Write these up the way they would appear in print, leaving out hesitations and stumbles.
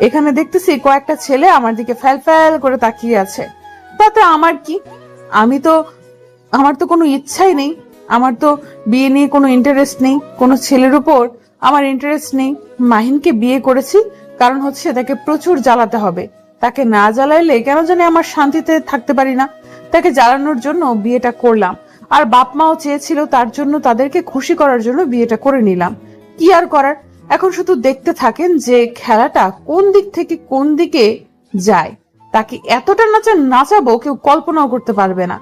এখানে দেখতেছি কয়েকটা ছেলে আমার দিকে ফ্যাল ফ্যাল করে তাকিয়ে আছে। তাতে আমার কি? আমার তো কোনো ইচ্ছাই নেই, আমার তো বিয়ে নিয়ে কোনো ইন্টারেস্ট নেই, কোনো ছেলের উপর আমার ইন্টারেস্ট নেই। মাহিনকে বিয়ে করেছি কারণ হচ্ছে তাকে প্রচুর জ্বালাতে হবে। তাকে না জ্বালাইলে কেন জানি আমার শান্তিতে থাকতে পারি না। তাকে জ্বালানোর জন্য বিয়েটা করলাম, আর বাপ মাও চেয়েছিল, তার জন্য তাদেরকে খুশি করার জন্য বিয়েটা করে নিলাম। কি আর করার, এখন শুধু দেখতে থাকেন যে খেলাটা কোন দিক থেকে কোন দিকে যায়। তাকে এতটা নাচাবো কেউ কল্পনাও করতে পারবে না।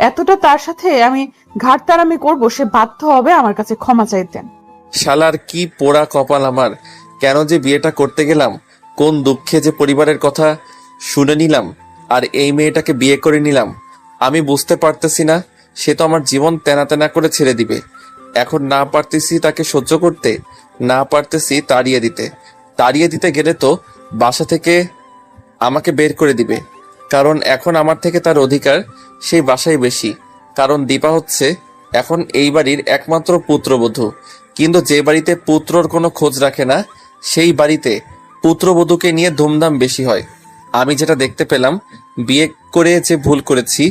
এতটা তার সাথে আমি ঘাটতারামি করবো, সে বাধ্য হবে আমার কাছে ক্ষমা চাইতেন। শালার কি পোড়া কপাল আমার! কেন যে বিয়েটা করতে গেলাম, কোন দুঃখে যে পরিবারের কথা শুনে নিলাম আর এই মেয়েটাকে বিয়ে করে নিলাম। আমি বুঝতে পারতেছি না, সে তো আমার জীবন তেনা তেনা করে ছেড়ে দিবে। এখন না পারতেছি তাকে সহ্য করতে, না পারতেছি তাড়িয়ে দিতে গেলে তো বাসা থেকে আমাকে বের করে দিবে। কারণ এখন আমার থেকে তার অধিকার সেই বাসায় বেশি। কারণ দীপা হচ্ছে এখন এই বাড়ির একমাত্র পুত্রবধূ। কিন্তু যে বাড়িতে পুত্রর কোনো খোঁজ রাখে না, সেই বাড়িতে পুত্রবধূকে নিয়ে ধুমধাম বেশি হয়। আমি যেটা দেখতে পেলাম, বিয়ে করে যে ভুল করেছি,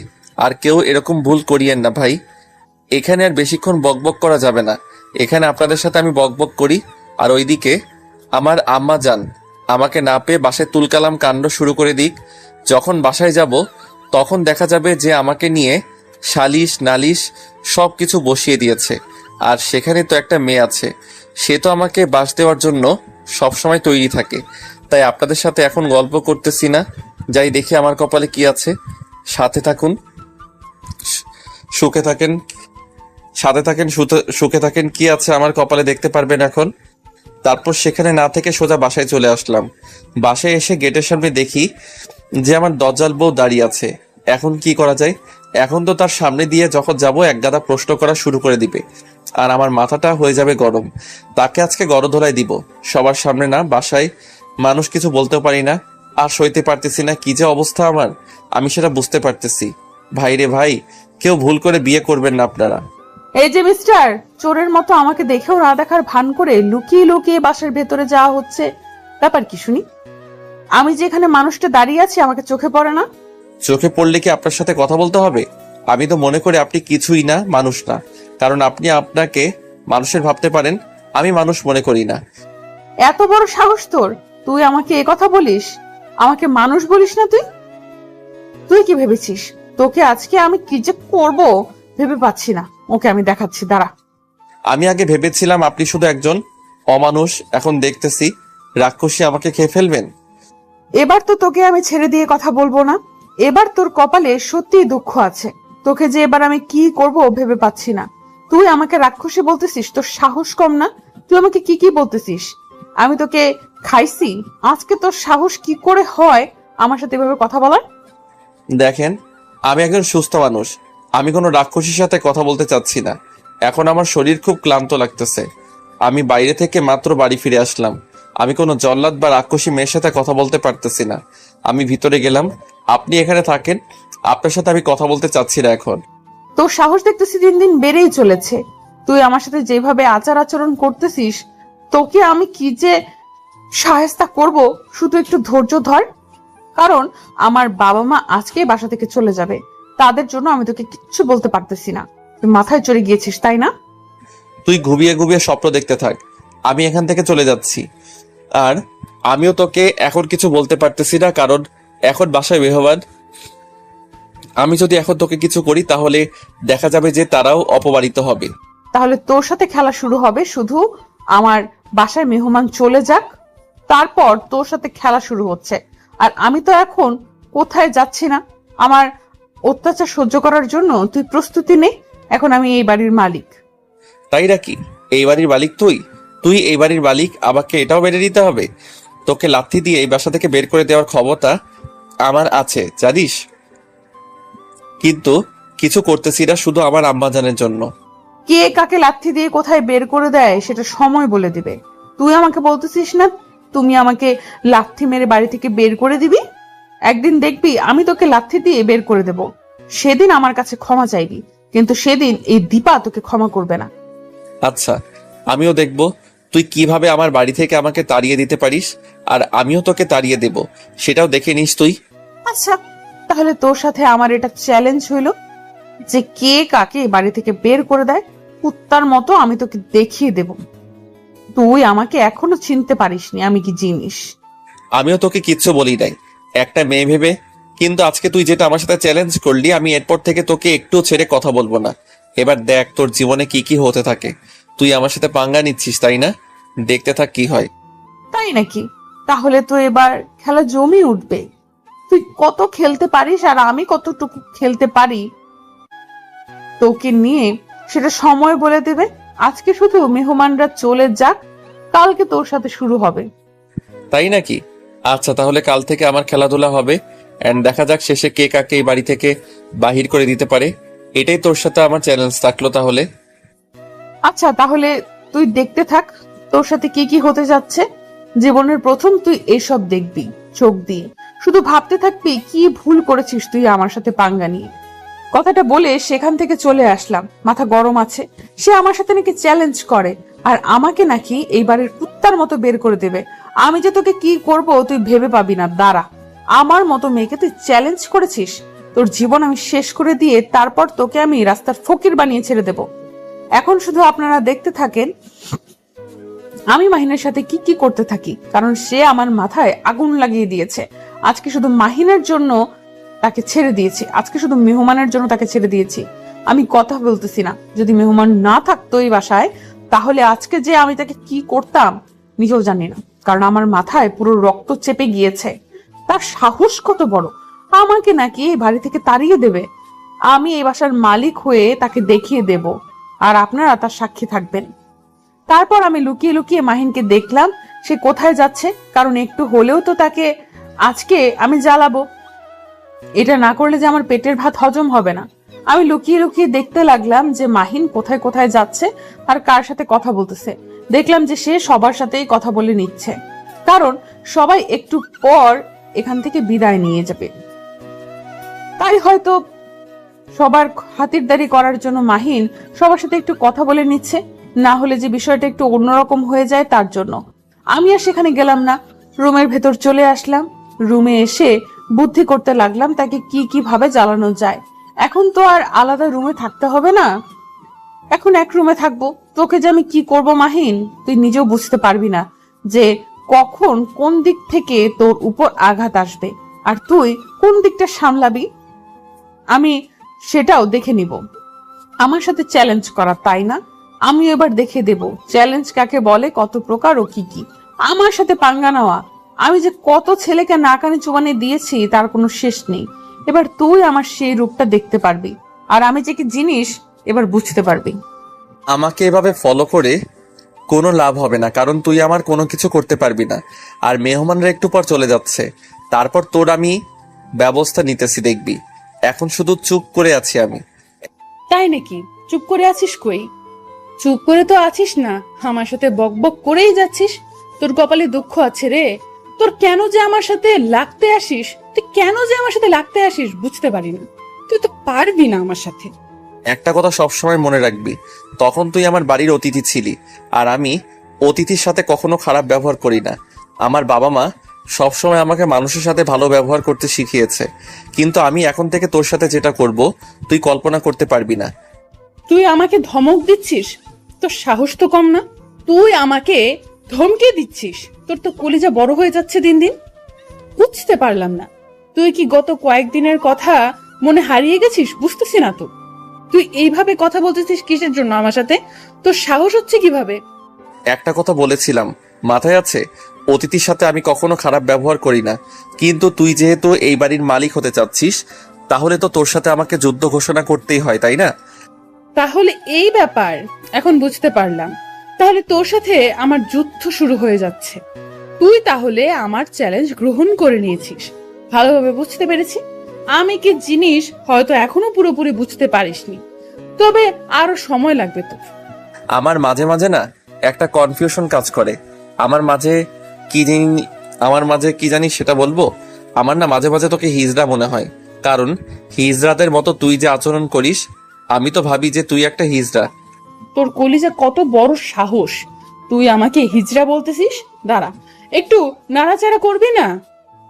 আর কেউ এরকম ভুল করিয়েন না ভাই। এখানে আর বেশিক্ষণ বকবক করা যাবে না। এখানে আপনাদের সাথে আমি বকবক করি, আর ওইদিকে আমার আম্মা যান আমাকে না পেয়ে বাসায় তুলকালাম কাণ্ড শুরু করে দিক। যখন বাসায় যাব তখন দেখা যাবে যে আমাকে নিয়ে সালিশ নালিশ সব কিছু বসিয়ে দিয়েছে। আর সেখানে তো একটা মেয়ে আছে, সে তো আমাকে বাস দেওয়ার জন্য সবসময় তৈরি থাকে। তাই আপনাদের সাথে এখন গল্প করতেছি না, যাই দেখি আমার কপালে কি আছে। সাথে থাকুন, সুখে থাকেন, সুখে থাকেন। কি আছে আমার কপালে দেখতে পারবেন এখন। তারপর সেখানে না থেকে সোজা বাসায় চলে আসলাম। বাসায় এসে গেটের সামনে দেখি যে আমার দজ্জাল বউ দাঁড়িয়ে আছে। এখন কি করা যায়? এখন তো তার সামনে দিয়ে যখন যাব একগাদা প্রশ্ন করা শুরু করে দিবে, আর আমার মাথাটা হয়ে যাবে গরম। তাকে আজকে গড়ধোলাই দিব সবার সামনে। না বাসায় মানুষ কিছু বলতেও পারি না, আর সইতে পারতেছি না। কি যে অবস্থা আমার, আমি সেটা বুঝতে পারতেছি। ভাই রে ভাই, কেউ ভুল করে বিয়ে করবেন না আপনারা। এই যে মিস্টার, চোরের মতো আমাকে দেখেও না দেখার ভান করে লুকিয়ে লুকিয়ে বাসার ভেতরে যাওয়া হচ্ছে, ব্যাপার কি শুনি? আমি যেখানে মানুষটা দাঁড়িয়ে আছি আমাকে চোখে পড়ে না? চোখে পড়লে কি আপনার সাথে কথা বলতে হবে? আমি তো মনে করি আপনি কিছুই না, মানুষ না। কারণ আপনি আপনাকে মানুষের ভাবতে পারেন, আমি মানুষ মনে করি না। এত বড় সাহস তোর, তুই আমাকে এ কথা বলিস? আমাকে মানুষ বলিস না তুই? তুই কি ভেবেছিস তোকে আজকে আমি কি যে করব ভেবে পাচ্ছি না। ওকে আমি দেখাচ্ছি, দাঁড়া। আমি আগে ভেবেছিলাম আপনি শুধু একজন অমানুষ, এখন দেখতেছি রাক্ষসী আমাকে খেয়ে ফেলবেন। এবার তো তোকে আমি ছেড়ে দিয়ে কথা বলবো না। এবার তোর কপালে সত্যিই দুঃখ আছে। তোকে যে এবার আমি কি করব ভেবে পাচ্ছি না। তুই আমাকে রাক্ষসী বলতেছিস? তোর সাহস কম না? তুই আমাকে কি কি বলতেছিস? আমি তোকে খাইছি? আজকে তোর সাহস কি করে হয় আমার সাথে এভাবে কথা বলার? দেখেন, আমি একজন সুস্থ মানুষ, আমি কোনো রাক্ষসীর সাথে কথা বলতে চাচ্ছি না। এখন আমার শরীর খুব ক্লান্ত লাগতেছে। আমি বাইরে থেকে মাত্র বাড়ি ফিরে আসলাম। আমি কোনো জল্লাদ বা রাক্ষসী মেয়ের সাথে কথা বলতে পারতেছি না। আমি ভিতরে গেলাম, আপনি এখানে থাকেন। আপনার সাথে আমি কথা বলতে চাচ্ছি না এখন। তোর সাহস দেখতেছি দিন দিন বেড়েই চলেছে। তুই আমার সাথে যেভাবে আচার আচরণ করতেছিস, তোকে আমি কি যে শায়েস্তা করব, শুধু একটু ধৈর্য ধর। কারণ আমার বাবা মা আজকে বাসা থেকে চলে যাবে, তাদের জন্য আমি তোকে কিচ্ছু বলতে পারতেছি না। তুই মাথায় চড়ে গিয়েছিস, তাই না? তুই ঘুমিয়ে ঘুমিয়ে স্বপ্ন দেখতে থাক, আমি এখান থেকে চলে যাচ্ছি। আর আমিও তোকে এখন কিছু বলতে পারতেছি না, কারণ এখন বাসায় মেহমান। আমি যদি এখন তোকে কিছু করি তাহলে দেখা যাবে যে তারাও অপমানিত হবে। তাহলে তোর সাথে খেলা শুরু হবে, শুধু আমার বাসায় মেহমান চলে যাক, তারপর তোর সাথে খেলা শুরু হচ্ছে। আর আমি তো এখন কোথায় যাচ্ছি না। আমার অত্যাচার সহ্য করার জন্য তুই প্রস্তুতি নে। এখন আমি এই বাড়ির মালিক। তাই নাকি? এই বাড়ির মালিক তুই? তুই এই বাড়ির মালিক, আমাকে এটাও মেনে নিতে হবে? তোকে লাথি দিয়ে এই বাসা থেকে বের করে দেওয়ার ক্ষমতা আমার আছে, জানিস? কিন্তু কিছু করতেছি না, শুধু আমার আম্মাজানের জন্য। কে কাকে লাথি দিয়ে কোথায় বের করে দেয় সেটা সময় বলে দিবে। তুই আমাকে বলতেছিস না তুমি আমাকে লাথি মেরে বাড়ি থেকে বের করে দিবি? একদিন দেখবি আমি তোকে লাথি দিয়ে বের করে দেব। সেদিন আমার কাছে ক্ষমা চাইবি, কিন্তু সেদিন এই দীপা তোকে ক্ষমা করবে না। আচ্ছা, আমিও দেখব তুই কিভাবে আমার বাড়ি থেকে আমাকে তাড়িয়ে দিতে পারিস, আর আমিও তোকে তাড়িয়ে দেব, সেটাও দেখে নিস তুই। আচ্ছা, তাহলে তোর সাথে আমার এটা চ্যালেঞ্জ হইলো যে কে কাকে এ বাড়ি থেকে বের করে দেয়। কুত্তার মতো আমি তোকে দেখিয়ে দেব। তুই আমাকে এখনো চিনতে পারিসনি আমি কি জিনিস। আমিও তোকে কিচ্ছু বলি নাই, একটা মেয়ে ভেবে। কিন্তু আজকে তুই যেটা আমার সাথে চ্যালেঞ্জ করলি, আমি এরপর থেকে তোকে একটু ছেড়ে কথা বলবো না। এবার দেখ তোর জীবনে কি কি হতে থাকে। তুই আমার সাথে পাঙ্গা নিচ্ছিস তাই না? দেখতে থাক কি হয়। তাই নাকি? তাহলে তো এবার খেলা জমি উঠবে। তুই কত খেলতে পারিস আর আমি কতটুকু খেলতে পারি তোকে নিয়ে সেটা সময় বলে দেবে। আজকে শুধু মেহমানরা চলে যাক, কালকে তোর সাথে শুরু হবে। তাই নাকি? আচ্ছা, তাহলে কাল থেকে আমার খেলাধুলা হবে, এন্ড দেখা যাক শেষে কে কাকে এই বাড়ি থেকে বাহির করে দিতে পারে। এটাই তোর সাথে আমার চ্যালেঞ্জ থাকলো তাহলে। আচ্ছা, তাহলে তুই দেখতে থাক তোর সাথে কি কি হতে যাচ্ছে। জীবনের প্রথম তুই এসব দেখবি চোখ দিয়ে, শুধু ভাবতে থাকবি কি ভুল করেছিস তুই আমার সাথে পাঙ্গা নিয়ে। কথাটা বলে সেখান থেকে চলে আসলাম। মাথা গরম আছে, সে আমার সাথে নাকি চ্যালেঞ্জ করে, আর আমাকে নাকি এইবারের কুত্তার মতো বের করে দেবে। আমি যে তোকে কি করব তুই ভেবে পাবি না। দাঁড়া, আমার মতো মেয়েকে তুই চ্যালেঞ্জ করেছিস, তোর জীবন আমি শেষ করে দিয়ে তারপর তোকে আমি রাস্তার ফকির বানিয়ে ছেড়ে দেব। এখন শুধু আপনারা দেখতে থাকেন আমি মাহিনের সাথে কি কি করতে থাকি, কারণ সে আমার মাথায় আগুন লাগিয়ে দিয়েছে। আজকে শুধু মাহিনের জন্য তাকে ছেড়ে দিয়েছি, আজকে শুধু মেহমানের জন্য তাকে ছেড়ে দিয়েছি। আমি কথা বলতেছি না, যদি মেহমান না থাকতো এই বাসায় তাহলে আজকে যে আমি তাকে কি করতাম নিজেও জানি না, কারণ আমার মাথায় পুরো রক্ত চেপে গিয়েছে। তার সাহস কত বড়, আমাকে নাকি এই বাড়ি থেকে তাড়িয়ে দেবে। আমি এই বাসার মালিক হয়ে তাকে দেখিয়ে দেব, আর আপনারা তার সাক্ষী থাকবেন। তারপর আমি লুকিয়ে লুকিয়ে মাহিনকে দেখলাম সে কোথায় যাচ্ছে, কারণ একটু হলেও তো তাকে আজকে আমি জ্বালাবো। এটা না করলে যে আমার পেটের ভাত হজম হবে না। আমি লুকিয়ে লুকিয়ে দেখতে লাগলাম যে মাহিন কোথায় কোথায় যাচ্ছে আর কার সাথে কথা বলতেছে। দেখলাম যে সে সবার সাথেই কথা বলে নিচ্ছে, কারণ সবাই একটু পর এখান থেকে বিদায় নিয়ে যাবে। তাই হয়তো সবার খাতিরদারি করার জন্য মাহিন সবার সাথে একটু কথা বলে নিচ্ছে, না হলে যে বিষয়টা একটু অন্যরকম হয়ে যায় তার জন্য। আমি আর সেখানে গেলাম না, রুমের ভেতর চলে আসলাম। রুমে এসে বুদ্ধি করতে লাগলাম তাকে কি কিভাবে জ্বালানো যায়। এখন তো আর আলাদা রুমে থাকতে হবে না, এখন এক রুমে থাকবো। তোকে যে আমি কি করব মাহিন, তুই নিজেও বুঝতে পারবি না যে কখন কোন দিক থেকে তোর উপর আঘাত আসবে, আর তুই কোন দিকটা সামলাবি আমি সেটাও দেখে নিব। আমার সাথে চ্যালেঞ্জ করা তাই না? আমি এবার দেখে দেব চ্যালেঞ্জ কাকে বলে, কত প্রকার ও কি কি। আমার সাথে পাঙ্গা নেওয়া, আমি যে কত ছেলেকে নাকানি চুবানি দিয়েছি তার কোনো শেষ নেই। এবার তুই আমার সেই রূপটা দেখতে পারবি, আর আমি যে কি জিনিস এবার বুঝতে পারবি। আমাকে এভাবে ফলো করে কোনো লাভ হবে না, কারণ তুই আমার কোনো কিছু করতে পারবি না। আর মেহমানরা একটু পর চলে যাচ্ছে, তারপর তোর আমি ব্যবস্থা নিতেছি দেখবি। এখন শুধু চুপ করে আছি আমি। তাই নাকি? চুপ করে আছিস কই? চুপ করে তো আছিস না, আমার সাথে বক বক করেই যাচ্ছিস। তোর কপালে দুঃখ আছে রে। তোর কেন যে আমার সাথে লাগতে আসিস, তুই কেন যে আমার সাথে লাগতে আসিস বুঝতে পারি না। তুই তো পারবি না আমার সাথে। একটা কথা সবসময় মনে রাখবি, তখন তুই আমার বাড়ির অতিথি ছিলি, আর আমি অতিথির সাথে কখনো খারাপ ব্যবহার করি না। আমার বাবা মা সবসময় আমাকে মানুষের সাথে ভালো ব্যবহার করতে শিখিয়েছে, কিন্তু আমি এখন থেকে তোর সাথে যেটা করব তুই কল্পনা করতে পারবি না। তুই আমাকে ধমক দিচ্ছিস? তোর সাহস তো কম না, তুই আমাকে ধমকে দিচ্ছিস? তোর তো কলিজা বড় হয়ে যাচ্ছে দিন দিন। বুঝতে পারলাম না, তুই কি গত কয়েকদিনের কথা মনে হারিয়ে গেছিস? বুঝতেছি না তো, তুই এইভাবে কথা বলতেছিস কিসের জন্য আমার সাথে? তোর সাহস হচ্ছে কিভাবে? একটা কথা বলেছিলাম মাথায় আছে, অতিথির সাথে আমি কখনো খারাপ ব্যবহার করি না। কিন্তু তুই যেহেতু এই বাড়ির মালিক হতে চাচ্ছিস, তাহলে তো তোর সাথে আমাকে যুদ্ধ ঘোষণা করতেই হয়, তাই না? তাহলে এই ব্যাপার, এখন বুঝতে পারলাম। তাহলে তোর সাথে আমার যুদ্ধ শুরু হয়ে যাচ্ছে। তুই তাহলে আমার চ্যালেঞ্জ গ্রহণ করে নিয়েছিস। ভালোভাবে বুঝতে পেরেছি। আমি কি জিনিস হয়তো এখনো পুরোপুরি বুঝতে পারিসনি, তবে আরো সময় লাগবে তোর। আমার মাঝে মাঝে না একটা কনফিউশন কাজ করে। আমার মাঝে আমার মাঝে কি জানি সেটা বলবো। আমার না মাঝে মাঝে তোকে হিজড়া মনে হয়, কারণ হিজড়াদের মতো তুই যে আচরণ করিস, আমি তো ভাবি যে তুই একটা হিজড়া। তোর কলিজা কত বড় সাহস! তুই আমাকে হিজড়া বলতেছিস? দাঁড়া, একটু নাড়াচাড়া করবি না?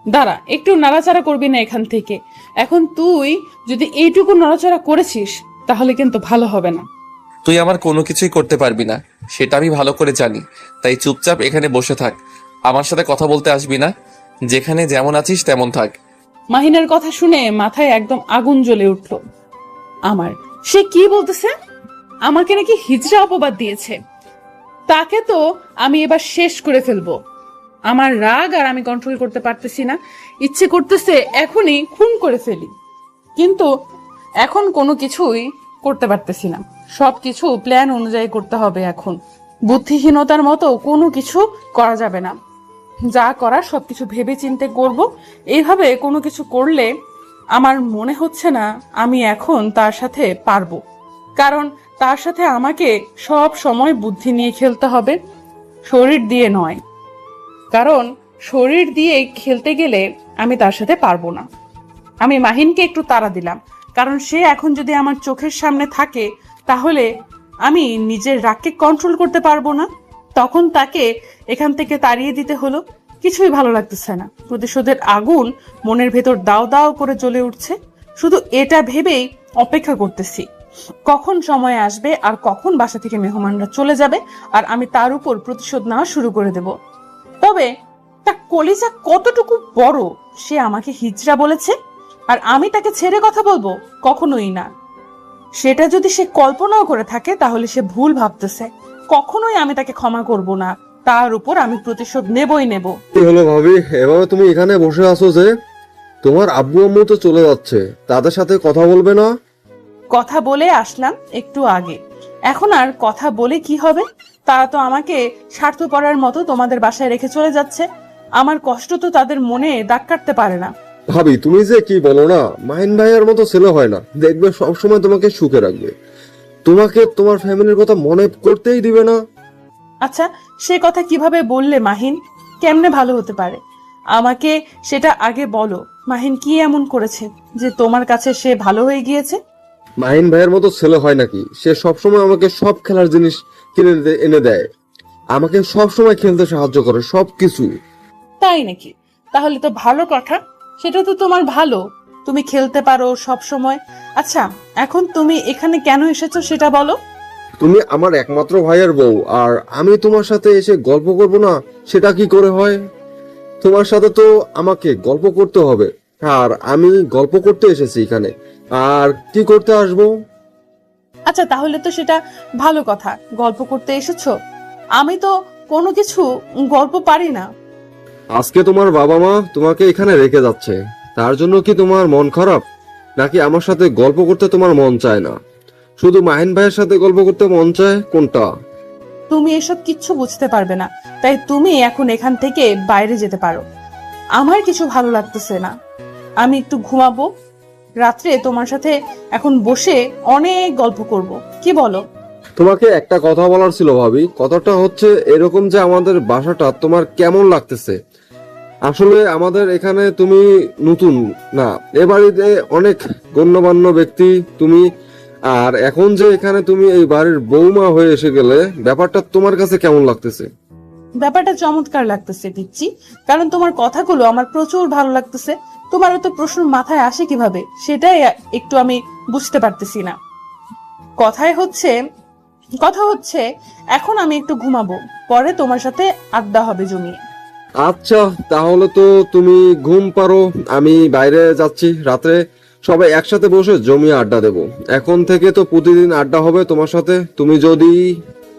দাঁড়া, একটু নাড়াচাড়া করবি না এখান থেকে? এখন তুই যদি এইটুকু নড়াচড়া করেছিস তাহলে কিন্তু ভালো হবে না। তুই আমার কোনো কিছুই করতে পারবি না, সেটা আমি ভালো করে জানি। তাই চুপচাপ এখানে বসে থাক, আমার সাথে কথা বলতে আসবি না। যেখানে যেমন আছিস তেমন থাক। মাহিনের কথা শুনে মাথায় একদম আগুন জ্বলে উঠল আমার। সে কি বলতেছে? আমাকে নাকি হিজড়া অপবাদ দিয়েছে। তাকে তো আমি এবার শেষ করে ফেলবো। আমার রাগ আর আমি কন্ট্রোল করতে পারতেছি না, ইচ্ছে করতেছে এখনই খুন করে ফেলি, কিন্তু এখন কোনো কিছুই করতে পারতেছি না। সবকিছু প্ল্যান অনুযায়ী করতে হবে। এখন বুদ্ধিহীনতার মতো কোনো কিছু করা যাবে না। যা করার সবকিছু ভেবে চিন্তে করব। এইভাবে কোনো কিছু করলে আমার মনে হচ্ছে না আমি এখন তার সাথে পারবো, কারণ তার সাথে আমাকে সব সময় বুদ্ধি নিয়ে খেলতে হবে, শরীর দিয়ে নয়। কারণ শরীর দিয়ে খেলতে গেলে আমি তার সাথে পারবো না। আমি মাহিনকে একটু তাড়া দিলাম, কারণ সে এখন যদি আমার চোখের সামনে থাকে তাহলে আমি নিজের রাগকে কন্ট্রোল করতে পারবো না। তখন তাকে এখান থেকে তাড়িয়ে দিতে হলো। কিছুই ভালো লাগতেছে না। প্রতিশোধের আগুন মনের ভেতর দাও দাও করে জ্বলে উঠছে। শুধু এটা ভেবেই অপেক্ষা করতেছি কখন সময় আসবে আর কখন বাসা থেকে মেহমানরা চলে যাবে আর আমি তার উপর প্রতিশোধ নেওয়া শুরু করে দেব। তবে তার কলিজা কতটুকু বড়, সে আমাকে হিজড়া বলেছে আর আমি তাকে ছেড়ে কথা বলবো? কখনোই না। সেটা যদি সে কল্পনাও করে থাকে তাহলে সে ভুল ভাবতেছে। কখনোই আমি তাকে ক্ষমা করব না। তার উপর আমি প্রতিশোধ নেবই নেব। কি হলো ভাবি, এভাবে তুমি এখানে বসে আছো যে? তোমার আব্বু আম্মু তো চলে যাচ্ছে, তাদের সাথে কথা বলবে না? কথা বলে আসলাম একটু আগে, এখন আর কথা বলে কি হবে? তারা তো আমাকে স্বার্থপরের মতো তোমাদের বাসায় রেখে চলে যাচ্ছে। আমার কষ্ট তো তাদের মনে দাগ কাটতে পারে না। ভাবি তুমি যে কি বলো না, মাহিন ভাইয়ার মতো ছেলে হয় না, দেখবে সবসময় তোমাকে সুখে রাখবে, তোমাকে তোমার ফ্যামিলির কথা মনে করতেই দিবে না। আচ্ছা, সে কথা কিভাবে বললে মাহিন? কেমনে ভালো হতে পারে? আমাকে সেটা আগে বলো। মাহিন কি এমন করেছে যে তোমার কাছে সে ভালো হয়ে গিয়েছে? মাহিন ভাইয়ের মতো ছেলে হয় নাকি? সে সবসময় আমাকে সব খেলার জিনিস এনে দেয়, আমাকে সবসময় খেলতে সাহায্য করে, সবকিছু। তাই নাকি? তাহলে তো ভালো কথা। সেটা তো তোমার ভালো, তুমি খেলতে পারো সব সময়। আচ্ছা, এখন তুমি এখানে কেন এসেছো সেটা বলো। তুমি আমার একমাত্র ভাইয়ের বউ, আর আমি তোমার সাথে এসে গল্প করব না, সেটা কি করে হয়? তোমার সাথে তো আমাকে গল্প করতে হবে, আর আমি গল্প করতে এসেছি এখানে, আর কি করতে আসবো? আচ্ছা, তাহলে তো সেটা ভালো কথা, গল্প করতে এসেছো। আমি তো কোনো কিছু গল্প পারি না। আজকে তোমার বাবা মা তোমাকে এখানে রেখে যাচ্ছে, তার জন্য কি তোমার মন খারাপ? নাকি আমার সাথে গল্প করতে তোমার মন চায় না? শুধু মাহিন ভাইয়ের সাথে গল্প করতে মন চায়, কোনটা? তুমি এসব কিচ্ছু বুঝতে পারবে না, তাই তুমি এখন এখান থেকে বাইরে যেতে পারো। আমার কিছু ভালো লাগতেছে না, আমি একটু ঘুমাবো। রাত্রে তোমার সাথে এখন বসে অনেক গল্প করব, কি বলো? তোমাকে একটা কথা বলার ছিল ভাবি, কথাটা হচ্ছে এরকম যে আমাদের বাসাটা তোমার কেমন লাগতেছে? আসলে আমাদের এখানে তুমি নতুন না, এ বাড়িতে অনেক গণ্যমান্য ব্যক্তি তুমি, আর এখন যে এখানে তুমি এই বাড়ির বৌমা হয়ে এসে গেলে, ব্যাপারটা তোমার কাছে কেমন লাগতেছে? ব্যাপারটা চমৎকার লাগতেছে পিচ্চি, কারণ তোমার কথাগুলো আমার প্রচুর ভালো লাগতেছে। তোমার তো প্রশ্ন মাথায় আসে কিভাবে সেটাই একটু আমি বুঝতে পারতেছি না। কথা হচ্ছে এখন আমি একটু ঘুমাবো, পরে তোমার সাথে আড্ডা হবে জমিয়ে। আচ্ছা, তাহলে তো তুমি ঘুম পারো, আমি বাইরে যাচ্ছি, রাত্রে সবাই একসাথে বসে জমিয়ে আড্ডা দেব। এখন থেকে তো প্রতিদিন আড্ডা হবে তোমার সাথে, তুমি যদি...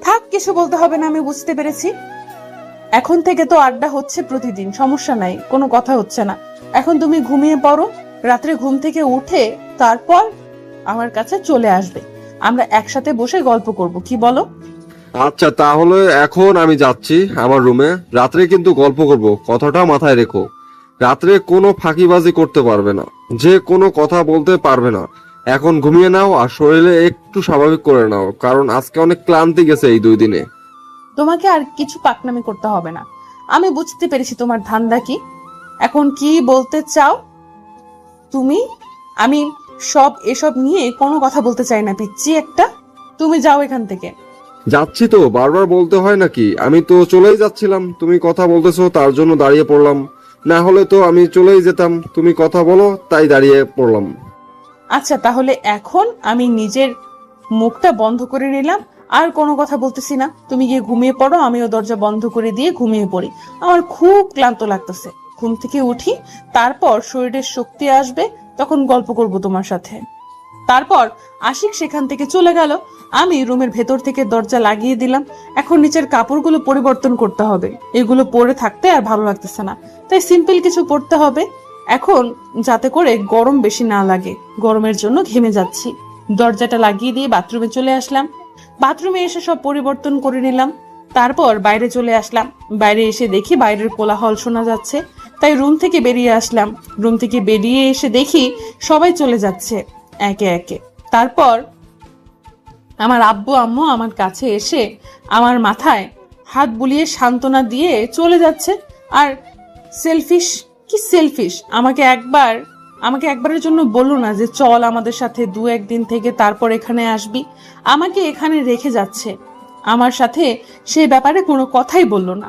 থাক, কিছু বলতে হবে না, আমি বুঝতে পেরেছি। এখন থেকে তো আড্ডা হচ্ছে প্রতিদিন, সমস্যা নাই, কোনো কথা হচ্ছে না। এখন তুমি ঘুমিয়ে পড়ো, রাত্রে ঘুম থেকে উঠে তারপর আমার কাছে চলে আসবে, আমরা একসাথে বসে গল্প করব, কি বলো? আচ্ছা, তাহলে এখন আমি যাচ্ছি আমার রুমে, রাত্রে কিন্তু গল্প করব, কথাটা মাথায় রেখো। রাত্রে কোনো ফাঁকিবাজি করতে পারবে না, যে কোনো কথা বলতে পারবে না। এখন ঘুমিয়ে নাও আর শরীরে একটু স্বাভাবিক করে নাও, কারণ আজকে অনেক ক্লান্তি গেছে এই 2 দিনে। তোমাকে আর কিছু পাকনামি করতে হবে না, আমি বুঝতে পেরেছি তোমার ধান্দা কি। এখন কি বলতে চাও তুমি? আমি এসব নিয়ে কোনো কথা বলতে চাই না পিচ্ছি একটা, তুমি যাও এখান থেকে। যাচ্ছি তো, বারবার বলতে হয় নাকি? আমি তো চলেই যাচ্ছিলাম, তুমি কথা বলতেছো তার জন্য দাঁড়িয়ে পড়লাম। না হলে তো আমি চলেই যেতাম, তুমি কথা বলো তাই দাঁড়িয়ে পড়লাম। আচ্ছা, তাহলে এখন আমি নিজের মুখটা বন্ধ করে নিলাম, আর কোনো কথা বলতেছি না। তুমি গিয়ে ঘুমিয়ে পড়ো, আমিও দরজা বন্ধ করে দিয়ে ঘুমিয়ে পড়ি। আমার খুব ক্লান্ত লাগতেছে। ঘুম থেকে উঠি, তারপর শরীরের শক্তি আসবে, তখন গল্প করব তোমার সাথে। তারপর আশিক সেখান থেকে চলে গেল। আমি রুমের ভেতর থেকে দরজা লাগিয়ে দিলাম। এখন নিচের কাপড়গুলো পরিবর্তন করতে হবে, এগুলো পরে থাকতে আর ভালো লাগতেছে না, তাই সিম্পল কিছু পরতে হবে এখন, যাতে করে গরম বেশি না লাগে। গরমের জন্য ঘেমে যাচ্ছি। দরজাটা লাগিয়ে দিয়ে বাথরুমে চলে আসলাম। বাথরুমে এসে সব পরিবর্তন করে নিলাম। তারপর বাইরে চলে আসলাম। বাইরে এসে দেখি বাইরের কোলাহল শোনা যাচ্ছে, তাই রুম থেকে বেরিয়ে আসলাম। রুম থেকে বেরিয়ে এসে দেখি সবাই চলে যাচ্ছে একে একে। তারপর আমার আব্বু আম্মু আমার কাছে এসে আমার মাথায় হাত বুলিয়ে সান্ত্বনা দিয়ে চলে যাচ্ছে। আর সেলফিশ, কি সেলফিশ, আমাকে একবারের জন্য বললো না যে চল আমাদের সাথে 2-1 দিন থেকে তারপর এখানে আসবি। আমাকে এখানে রেখে যাচ্ছে, আমার সাথে সেই ব্যাপারে কোনো কথাই বললো না।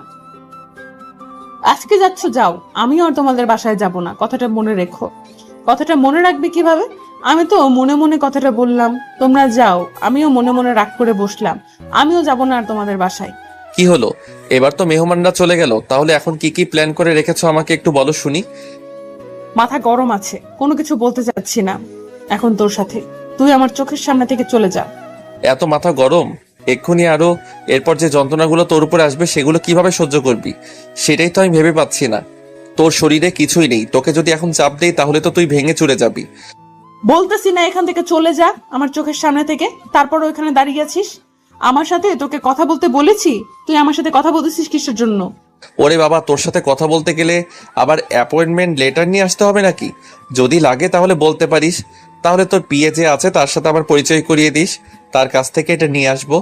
আজকে যাচ্ছ যাও, আমিও আর তোমাদের বাসায় যাব না, কথাটা মনে রেখো। কথাটা মনে রাখবে কিভাবে? আমি তো মনে মনে কথাটা বললাম, তোমরা যাও। আমিও মনে মনে রাগ করে বসলাম, আমিও যাব না আর তোমাদের বাসায়। কি হলো? এবার তো মেহমানরা চলে গেল, তাহলে এখন কি কি প্ল্যান করে রেখেছো আমাকে একটু বলো শুনি। মাথা গরম আছে, কোনো কিছু বলতে চাচ্ছি না এখন তোর সাথে। তুই আমার চোখের সামনে থেকে চলে যা। এত মাথা গরম? এক্ষুনি আরো এরপর যে যন্ত্রণাগুলো তোর উপরে আসবে সেগুলো কিভাবে সহ্য করবি সেটাই তো আমি ভেবে পাচ্ছি না। তোর শরীরে কিছুই নেই, তোকে যদি এখন চাপ দেই তাহলে তো তুই ভেঙে চুরে যাবি। বলতেছি না এখান থেকে চলে যা আমার চোখের সামনে থেকে, তারপর ওইখানে দাঁড়িয়ে আছিস। আমার সাথে তোকে কথা বলতে বলেছি, তুই আমার সাথে কথা বলতেছিস কিসের জন্য? ওরে বাবা, তোর সাথে কথা বলতে গেলে আবার অ্যাপয়েন্টমেন্ট লেটার নিয়ে আসতে হবে নাকি? যদি লাগে তাহলে বলতে পারিস, তাহলে তোর পিএ যে আছে তার সাথে আমার পরিচয় করিয়ে দিস, তার কাছ থেকে এটা নিয়ে আসবো।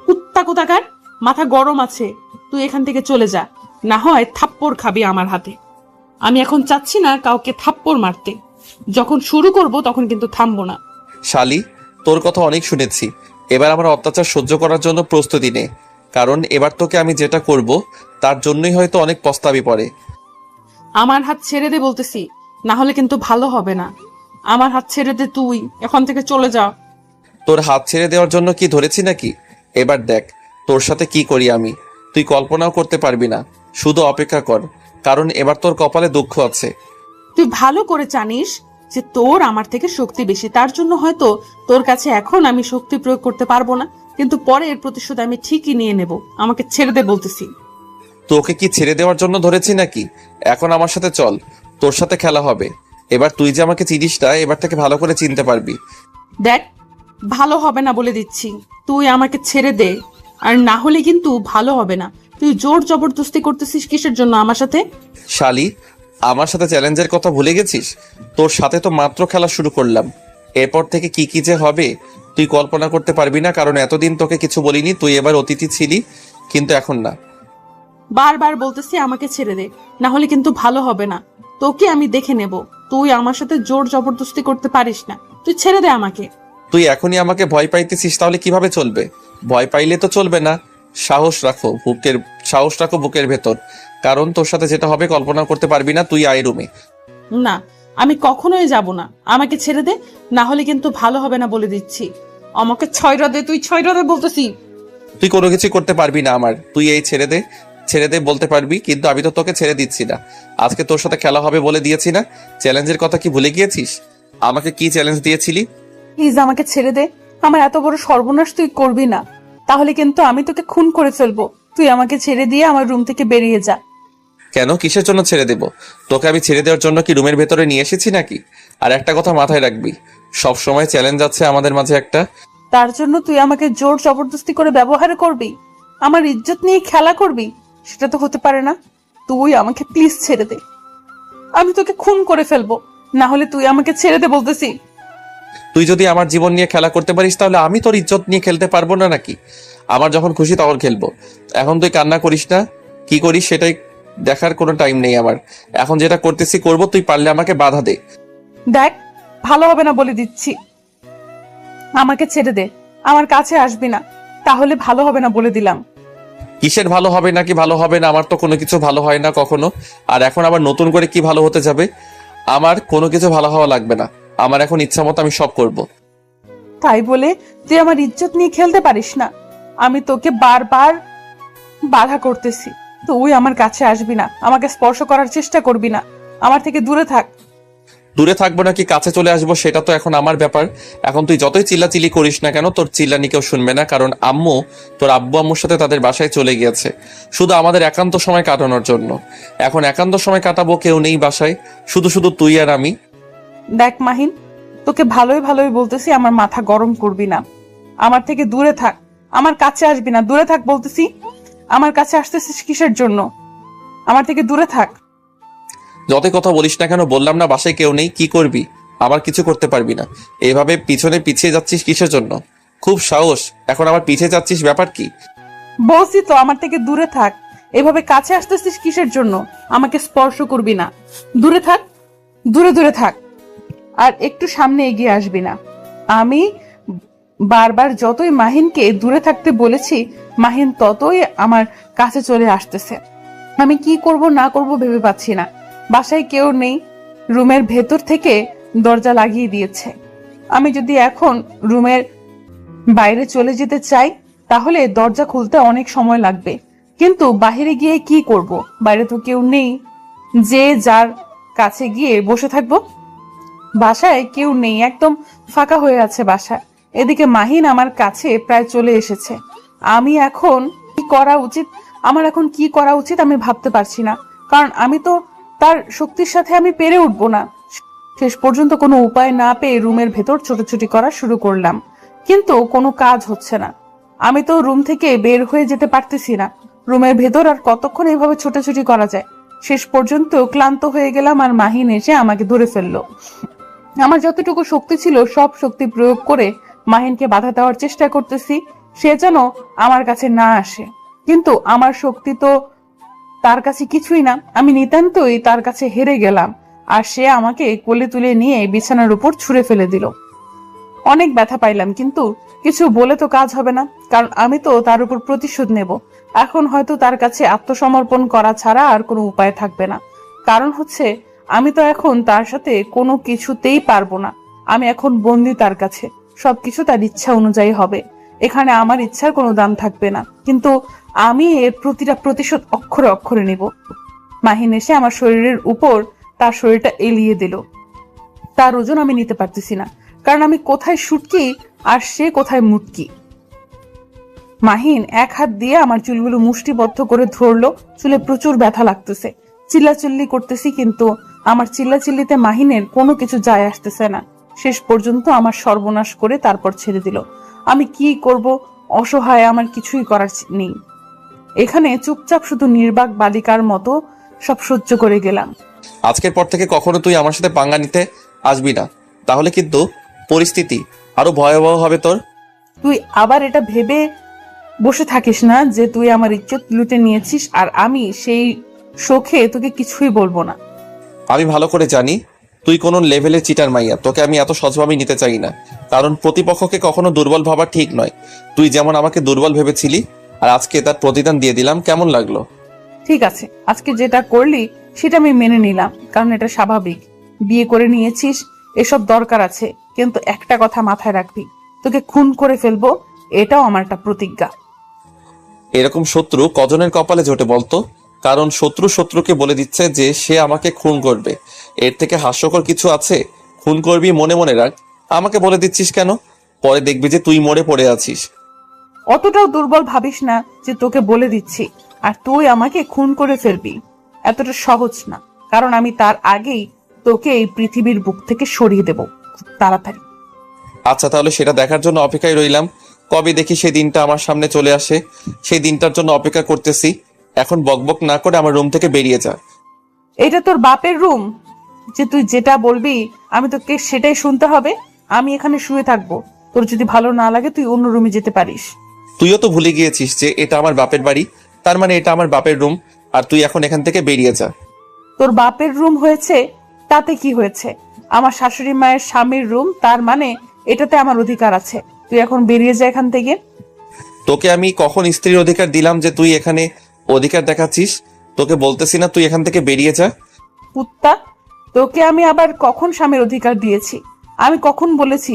কুত্তা কোথাকার, মাথা গরম আছে, তুই এখান থেকে চলে যা, না হয় থাপ্পড় খাবি আমার হাতে। আমি এখন চাচ্ছি না কাউকে থাপ্পড় মারতে, যখন শুরু করব তখন কিন্তু থামবো না। শালি, তোর কথা অনেক শুনেছি, এবার আমার অত্যাচার সহ্য করার জন্য প্রস্তুতি নে, কারণ এবার তোকে আমি যেটা করব তার জন্যই হয়তো অনেক পস্তাবি পড়ে। আমার হাত ছেড়ে দে বলতেছি, না হলে কিন্তু ভালো হবে না। আমার হাত ছেড়ে দে, তুই এখান থেকে চলে যা। তোর হাত ছেড়ে দেওয়ার জন্য কি ধরেছি নাকি? এবার দেখ তোর সাথে কি করি আমি, তুই কল্পনাও করতে পারবি না। শুধু অপেক্ষা কর, কারণ এবার তোর কপালে দুঃখ আছে। তুই ভালো করে জানিস যে তোর আমার থেকে শক্তি বেশি, তার জন্য হয়তো তোর কাছে এখন আমি শক্তি প্রয়োগ করতে পারবো না, কিন্তু পরে এর প্রতিশোধ আমি ঠিকই নিয়ে নেব। আমাকে ছেড়ে দে বলতেছি। তোকে কি ছেড়ে দেওয়ার জন্য ধরেছি নাকি? এখন আমার সাথে চল, তোর সাথে খেলা হবে। এবার তুই যে আমাকে চিনিস না, এবার থেকে ভালো করে চিনতে পারবি। দেখ, ভালো হবে না বলে দিচ্ছি, তুই আমাকে ছেড়ে দে, আর না হলে কিন্তু ভালো হবে না। তুই জোর জবরদস্তি করতেছিস কিসের জন্য আমার সাথে? শালি, আমার সাথে চ্যালেঞ্জের কথা ভুলে গেছিস? তোর সাথে তো মাত্র খেলা শুরু করলাম, এরপর থেকে কি কি যে হবে তুই কল্পনা করতে পারবি না, কারণ এতদিন তোকে কিছু বলিনি, তুই এবার অতিথি ছিলি, কিন্তু এখন না। বারবার বলতেছি আমাকে ছেড়ে দে, না হলে কিন্তু ভালো হবে না। তোকে আমি দেখে নেব, তুই আমার সাথে জোর জবরদস্তি করতে পারিস না। তুই ছেড়ে দে আমাকে। তুই এখনই আমাকে ভয় পাইতেছিস, তাহলে কিভাবে চলবে? ভয় পাইলে তো চলবে না। সাহস রাখো বুকের ভেতর, কারণ তোর সাথে যেটা হবে কল্পনা করতে পারবি না। তুই আয় রুমে। না, আমি কখনোই যাব না, আমাকে ছেড়ে দে, না হলে কিন্তু ভালো হবে না বলে দিচ্ছি। আমাকে ছয়রা দে, তুই ছয়রা দে বলতেছি। তুই কোনো কিছু করতে পারবি না আমার, তুই এই ছেড়ে দে, ছেড়ে দে বলতে পারবি, কিন্তু আমি তো তোকে ছেড়ে দিচ্ছি না। আজকে তোর সাথে খেলা হবে বলে দিয়েছি না? চ্যালেঞ্জের কথা কি ভুলে গিয়েছিস? আমাকে কি চ্যালেঞ্জ দিয়েছিলি? প্লিজ আমাকে ছেড়ে দে, আমার এত বড় সর্বনাশ তুই করবি না, তাহলে কিন্তু আমি তোকে খুন করে ফেলবো। তুই আমাকে ছেড়ে দিয়ে আমার রুম থেকে বেরিয়ে যা। কেন, কিসের জন্য ছেড়ে দেব? তোকে আমি ছেড়ে দেওয়ার জন্য কি রুমের ভেতরে নিয়ে এসেছি নাকি? আর একটা কথা মাথায় রাখবি, সব সময় চ্যালেঞ্জ আছে আমাদের মাঝে একটা। তার জন্য তুই আমাকে জোর জবরদস্তি করে ব্যবহার করবি, আমার ইজ্জত নিয়ে খেলা করবি? সেটা তো হতে পারে না। তুই আমাকে প্লিজ ছেড়ে দে, আমি তোকে খুন করে ফেলবো, না হলে তুই আমাকে ছেড়ে দে বলতেছি। তুই যদি আমার জীবন নিয়ে খেলা করতে পারিস তাহলে আমি তোর ইজ্জত নিয়ে খেলতে পারবো না নাকি? আমার যখন খুশি তখন খেলবো। এখন তুই কান্না করিস না, কি করিস সেটাই দেখার কোনো টাইম নেই আমার। এখন যেটা করতেছি করবো, তুই পারলে আমাকে বাধা দে। দেখ, ভালো হবে না বলে দিচ্ছি, আমাকে ছেড়ে দে, আমার কাছে আসবি না। তাহলে ভালো হবে না বলে দিলাম। কিসের ভালো হবে নাকি ভালো হবে না, আমার তো কোনো কিছু ভালো হয় না কখনো। আর এখন আবার নতুন করে কি ভালো হতে যাবে? আমার কোনো কিছু ভালো হওয়া লাগবে না। আমার এখন ইচ্ছা মতো আমি সব করব। তাই বলে তুই আমার ইজ্জত নিয়ে খেলতে পারিস না। আমি তোকে বারবার বাধা করতেছি, তুই আমার কাছে আসবি না, আমাকে স্পর্শ করার চেষ্টা করবি না, আমার থেকে দূরে থাক। দূরে থাকবো নাকি কাছে চলে আসবো সেটা তো এখন আমার ব্যাপার। এখন তুই যতই চিল্লাচিল্লি করিস না কেন, তোর চিল্লানি কেউ শুনবে না, কারণ তোর আব্বু আম্মুর সাথে তাদের বাসায় চলে গিয়েছে শুধু আমাদের একান্ত সময় কাটানোর জন্য। এখন একান্ত সময় কাটাবো, কেউ নেই বাসায়, শুধু শুধু তুই আর আমি। দেখ মাহিন, তোকে ভালোই ভালোই বলতেছি, আমার মাথা গরম করবি না, আমার থেকে দূরে থাক, আমার কাছে আসবি না, দূরে থাক বলতেছি। আমার কাছে আসতেছিস কিসের জন্য? আমার থেকে দূরে থাক। যতই কথা বলিস না কেন, বললাম না বাসায় কেউ নেই, কি করবি? আমার কিছু করতে পারবি না। এভাবে পিছনে পিছিয়ে যাচ্ছিস কিসের জন্য? খুব সাহস, এখন আমার পিছিয়ে যাচ্ছিস, ব্যাপার কি? বলছি তো আমার থেকে দূরে থাক। এভাবে কাছে আসতেছিস কিসের জন্য? আমাকে স্পর্শ করবি না, দূরে থাক, দূরে দূরে থাক, আর একটু সামনে এগিয়ে আসবি না। আমি বারবার যতই মাহিনকে দূরে থাকতে বলেছি, মাহিন ততই আমার কাছে চলে আসতেছে। আমি কি করব না করব ভেবে পাচ্ছি না। বাসায় কেউ নেই, রুমের ভেতর থেকে দরজা লাগিয়ে দিয়েছে। আমি যদি এখন রুমের বাইরে চলে যেতে চাই তাহলে দরজা খুলতে অনেক সময় লাগবে, কিন্তু বাইরে গিয়ে কি করব? বাইরে তো কেউ নেই যে যার কাছে গিয়ে বসে থাকবো। বাসায় কেউ নেই, একদম ফাঁকা হয়ে আছে বাসা। এদিকে মাহিন আমার কাছে প্রায় চলে এসেছে। আমি এখন কি করা উচিত, আমার এখন কি করা উচিত আমি ভাবতে পারছি না, কারণ আমি তো তার শক্তির সাথে আমি পেরে উঠবো না। শেষ পর্যন্ত কোনো উপায় না পেয়ে রুমের ভেতর ছোটাছুটি করা শুরু করলাম, কিন্তু কোনো কাজ হচ্ছে না। আমি তো রুম থেকে বের হয়ে যেতে পারতেছি না। রুমের ভেতর আর কতক্ষণ এইভাবে ছোটাছুটি করা যায়? শেষ পর্যন্ত ক্লান্ত হয়ে গেলাম আর মাহিন এসে আমাকে ধরে ফেললো। আমার যতটুকু শক্তি ছিল সব শক্তি প্রয়োগ করে মাহিনকে বাধা দেওয়ার চেষ্টা করতেছি, সে যেন আমার কাছে না আসে, কিন্তু আমার শক্তি তো তার কাছে কিছুই না। আমি নিতান্তই তার কাছে হেরে গেলাম, আর সে আমাকে কোলে তুলে নিয়ে বিছানার উপর ছুঁড়ে ফেলে দিল। অনেক ব্যথা পাইলাম, কিন্তু কিছু বলে তো কাজ হবে না, কারণ আমি তো তার উপর প্রতিশোধ নেব। এখন হয়তো তার কাছে আত্মসমর্পণ করা ছাড়া আর কোনো উপায় থাকবে না। কারণ হচ্ছে আমি তো এখন তার সাথে কোনো কিছুতেই পারবো না। আমি এখন বন্দি তার কাছে, সবকিছু তার ইচ্ছা অনুযায়ী হবে। এখানে আমার ইচ্ছার কোনো দাম থাকবে না, কিন্তু আমি এর প্রতিটা প্রতিশোধ অক্ষরে অক্ষরে নেব। মাহিন এসে আমার শরীরের উপর তার শরীরটা এলিয়ে দিল। তার ওজন আমি নিতে পারতেছি না, কারণ আমি কোথায় শুটকি আর সে কোথায় মুটকি। মাহিন এক হাত দিয়ে আমার চুলগুলো মুষ্টিবদ্ধ করে ধরলো। চুলে প্রচুর ব্যথা লাগতেছে, চিল্লাচিল্লি করতেছি, কিন্তু আমার চিল্লাচিল্লিতে মাহিনের কোনো কিছু যায় আসতেছে না। শেষ পর্যন্ত আমার সর্বনাশ করে তারপর ছেড়ে দিল। আমি কি করব? অসহায়, আমার কিছুই করার নেই। এখানে চুপচাপ শুধু নির্বাক বালিকার মতো সব সহ্য করে গেলাম। আজকের পর থেকে কখনো তুই আমার সাথে পাঙ্গা নিতে আসবি না, তাহলে কিন্তু পরিস্থিতি আরো ভয়াবহ হবে তোর। তুই আবার এটা ভেবে বসে থাকিস না যে তুই আমার ইজ্জত লুটে নিয়েছিস, আর আমি সেই শোকে তোকে কিছুই বলবো না। আমি ভালো করে জানি তুই কোন লেভেলে চিটার মাইয়া, তোকে আমি এত সহজভাবে নিতে চাই না, কারণ প্রতিপক্ষকে কখনো দুর্বল ভাবা ঠিক নয়। তুই যেমন আমাকে দুর্বল ভেবেছিলি, আর আজকে তার প্রতিদান দিয়ে দিলাম, কেমন লাগলো? ঠিক আছে, আজকে যেটা করলি সেটা আমি মেনে নিলাম, কারণ এটা স্বাভাবিক। বিয়ে করে নিয়েছিস, এসব দরকার আছে, কিন্তু একটা কথা মাথায় রাখবি, তোকে খুন করে ফেলবো, এটাও আমার একটা প্রতিজ্ঞা। এরকম শত্রু কজনের কপালে জোটে বলতো? কারণ শত্রুকে বলে দিচ্ছে যে সে আমাকে খুন করবে। এর থেকে হাস্যকর কিছু আছে? খুন করবি মনে মনে রাখ, আমাকে বলে দিচ্ছিস কেন? পরে দেখবি যে তুই মরে পড়ে আছিস। অতটাও দুর্বল ভাবিস না যে তোকে বলে দিচ্ছি আর তুই আমাকে খুন করে ফেলবি। এতটা সহজ না, কারণ আমি তার আগেই তোকে এই পৃথিবীর বুক থেকে সরিয়ে দেব খুব তাড়াতাড়ি। আচ্ছা, তাহলে সেটা দেখার জন্য অপেক্ষায় রইলাম। কবে দেখি সেই দিনটা আমার সামনে চলে আসে, সেই দিনটার জন্য অপেক্ষা করতেছি। এখন বকবক না করে আমার রুম থেকে বেরিয়ে যা। এটা তোর বাপের রুম যে তুই যেটা বলবি আমি তোকে সেটাই শুনতে হবে? আমি এখানে শুয়ে থাকবো, তোর যদি ভালো না লাগে তুই অন্য রুমে যেতে পারিস। তুইও তো ভুলে গিয়েছিস যে এটা আমার বাপের বাড়ি, তার মানে এটা আমার বাপের রুম, আর তুই এখন এখান থেকে বেরিয়ে যা। তোর বাপের রুম হয়েছে তাতে কি হয়েছে? আমার শাশুড়ি মায়ের স্বামীর রুম, তার মানে এটাতে আমার অধিকার আছে। তুই এখন বেরিয়ে যা এখান থেকে। তোকে আমি কখন স্ত্রীর অধিকার দিলাম যে তুই এখানে অধিকার দেখাচ্ছিস? তোকে বলতেছি না তুই এখান থেকে বেরিয়ে যা? কুত্তা, তোকে আমি আবার কখন স্বামীর অধিকার দিয়েছি? আমি কখন বলেছি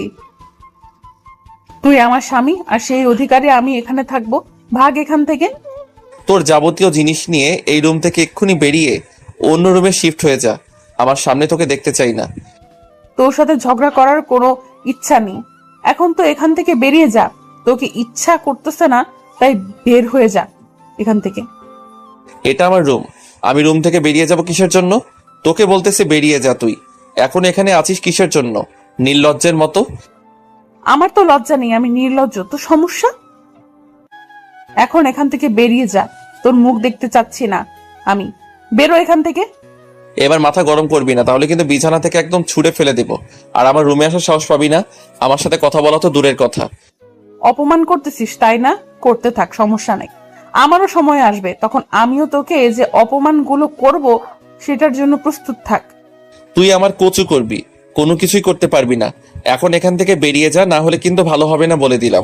তুই আমার স্বামী আর সেই অধিকারে আমি এখানে থাকবো? ভাগ এখান থেকে। তোর যাবতীয় জিনিস নিয়ে এই রুম থেকে এক্ষুনি বেরিয়ে অন্য রুমে শিফট হয়ে যা। আমার সামনে তোকে দেখতে চাই না। তোর সাথে ঝগড়া করার কোনো ইচ্ছা নেই। এখন তো এখান থেকে বেরিয়ে যা। তোকে ইচ্ছা করতেছে না তাই বের হয়ে যা এখান থেকে। এটা আমার রুম, আমি রুম থেকে বেরিয়ে যাব কিসের জন্য? তোকে বলতেছে বেরিয়ে যা। তুই এখন এখানে আছিস কিসের জন্য? নির্লজ্জের মতো। আমার তো লজ্জা নেই, আমি নির্লজ্জ। তো সমস্যা? এখন এখান থেকে বেরিয়ে যা। তোর মুখ দেখতে চাচ্ছি না আমি। বেরো এখান থেকে। এবার মাথা গরম করবি না, তাহলে কিন্তু বিছানা থেকে একদম ছুঁড়ে ফেলে দেব। আর আমার রুমে আসার সাহস পাবি না। আমার সাথে কথা বলা তো দূরের কথা। অপমান করতেছিস তাই না? করতে থাক, সমস্যা নেই। আমারও সময় আসবে, তখন আমিও তোকে যে অপমানগুলো করব সেটার জন্য প্রস্তুত থাক। তুই আমার কচু করবি, কোনো কিছুই করতে পারবি না। এখন এখান থেকে বেরিয়ে যা, না হলে কিন্তু ভালো হবে না বলে দিলাম।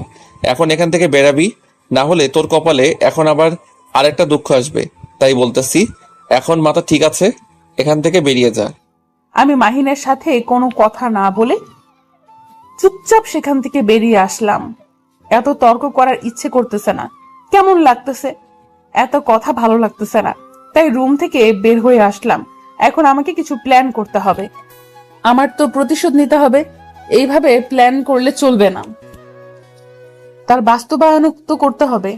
এখন এখান থেকে বেরাবি, না হলে তোর কপালে এখন আবার আরেকটা দুঃখ আসবে। তাই বলতেছি, এখন মাথা ঠিক আছে, এখান থেকে বেরিয়ে যা। আমি মাহিনের সাথে কোনো কথা না বলে চুপচাপ সেখান থেকে বেরিয়ে আসলাম। এত তর্ক করার ইচ্ছে করতেছে না, কেমন লাগতেছে, এত কথা ভালো লাগতেছে না। তাই রুম থেকে বের হয়ে আসলাম। এখন আমাকে কিছু প্ল্যান করতে হবে। আমার তো প্রতিশোধ নিতে হবে। এইভাবে প্ল্যান করলে চলবে না, তার বাস্তবায়ন তো করতে হবে।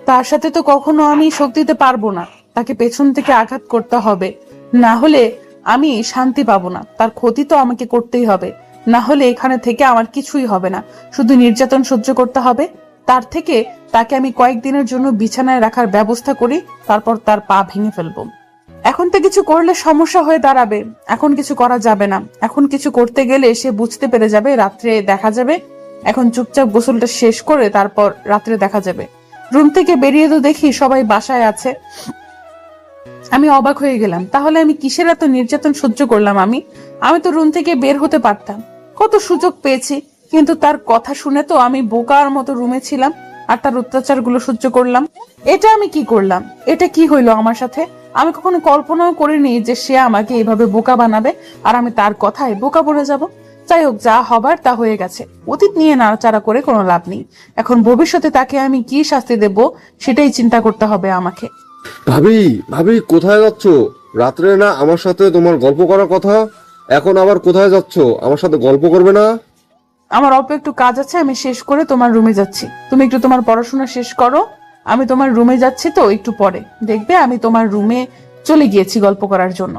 তার সাথে তো কখনো আমি শোক দিতে পারবো না। তাকে পেছন থেকে আঘাত করতে হবে, না হলে আমি শান্তি পাবো না। তার ক্ষতি তো আমাকে করতেই হবে, না হলে এখানে থেকে আমার কিছুই হবে না, শুধু নির্যাতন সহ্য করতে হবে। তার থেকে তাকে আমি কয়েকদিনের জন্য বিছানায় রাখার ব্যবস্থা করি, তারপর তার পা ভেঙে ফেলবো। এখন তো কিছু করলে সমস্যা হয়ে দাঁড়াবে। এখন কিছু করা যাবে না। এখন কিছু করতে গেলে সে বুঝতে পেরে যাবে, রাত্রে দেখা যাবে। এখন চুপচাপ গোসলটা শেষ করে তারপর রাত্রে দেখা যাবে। রুম থেকে বেরিয়ে তো দেখি সবাই বাসায় আছে। আমি অবাক হয়ে গেলাম, তাহলে আমি কিসের এত নির্যাতন সহ্য করলাম? আমি তো রুম থেকে বের হতে পারতাম, কত সুযোগ পেয়েছি। কিন্তু তার কথা শুনে তো আমি বোকার মতো রুমে ছিলাম আর তার অত্যাচারগুলো সহ্য করলাম। এটা আমি কি করলাম? এটা কি হইলো আমার সাথে? আমি কখনো কল্পনাও করিনি যে সে আমাকে এইভাবে বোকা বানাবে আর আমি তার কথায় বোকা পড়ে যাব। যাই হোক, যা হবার তা হয়ে গেছে। অতীত নিয়ে নাড়াচাড়া করে কোনো লাভ নেই। এখন ভবিষ্যতে তাকে আমি কি শাস্তি দেব সেটাই চিন্তা করতে হবে আমাকে। ভাবি, ভাবি কোথায় যাচ্ছ? রাত্রে না আমার সাথে তোমার গল্প করার কথা, এখন আবার কোথায় যাচ্ছ? আমার সাথে গল্প করবে না? আমার অল্প একটু কাজ আছে, আমি শেষ করে তোমার রুমে যাচ্ছি। তুমি একটু তোমার পড়াশোনা শেষ করো। আমি তোমার রুমে যাচ্ছি, তো একটু পরে দেখবে আমি তোমার রুমে চলে গিয়েছি গল্প করার জন্য।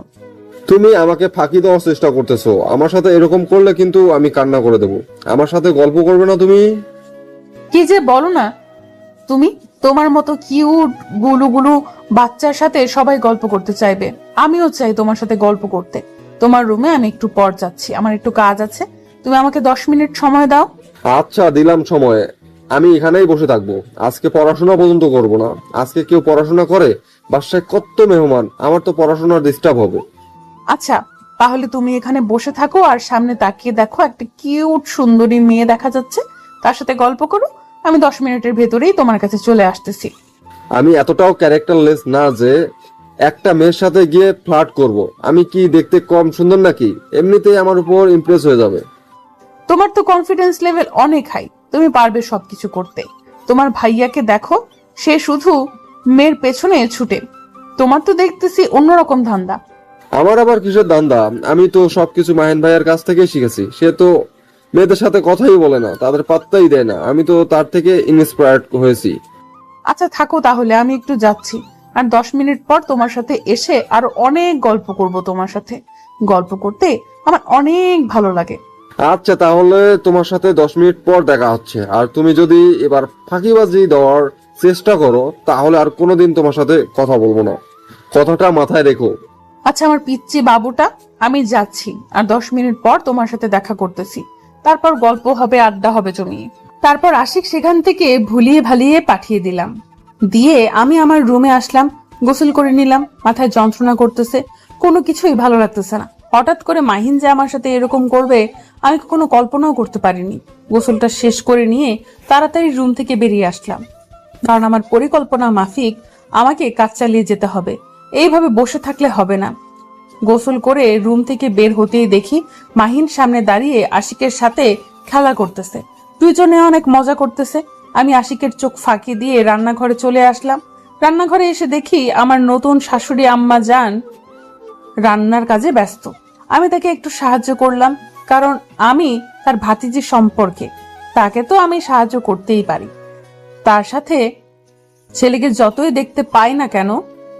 তুমি আমাকে ফাঁকি দেওয়ার চেষ্টা করতেছো। আমার সাথে এরকম করলে কিন্তু আমি কান্না করে দেবো। আমার সাথে গল্প করবে না তুমি? কি যে বলো না তুমি! তোমার মতো কিউট গুলু বাচ্চার সাথে সবাই গল্প করতে চাইবে। আমিও চাই তোমার সাথে গল্প করতে। তোমার রুমে আমি একটু পর যাচ্ছি, আমার একটু কাজ আছে। তুমি আমাকে 10 মিনিট সময় দাও। আচ্ছা, দিলাম সময়। আমি এখানেই বসে থাকবো। আজকে পড়াশোনা পর্যন্ত করব না। আজকে কেউ পড়াশোনা করে? বাসায় কত মেহমান, আমার তো পড়াশোনার ডিস্টার্ব হবে। আচ্ছা, তাহলে তুমি এখানে বসে থাকো আর সামনে তাকিয়ে দেখো একটা কিউট সুন্দরী মেয়ে দেখা যাচ্ছে, তার সাথে গল্প করো। আমি 10 মিনিটের ভেতরেই তোমার কাছে চলে আসতেছি। আমি এতটাও ক্যারেক্টারলেস না যে একটা মেয়ের সাথে গিয়ে ফ্লার্ট করব। আমি কি দেখতে কম সুন্দর নাকি? এমনিতেই আমার উপর ইমপ্রেস হয়ে যাবে। তোমার তো কনফিডেন্স লেভেল অনেক হাই, তুমি পারবে সবকিছু করতে। তোমার ভাইয়াকে দেখো, সে শুধু মেয়ের পেছনে ছুটে। তোমার তো দেখতেছি অন্যরকম ধান্দা। আমার আবার কিসের দান্দা? আমি তো সবকিছু মাহিন ভাইয়ের কাছ থেকেই শিখেছি। সে তো মেয়েদের সাথে কথাই বলে না, তাদের পাত্তাই দেয় না। আমি তো তার থেকে ইন্সপায়ার্ড হয়েছি। আচ্ছা থাকো তাহলে, আমি একটু যাচ্ছি। আর 10 মিনিট পর তোমার সাথে এসে আরো অনেক গল্প করব। তোমার সাথে গল্প করতে আমার অনেক ভালো লাগে। আচ্ছা, তাহলে তোমার সাথে 10 মিনিট পর দেখা হচ্ছে। আর তুমি যদি এবার ফাঁকিবাজি দেওয়ার চেষ্টা করো তাহলে আর কোনোদিন তোমার সাথে কথা বলবো না। কথাটা মাথায় রেখো। আচ্ছা আমার পিচ্চি বাবুটা, আমি যাচ্ছি। আর 10 মিনিট পর তোমার সাথে দেখা করতেছি। তারপর গল্প হবে, আড্ডা হবে জমিয়ে। তারপর আশিক সেখান থেকে ভুলিয়ে ভালিয়ে পাঠিয়ে দিলাম। দিয়ে আমি আমার রুমে আসলাম, গোসল করে নিলাম। মাথায় যন্ত্রণা করতেছে, কোনো কিছুই ভালো লাগতেছে না। হঠাৎ করে মাহিন যে আমার সাথে এরকম করবে আমি কখনো কল্পনাও করতে পারিনি। গোসলটা শেষ করে নিয়ে তাড়াতাড়ি রুম থেকে বেরিয়ে আসলাম, কারণ আমার পরিকল্পনা মাফিক আমাকে কাজ চালিয়ে যেতে হবে। এইভাবে বসে থাকলে হবে না। গোসল করে রুম থেকে বের হতেই দেখি মাহিন সামনে দাঁড়িয়ে আশিকের সাথে খেলা করতেছে। দুইজনে অনেক মজা করতেছে। আমি আশিকের চোখ ফাঁকি দিয়ে রান্নাঘরে চলে আসলাম। রান্নাঘরে এসে দেখি আমার নতুন শাশুড়ি আম্মা জান রান্নার কাজে ব্যস্ত। আমি তাকে একটু সাহায্য করলাম, কারণ আমি তার ভাতিজি সম্পর্কে, তাকে তো আমি সাহায্য করতেই পারি। তার সাথে ছেলেকে যতই দেখতে পাই না কেন,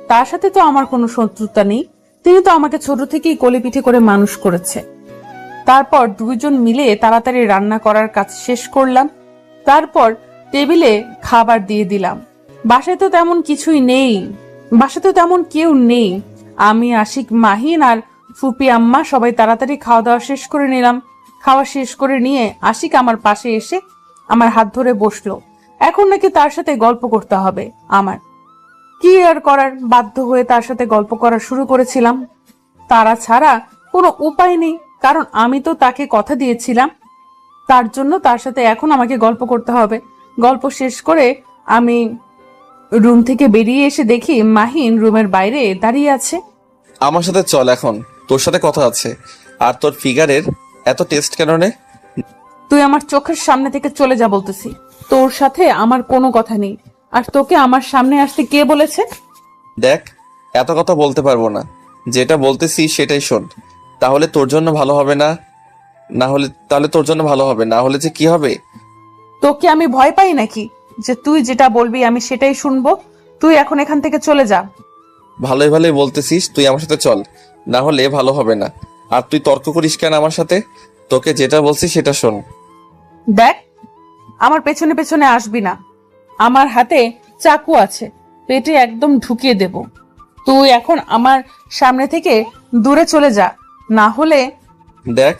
তার সাথে তো আমার কোনো শত্রুতা নেই। তিনি তো আমাকে ছোট থেকেই কোলে পিঠে করে মানুষ করেছে। তারপর দুইজন মিলে তাড়াতাড়ি রান্না করার কাজ শেষ করলাম। তারপর টেবিলে খাবার দিয়ে দিলাম। বাসায় তো তেমন কিছুই নেই, বাসায় তো তেমন কেউ নেই। আমি, আশিক, মাহিন আর ফুপি আম্মা সবাই তাড়াতাড়ি খাওয়া দাওয়া শেষ করে নিলাম। খাওয়া শেষ করে নিয়ে আশিক আমার পাশে এসে আমার হাত ধরে বসলো। এখন নাকি তার সাথে গল্প করতে হবে আমার। কি আর করার, বাধ্য হয়ে তার সাথে গল্প করা শুরু করেছিলাম। তারা ছাড়া কোনো উপায় নেই, কারণ আমি তো তাকে কথা দিয়েছিলাম। তার জন্য তার সাথে এখন আমাকে গল্প করতে হবে। গল্প শেষ করে আমি রুম থেকে বেরিয়ে এসে দেখি মাহিন রুমের বাইরে দাঁড়িয়ে আছে। আমার সাথে চল, এখন তোর সাথে কথা আছে। আর তোর ফিগারের এত টেস্ট কেন রে? তুই আমার চোখের সামনে থেকে চলে যা বলতেছি। তোর সাথে আমার কোনো কথা নেই। আর তোকে আমার সামনে আসতে কে বলেছে? দেখ, এত কথা বলতে পারবো না। যেটা বলতেছি সেটাই শোন। তাহলে তোর জন্য ভালো হবে না, তাহলে তোর জন্য ভালো হবে, না হলে যে কি হবে? তোকে আমি ভয় পাই নাকি যে তুই যেটা বলবি আমি সেটাই শুনবো? তুই এখন এখান থেকে চলে যা। ভালোই ভালোই বলতেছিস, তুই আমার সাথে চল, না হলে ভালো হবে না। আর তুই তর্ক করিস কেন আমার সাথে? তোকে যেটা বলছি সেটা শোন। দেখ, আমার পেছনে পেছনে আসবি না। আমার হাতে চাকু আছে, পেটে একদম ঢুকিয়ে দেব। তুই এখন আমার সামনে থেকে দূরে চলে যা, না হলে। দেখ,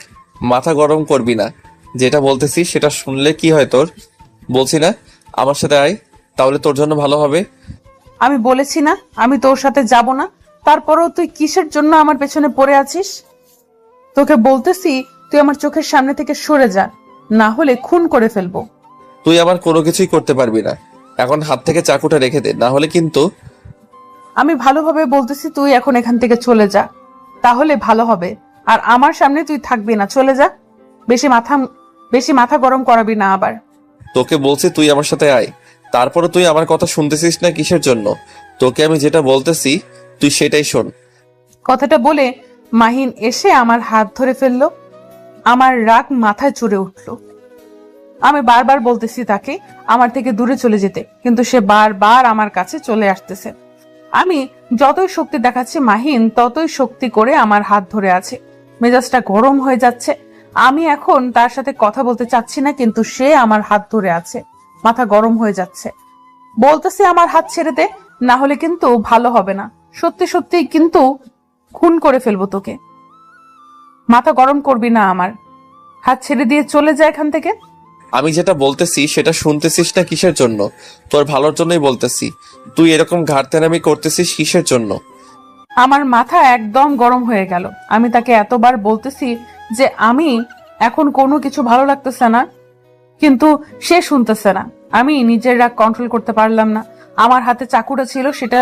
মাথা গরম করবি না। যেটা বলতেছি সেটা শুনলে কি হয় তোর? বলছি না আমার সাথে আয়, তাহলে তোর জন্য ভালো হবে। আমি বলেছি না আমি তোর সাথে যাব না, তারপরেও তুই কিসের জন্য আমার পেছনে পড়ে আছিস? তোকে বলতেছি তুই আমার চোখের সামনে থেকে সরে যা, না হলে খুন করে ফেলবো। তুই আবার কোনো কিছুই করতে পারবি না। এখন হাত থেকে চাকুটা রেখে দে, না হলে কিন্তু। আমি ভালোভাবে বলতেছি তুই এখন এখান থেকে চলে যা, তাহলে ভালো হবে। আর আমার সামনে তুই থাকবি না, চলে যা। বেশি মাথা গরম করাবি না আবার। তোকে বলছি তুই আমার সাথে আয়, তারপরে তুই আমার কথা শুনতেছিস না কিসের জন্য? তোকে আমি যেটা বলতেছি তুই সেটাই শোন। কথাটা বলে মাহিন এসে আমার হাত ধরে ফেললো। আমার রাগ মাথায় চড়ে উঠলো। আমি বারবার বলতেছি তাকে আমার থেকে দূরে চলে যেতে, কিন্তু সে বারবার আমার কাছে চলে আসতেছে। আমি যতই শক্তি দেখাচ্ছি মাহিন ততই শক্তি করে আমার হাত ধরে আছে। মেজাজটা গরম হয়ে যাচ্ছে। আমি এখন তার সাথে কথা বলতে চাচ্ছি না, কিন্তু সে আমার হাত ধরে আছে। মাথা গরম হয়ে যাচ্ছে। বলতেছি আমার হাত ছেড়ে দে, না হলে কিন্তু ভালো হবে না। সত্যি সত্যি কিন্তু খুন করে ফেলবো তোকে। মাথা গরম করবি না আমার। হাত ছেড়ে দিয়ে চলে যা এখান থেকে। আমি যেটা বলতেছি সেটা শুনতেছিস না কিসের জন্য? তোর ভালোর জন্যই বলতেছি। তুই এরকম ঘাড়তেরামি করতেছিস কিসের জন্য? আমার মাথা একদম গরম হয়ে গেল। আমি তাকে এতবার বলতেছি যে আমি এখন কোনো কিছু ভালো লাগতেছে না, কিন্তু সে শুনতেছে না। আমি নিজের রাগ কন্ট্রোল করতে পারলাম না। আমার হাতে চাকুটা ছিল, সেটা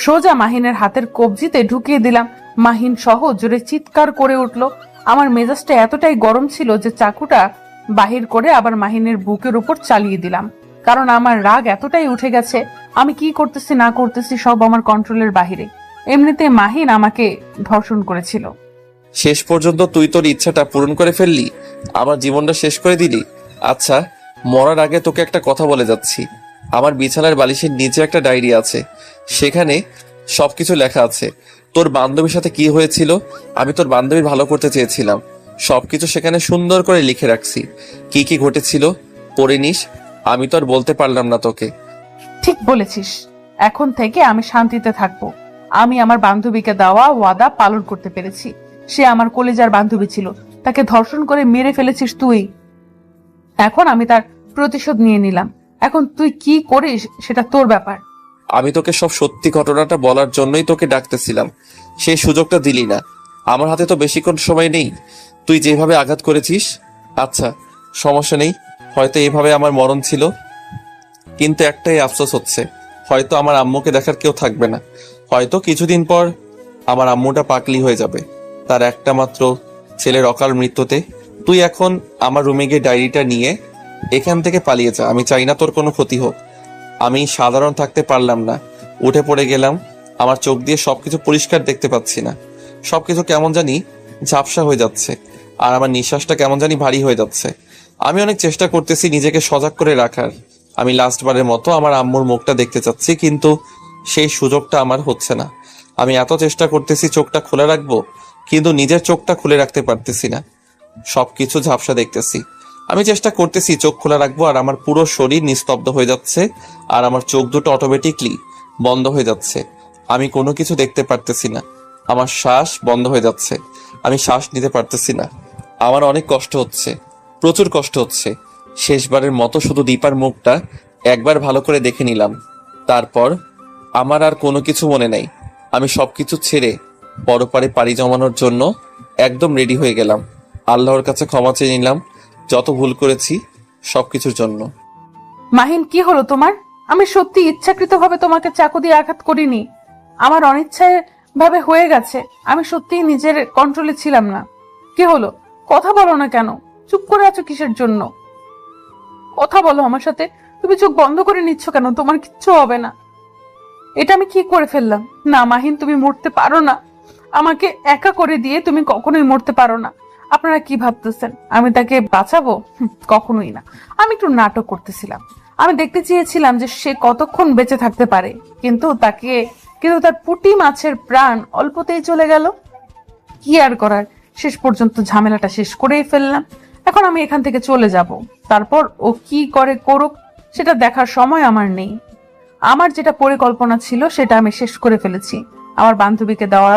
সোজা মাহিনের হাতের কবজিতে ঢুকিয়ে দিলাম। মাহিন সহ জোরে চিৎকার করে উঠলো। আমার মেজাজটা এতটাই গরম ছিল যে চাকুটা বাহির করে আবার মাহিনের বুকের উপর চালিয়ে দিলাম, কারণ আমার রাগ এতটাই উঠে গেছে। আমি কি করতেছি না করতেছি সব আমার কন্ট্রোলের বাহিরে। এমনিতে মাহিন আমাকে ধর্ষণ করেছিল। শেষ পর্যন্ত তুই তোর ইচ্ছাটা পূরণ করে ফেললি, আমার জীবনটা শেষ করে দিলি। আচ্ছা, মরার আগে তোকে একটা কথা বলে যাচ্ছি। আমার বিছানার বালিশের নিচে একটা ডায়েরি আছে, সেখানে সবকিছু লেখা আছে। তোর বান্ধবীর সাথে কি হয়েছিল, আমি তোর বান্ধবীর ভালো করতে চেয়েছিলাম, সবকিছু সেখানে সুন্দর করে লিখে রাখছি। কি কি ঘটেছিল পড়ে নিস। আমি তো আর বলতে পারলাম না তোকে। ঠিক বলেছিস। এখন থেকে আমি শান্তিতে থাকবো। আমি আমার বান্ধবীকে দেওয়া ওয়াদা পালন করতে পেরেছি। সে আমার কলেজার বান্ধবী ছিল, তাকে ধর্ষণ করে মেরে ফেলেছিস তুই। এখন আমি তার প্রতিশোধ নিয়ে নিলাম। এখন তুই কি করিস সেটা তোর ব্যাপার। আমি তোকে সব সত্যি ঘটনাটা বলার জন্যই তোকে ডাকতেছিলাম, সেই সুযোগটা দিলি না। আমার হাতে তো বেশিক্ষণ সময় নেই। তুই যেভাবে আঘাত করেছিস, আচ্ছা সমস্যা নেই, হয়তো এভাবে আমার মরণ ছিল। কিন্তু একটাই আফসোস হচ্ছে, হয়তো আমার আম্মুকে দেখার কেউ থাকবে না। হয়তো কিছুদিন পর আমার আম্মুটা পাগলি হয়ে যাবে তার একটা মাত্র ছেলের অকাল মৃত্যুতে। তুই এখন আমার রুমে গিয়ে ডায়েরিটা নিয়ে এখান থেকে পালিয়ে যা। আমি চাই না তোর কোনো ক্ষতি হোক। আমি সাধারণ থাকতে পারলাম না, উঠে পড়ে গেলাম। আমার চোখ দিয়ে সবকিছু পরিষ্কার দেখতে পাচ্ছি না, সবকিছু কেমন জানি ঝাপসা হয়ে যাচ্ছে, আর আমার নিঃশ্বাসটা কেমন জানি ভারী হয়ে যাচ্ছে। আমি অনেক চেষ্টা করতেছি নিজেকে সজাগ করে রাখার। আমি লাস্টবারের মতো আমার আম্মুর মুখটা দেখতে চাচ্ছি, কিন্তু সেই সুযোগটা আমার হচ্ছে না। আমি এত চেষ্টা করতেছি চোখটা খোলা রাখবো, কিন্তু নিজের চোখটা খুলে রাখতে পারতেছি না। সবকিছু ঝাপসা দেখতেছি। আমি চেষ্টা করতেছি চোখ খোলা রাখবো, আর আমার পুরো শরীর নিস্তব্ধ হয়ে যাচ্ছে, আর আমার চোখ দুটো অটোমেটিকলি বন্ধ হয়ে যাচ্ছে। আমি কোনো কিছু দেখতে পারতেছি না। আমার শ্বাস বন্ধ হয়ে যাচ্ছে, আমি শ্বাস নিতে পারতেছি না। আমার অনেক কষ্ট হচ্ছে, প্রচুর কষ্ট হচ্ছে। শেষবারের মতো শুধু দীপার মুখটা একবার ভালো করে দেখে নিলাম। তারপর আমার আর কোনো কিছু মনে নাই। আমি সবকিছু ছেড়ে পরপারে পাড়ি জমানোর জন্য একদম রেডি হয়ে গেলাম। আল্লাহর কাছে ক্ষমা চেয়ে নিলাম যত ভুল করেছি সবকিছুর জন্য। মাহিন, কি হলো তোমার? আমি সত্যি ইচ্ছাকৃতভাবে তোমাকে চাকু দিয়ে আঘাত করিনি। আমার অনিচ্ছায় ভাবে হয়ে গেছে। আমি সত্যিই নিজের কন্ট্রোলে ছিলাম না। কি হলো? কথা বলো না কেন? চুপ করে আছো কিসের জন্য? কথা বলো আমার সাথে। তুমি চোখ বন্ধ করে নিচ্ছ কেন? তোমার কিচ্ছু হবে না। এটা আমি কি করে ফেললাম? না মাহিন, তুমি মরতে পারো না। আমাকে একা করে দিয়ে তুমি কখনোই মরতে পারো না। আপনারা কি ভাবতেছেন আমি তাকে বাঁচাবো? কখনোই না। আমি একটু নাটক করতেছিলাম। আমি দেখতে চেয়েছিলাম যে সে কতক্ষণ বেঁচে থাকতে পারে, কিন্তু তার পুঁটি মাছের প্রাণ অল্পতেই চলে গেল। কি আর করার, শেষ পর্যন্ত ঝামেলাটা শেষ করেই ফেললাম। এখন আমি এখান থেকে চলে যাব। তারপর ও কি করে করুক, সেটা দেখার সময় আমার নেই। আমার যেটা পরিকল্পনা ছিল সেটা আমি শেষ করে ফেলেছি। আমার বান্ধবীকে দেওয়া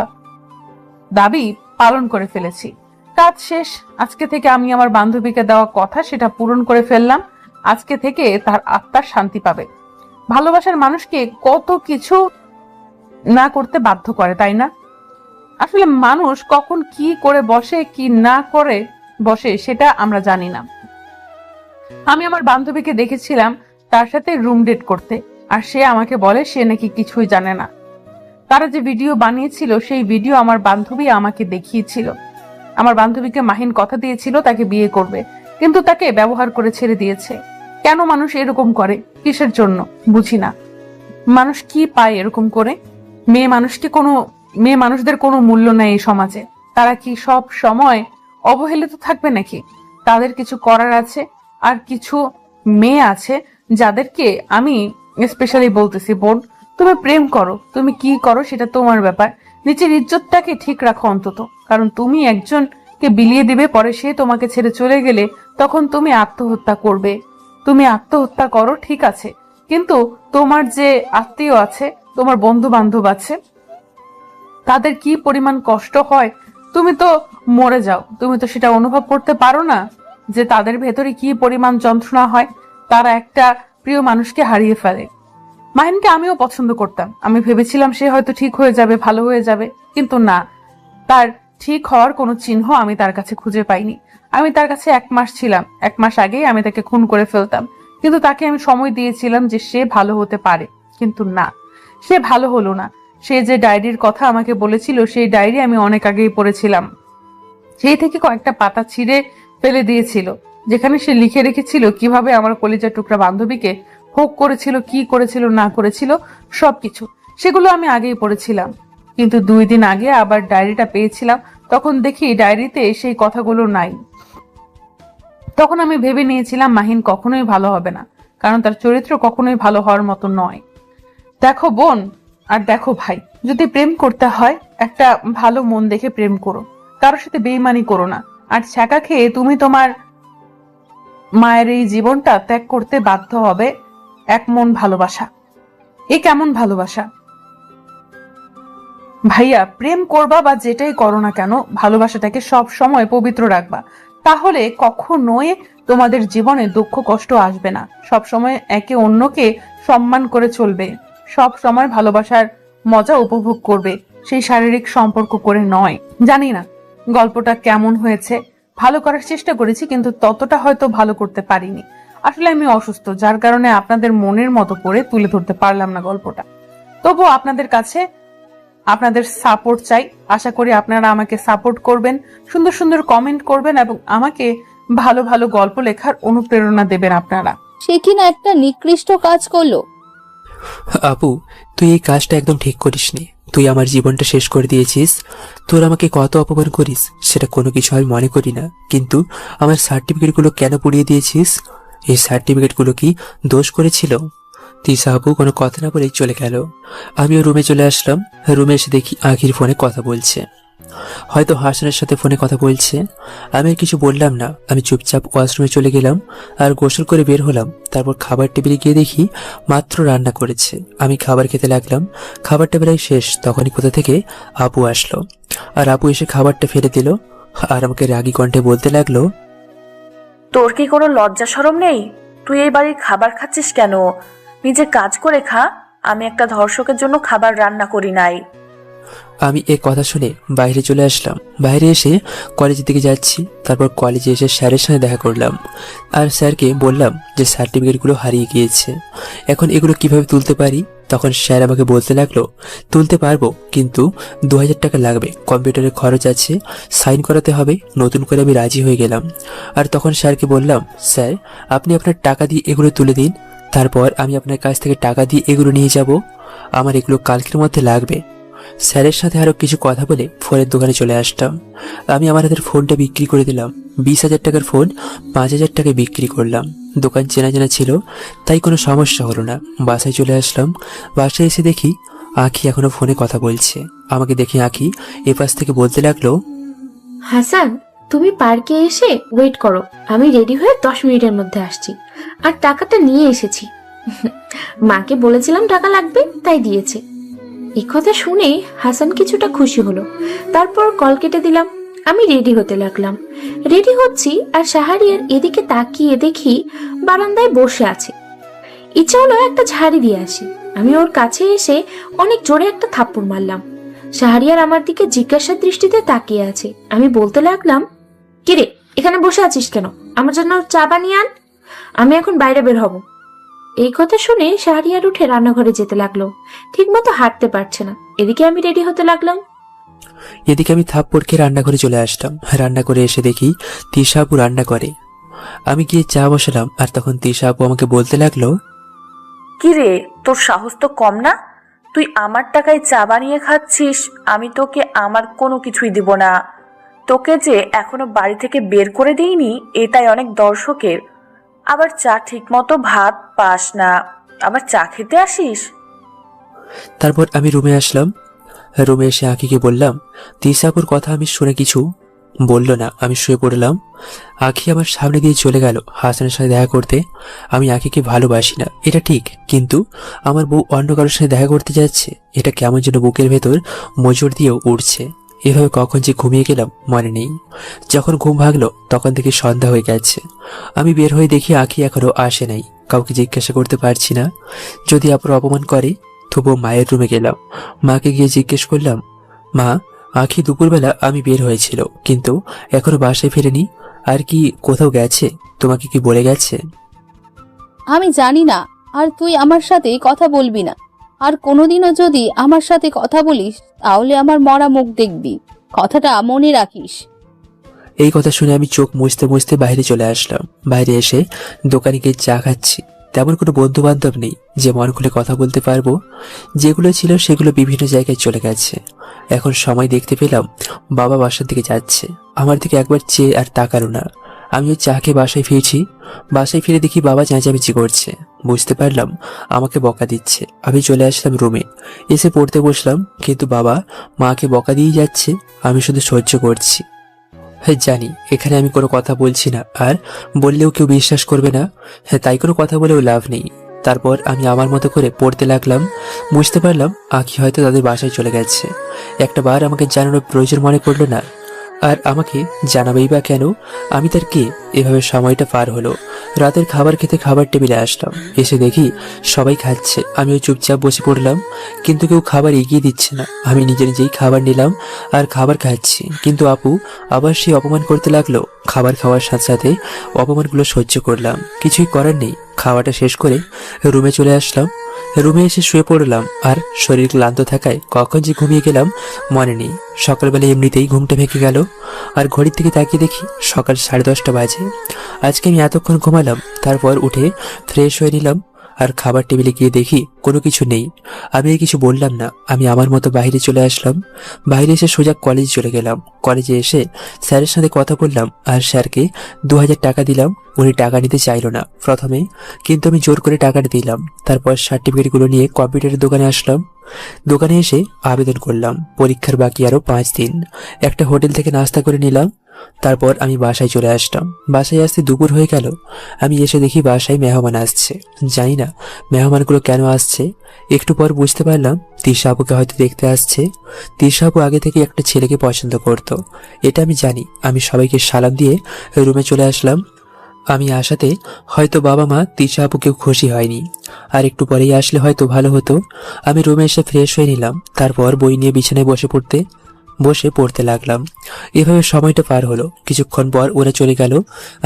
দাবি পালন করে ফেলেছি। কাজ শেষ। আজকে থেকে আমি আমার বান্ধবীকে দেওয়া কথা সেটা পূরণ করে ফেললাম। আজকে থেকে তার আত্মার শান্তি পাবে। ভালোবাসার মানুষকে কত কিছু না করতে বাধ্য করে, তাই না? আসলে মানুষ কখন কি করে বসে কি না করে বসে সেটা আমরা জানি না। আমি আমার বান্ধবীকে দেখেছিলাম তার সাথে রুম ডেট করতে, আর সে আমাকে বলে সে নাকি কিছুই জানে না। তারা যে ভিডিও বানিয়েছিল সেই ভিডিও আমার বান্ধবী আমাকে দেখিয়েছিল। আমার বান্ধবীকে মাহিন কথা দিয়েছিল তাকে বিয়ে করবে, কিন্তু তাকে ব্যবহার করে ছেড়ে দিয়েছে। কেন মানুষ এরকম করে? কিসের জন্য বুঝি না। মানুষ কি পায় এরকম করে? মেয়ে মানুষদের কোনো মূল্য নেই এই সমাজে। তারা কি সব সময় অবহেলিত থাকবে নাকি? তাদের কিছু করার আছে। আর কিছু মেয়ে আছে যাদেরকে আমি স্পেশালি বলতেছি, বোন, তুমি প্রেম করো, তুমি কি করো সেটা তোমার ব্যাপার। নিজের ইজ্জতটাকে ঠিক রাখো অন্তত। কারণ তুমি একজনকে বিলিয়ে দিবে, পরে সে তোমাকে ছেড়ে চলে গেলে তখন তুমি আত্মহত্যা করবে। তুমি আত্মহত্যা করো ঠিক আছে, কিন্তু তোমার যে আত্মীয় আছে, তোমার বন্ধু বান্ধব আছে, তাদের কি পরিমাণ কষ্ট হয় তুমি তো মরে যাও, তুমি তো সেটা অনুভব করতে পারো না যে তাদের ভেতরে কি পরিমাণ যন্ত্রণা হয়। তারা একটা প্রিয় মানুষকে হারিয়ে ফেলে। মাহিনকে আমিও পছন্দ করতাম। আমি ভেবেছিলাম সে হয়তো ঠিক হয়ে যাবে, ভালো হয়ে যাবে, কিন্তু না, তার ঠিক হওয়ার কোনো চিহ্ন আমি তার কাছে খুঁজে পাইনি। আমি তার কাছে 1 মাস ছিলাম। 1 মাস আগেই আমি তাকে খুন করে ফেলতাম, কিন্তু তাকে আমি সময় দিয়েছিলাম যে সে ভালো হতে পারে, কিন্তু না, সে ভালো হলো না। সে যে ডায়েরির কথা আমাকে বলেছিল সেই ডায়েরি আমি অনেক আগেই পড়েছিলাম। সেই থেকে কয়েকটা পাতা ছিঁড়ে ফেলে দিয়েছিল, যেখানে সে লিখে রেখেছিল কিভাবে আমার কলিজার টুকরা বান্ধবীকে ভোগ করেছিল, কি করেছিল না করেছিল সবকিছু। সেগুলো আমি আগেই পড়েছিলাম, কিন্তু 2 দিন আগে আবার ডায়েরিটা পেয়েছিলাম। তখন দেখি ডায়েরিতে সেই কথাগুলো নাই। তখন আমি ভেবে নিয়েছিলাম মাহিন কখনোই ভালো হবে না, কারণ তার চরিত্র কখনোই ভালো হওয়ার মতো নয়। দেখো বোন আর দেখো ভাই, যদি প্রেম করতে হয় একটা ভালো মন দেখে প্রেম করো, কারোর সাথে বেইমানি করো না। আর ছ্যাঁকা খেয়ে তুমি তোমার মায়ের এই জীবনটা ত্যাগ করতে বাধ্য হবে এক মন ভালোবাসা। এ কেমন ভালোবাসা ভাইয়া? প্রেম করবা বা যেটাই করো না কেন, ভালোবাসাটাকে সব সময় পবিত্র রাখবা, তাহলে কখনোই তোমাদের জীবনে দুঃখ কষ্ট আসবে না। সব সময় একে অন্যকে সম্মান করে চলবে, সব সময় ভালোবাসার মজা উপভোগ করবে। সেই শারীরিক সম্পর্ক করে নয়। জানি না গল্পটা কেমন হয়েছে, ভালো করার চেষ্টা করেছি কিন্তু ততটা হয়তো ভালো করতে পারিনি। আসলে আমি অসুস্থ, যার কারণে আপনাদের মনের মতো করে তুলে ধরতে পারলাম না গল্পটা। তবু আপনাদের কাছে আপনাদের সাপোর্ট চাই। আশা করি আপনারা আমাকে সাপোর্ট করবেন, সুন্দর সুন্দর কমেন্ট করবেন এবং আমাকে ভালো ভালো গল্প লেখার অনুপ্রেরণা দেবেন আপনারা। সে কিনা একটা নিকৃষ্ট কাজ করলো। আপু, তুই এই কাজটা একদম ঠিক করিসনি। তুই আমার জীবনটা শেষ করে দিয়েছিস। তোর আমাকে কত অপমান করিস সেটা কোনো কিছু আমি মনে করি না, কিন্তু আমার সার্টিফিকেটগুলো কেন পুড়িয়ে দিয়েছিস? এই সার্টিফিকেটগুলো কি দোষ করেছিল? তিশা আপু কোনো কথা না বলেই চলে গেল। আমিও রুমে চলে আসলাম। রুমে এসে দেখি আখির ফোনে কথা বলছে, হয়তো হাসানের সাথে ফোনে কথা বলছে। আমি আর কিছু বললাম না, আমি চুপচাপ ওয়াশরুমে চলে গেলাম আর গোসল করে বের হলাম। তারপর খাবার টেবিলে গিয়ে দেখি মাত্র রান্না করেছে। আমি খাবার খেতে লাগলাম, খাবারটা বেলায় শেষ। তখনই কোথা থেকে আপু আসলো, আর আপু এসে খাবারটা ফেলে দিল আর আমাকে রাগী কণ্ঠে বলতে লাগলো, তোর কি কোনো লজ্জা শরম নেই? তুই এই বাড়ির খাবার খাচ্ছিস কেন? নিজে কাজ করে খা। আমি একটা ধর্ষকের জন্য খাবার রান্না করি নাই। আমি এ কথা শুনে বাইরে চলে আসলাম। বাইরে এসে কলেজের দিকে যাচ্ছি। তারপর কলেজে এসে স্যারের সাথে দেখা করলাম আর স্যারকে বললাম যে সার্টিফিকেটগুলো হারিয়ে গিয়েছে, এখন এগুলো কিভাবে তুলতে পারি। তখন স্যার আমাকে বলতে লাগলো, তুলতে পারবো কিন্তু 2000 টাকা লাগবে, কম্পিউটারের খরচ আছে, সাইন করাতে হবে। নতুন করে আমি রাজি হয়ে গেলাম আর তখন স্যারকে বললাম, স্যার আপনি আপনার টাকা দিয়ে এগুলো তুলে দিন, তারপর আমি আপনার কাছ থেকে টাকা দিয়ে এগুলো নিয়ে যাব। আমার এগুলো কালকের মধ্যে লাগবে। স্যারের সাথে আরো কিছু কথা বলে ফোনের দোকানে চলে আসলাম। আমি আমার হাতের ফোনটা বিক্রি করে দিলাম। 20,000 টাকার ফোন 5,000 টাকায় বিক্রি করলাম। দোকান চেনা চেনা ছিল, তাই কোনো সমস্যা হলো না। বাসায় চলে আসলাম। বাসায় এসে দেখি আখি এখনো ফোনে কথা বলছে। আমাকে দেখে আখি এপাশ থেকে বলতে লাগলো, হাসান, তুমি পার্কে এসে ওয়েট করো, আমি রেডি হয়ে 10 মিনিটের মধ্যে আসছি। আর টাকাটা নিয়ে এসেছি। মাকে বলেছিলাম টাকা লাগবে, তাই দিয়েছে। এই কথা শুনে হাসান কিছুটা খুশি হলো। তারপর কল কেটে দিলাম। আমি রেডি হতে লাগলাম। রেডি হচ্ছি আর শাহরিয়ার এদিকে তাকিয়ে দেখি বারান্দায় বসে আছে। ইচ্ছা হলো একটা ঝাড়ি দিয়ে আসি। আমি ওর কাছে এসে অনেক জোরে একটা থাপ্পড় মারলাম। শাহরিয়ার আমার দিকে জিজ্ঞাসার দৃষ্টিতে তাকিয়ে আছে। আমি বলতে লাগলাম, কিরে এখানে বসে আছিস কেন? আমার জন্য চা বানিয়ে আন, আমি এখন বাইরে বের হব। এই কথা শুনে শাহরিয়ার উঠে রান্নাঘরে যেতে লাগলো। ঠিক মতো হাঁটতে পারছে না। এদিকে আমি রেডি হতে লাগলাম। এদিকে আমি থাপ্পড় খেয়ে রান্নাঘরে চলে আসলাম। রান্না করে এসে দেখি তিশা আপু রান্না করে। আমি গিয়ে চা বসালাম আর তখন তিশা আপু আমাকে বলতে লাগলো, কি রে, তোর সাহস তো কম না? তুই আমার টাকায় চা বানিয়ে খাচ্ছিস। আমি তোকে আমার কোনো কিছুই দিব না। তোকে যে এখনো বাড়ি থেকে বের করে দিইনি, এটাই অনেক দর্শকের। আবার চা ঠিক মতো ভাত পাস না, আবার চা খেতে আসিস। তারপর আমি রুমে আসলাম। রুমে এসে আখিকে বললাম, তিশা আপুর কথা আমি শুনে কিছু বললো না। আমি শুয়ে পড়লাম। আখি আমার সামনে দিয়ে চলে গেল হাসানের সাথে দেখা করতে। আমি আখিকে ভালোবাসি না, এটা ঠিক, কিন্তু আমার বউ অন্য কারোর সাথে দেখা করতে যাচ্ছে, এটা কেমন যেন বুকের ভেতর মজুর দিয়েও উঠছে। এভাবে কখন যে ঘুমিয়ে গেলাম মনে নেই। যখন ঘুম ভাগলো তখন থেকে সন্ধ্যা হয়ে গেছে। আমি বের হয়ে দেখি আখি এখনো আসে নাই। কাউকে জিজ্ঞাসা করতে পারছি না, যদি আপুর অপমান করে। তবুও মায়ের রুমে গেলাম। মাকে গিয়ে জিজ্ঞেস করলাম, মা আখি দুপুরবেলা আমি বের হয়েছিল কিন্তু এখনো বাসায় ফেরেনি, আর কি কোথাও গেছে? তোমাকে কি বলে গেছে? আমি জানি না, আর তুই আমার সাথে কথা বলবি না। আর কোনোদিনও যদি আমার সাথে কথা বলিস তাহলে আমার মরা মুখ দেখবি, কথাটা মনে রাখিস। এই কথা শুনে আমি চোখ মুছতে মুছতে বাইরে চলে আসলাম। বাইরে এসে দোকানে গিয়ে চা খাচ্ছি। তেমন কোনো বন্ধু বান্ধব নেই যে মন খুলে কথা বলতে পারবো। যেগুলো ছিল সেগুলো বিভিন্ন জায়গায় চলে গেছে। এখন সময় দেখতে পেলাম বাবা বাসার দিকে যাচ্ছে। আমার দিকে একবার চেয়ে আর তাকালো না। আমিও চা খেয়ে বাসায় ফিরছি। বাসায় ফিরে দেখি বাবা চেঁচামেচি করছে। বুঝতে পারলাম আমাকে বকা দিচ্ছে। আমি চলে আসলাম রুমে। এসে পড়তে বসলাম, কিন্তু বাবা মাকে বকা দিয়ে যাচ্ছে। আমি শুধু সহ্য করছি। হ্যাঁ জানি এখানে আমি কোনো কথা বলছি না, আর বললেও কেউ বিশ্বাস করবে না। হ্যাঁ তাই কোনো কথা বলেও লাভ নেই। তারপর আমি আমার মতো করে পড়তে লাগলাম। বুঝতে পারলাম আখি হয়তো তাদের বাসায় চলে গেছে। একটা বার আমাকে জানানোর প্রয়োজন মনে করলো না। আর আমাকে জানাবেই বা কেন? আমি তার কে? এভাবে সময়টা পার হলো। রাতের খাবার খেতে খাবার টেবিলে আসলাম, এসে দেখি সবাই খাচ্ছে, আমিও চুপচাপ বসে পড়লাম, কিন্তু কেউ খাবার এগিয়ে দিচ্ছে না। আমি নিজে নিজেই খাবার নিলাম আর খাবার খাচ্ছি, কিন্তু আপু আবার সে অপমান করতে লাগলো। খাবার খাওয়ার সাথে সাথে অপমানগুলো সহ্য করলাম, কিছুই করার নেই। খাওয়াটা শেষ করে রুমে চলে আসলাম। রুমে এসে শুয়ে পড়লাম, আর শরীর ক্লান্ত থাকায় কখন যে ঘুমিয়ে গেলাম মনে নেই। সকালবেলা এমনিতেই ঘুমটা ভেঙে গেল, আর ঘড়ির দিকে তাকিয়ে দেখি সকাল 10:30 বাজে। আজকে আমি এতক্ষণ ঘুমালাম, তারপর উঠে ফ্রেশ হয়ে নিলাম, আর খাবার টেবিলে গিয়ে দেখি কোনো কিছু নেই। আমি আর কিছু বললাম না, আমি আমার মতো বাইরে চলে আসলাম। বাইরে এসে সোজা কলেজে চলে গেলাম। কলেজে এসে স্যারের সাথে কথা বললাম, আর স্যারকে 2000 টাকা দিলাম। উনি টাকা নিতে চাইলো না প্রথমে, কিন্তু আমি জোর করে টাকাটা দিলাম। তারপর সার্টিফিকেটগুলো নিয়ে কম্পিউটারের দোকানে আসলাম। দোকানে এসে আবেদন করলাম। পরীক্ষার বাকি আরো 5 দিন। একটা হোটেল থেকে নাস্তা করে নিলাম। তারপর আমি বাসায় চলে আসলাম। বাসায় আসতে দুপুর হয়ে গেল। আমি এসে দেখি বাসায় মেহমান আসছে। জানি না মেহমানগুলো কেন আসছে। একটু পর বুঝতে পারলাম তিশা আপুকে হয়তো দেখতে আসছে। তিশা আপু আগে থেকে একটা ছেলেকে পছন্দ করত, এটা আমি জানি। আমি সবাইকে সালাম দিয়ে রুমে চলে আসলাম। আমি আসাতে হয়তো বাবা মা তিশা আপুকেও খুশি হয়নি, আর একটু পরেই আসলে হয়তো ভালো হতো। আমি রুমে এসে ফ্রেশ হয়ে নিলাম, তারপর বই নিয়ে বিছানায় বসে পড়তে লাগলাম। এভাবে সময়টা পার হলো। কিছুক্ষণ পর ওরা চলে গেল।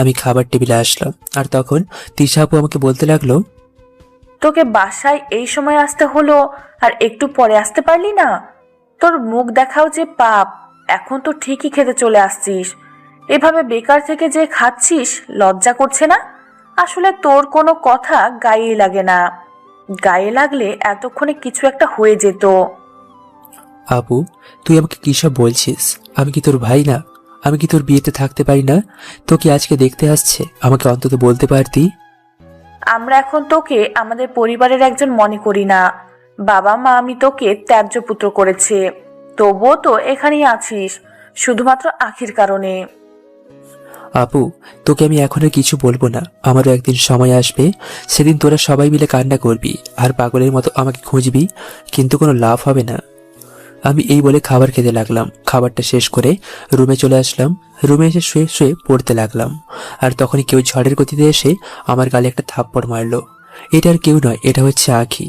আমি খাবার টেবিলে আসলাম, আর তখন তিশা আপু আমাকে বলতে লাগলো, তোকে বাসায় এই সময় আসতে হলো, আর একটু পরে আসতে পারলি না? তোর মুখ দেখাও যে পাপ। এখন তো ঠিকই খেতে চলে আসছিস, এভাবে বেকার থেকে যে খাচ্ছিস লজ্জা করছে না? আসলে তোর কোনো কথা গায়ে লাগে না, গায়ে লাগলে এতক্ষণে কিছু একটা হয়ে যেত। আপু তুই আমাকে কি সব বলছিস? আমি কি তোর ভাই না? আমি কি তোর বিয়েতে থাকতে পারি না? তোকে আজকে দেখতে আসছে, আমাকে অন্তত বলতে পারতি। আমরা এখন তোকে আমাদের পরিবারের একজন মনে করি না। বাবা মা আমি তোকে ত্যায্য পুত্র করেছে, তবুও তো এখানেই আছিস শুধুমাত্র আখির কারণে। আপু তোকে আমি এখন আর কিছু বলবো না। আমারও একদিন সময় আসবে, সেদিন তোরা সবাই মিলে কান্না করবি আর পাগলের মতো আমাকে খুঁজবি, কিন্তু কোনো লাভ হবে না। আমি এই বলে খাবার খেতে লাগলাম। খাবারটা শেষ করে রুমে চলে আসলাম। রুমে এসে শুয়ে শুয়ে পড়তে লাগলাম, আর তখনই কেউ ঝড়ের গতিতে এসে আমার গালে একটা থাপ্পড় মারলো। এটা আর কেউ নয়, এটা হচ্ছে আখি।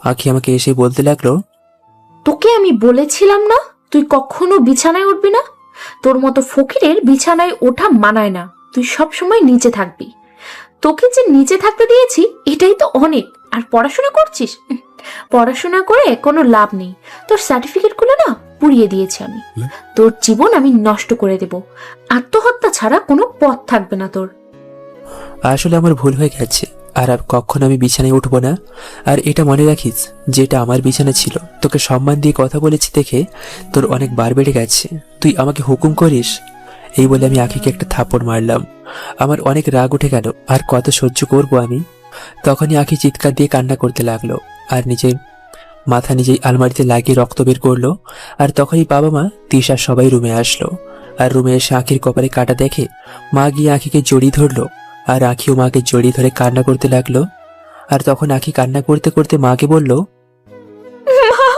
আখি আমাকে এসে বলতে লাগলো, তোকে আমি বলেছিলাম না তুই কখনো বিছানায় উঠবি না? তোর মতো ফকিরের বিছানায় ওঠা মানায় না। তুই সব সময় নিচে থাকবি। তোকে যে নিচে থাকতে দিয়েছি এটাই তো অনেক। আর পড়াশোনা করছিস? পড়াশোনা করে কোনো লাভ নেই। তোর সার্টিফিকেটগুলো না পুড়িয়ে দিয়েছি আমি। তোর জীবন আমি নষ্ট করে দেব। আত্মহত্যা ছাড়া কোনো পথ থাকবে না তোর। আসলে আমার ভুল হয়ে গেছে, আর কখনো আমি বিছানায় উঠবো না। আর এটা মনে রাখিস, যেটা আমার বিছানা ছিল, তোকে সম্মান দিয়ে কথা বলেছি দেখে তোর অনেক বার বেড়ে গেছে। তুই আমাকে হুকুম করিস? এই বলে আমি আখিকে একটা থাপ্পড় মারলাম। আমার অনেক রাগ উঠে গেল, আর কত সহ্য করব আমি। তখনই আখি চিৎকার দিয়ে কান্না করতে লাগলো, আর নিজের মাথা নিজেই আলমারিতে লাগিয়ে রক্ত বের করলো। আর তখনই বাবা মা তিশা সবাই রুমে আসলো। আর রুমে এসে আখির কপালে কাটা দেখে মা গিয়ে আখিকে জড়িয়ে ধরলো, আর আখিও মাকে জড়িয়ে ধরে কান্না করতে লাগলো। আর তখন আখি কান্না করতে করতে মাকে বলল, মা,